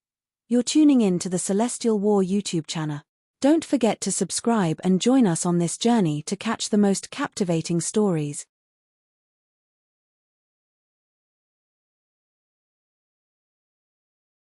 You're tuning in to the Celestial War YouTube channel. Don't forget to subscribe and join us on this journey to catch the most captivating stories.